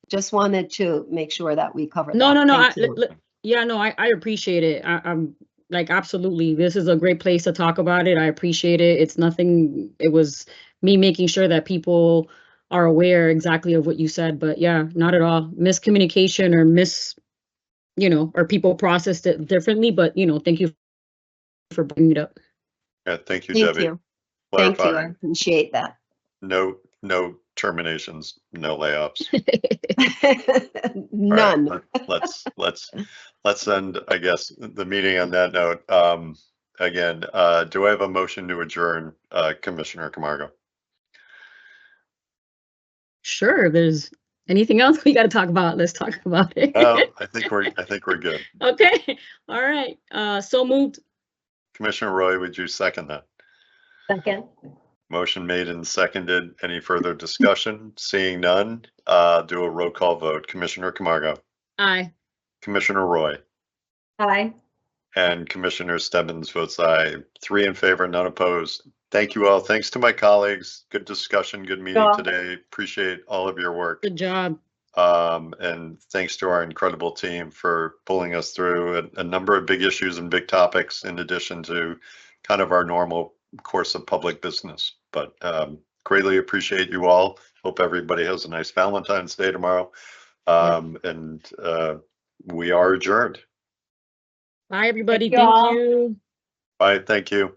D: just wanted to make sure that we cover
A: No,
D: that.
A: no, no.
D: Thank you.
A: Yeah, no, I appreciate it. I'm like, absolutely. This is a great place to talk about it. I appreciate it. It's nothing. It was me making sure that people are aware exactly of what you said. But yeah, not at all. Miscommunication or or people processed it differently. But, thank you for bringing it up.
B: Yeah, thank you,
D: Thank
B: Debbie.
D: you. Thank you. I
B: Clarifying.
D: appreciate that.
B: No terminations, no layoffs.
D: None.
B: All right, let's end, I guess, the meeting on that note. Again, do I have a motion to adjourn, Commissioner Camargo?
A: Sure. There's anything else we got to talk about? Let's talk about it.
B: I think we're good.
A: Okay. All right. So moved.
B: Commissioner Roy, would you second that?
C: Second.
B: Motion made and seconded. Any further discussion? Seeing none, do a roll call vote. Commissioner Camargo,
A: Aye.
B: Commissioner Roy,
C: Aye.
B: and Commissioner Stebbins votes aye. 3 in favor, none opposed. Thank you all. Thanks to my colleagues. Good discussion, good meeting today. Appreciate all of your work.
A: Good job.
B: And thanks to our incredible team for pulling us through a number of big issues and big topics in addition to kind of our normal course of public business. But greatly appreciate you all. Hope everybody has a nice Valentine's Day tomorrow. And we are adjourned.
A: Bye, everybody.
C: Thank you all.
A: Thank you.
B: Bye. Thank you.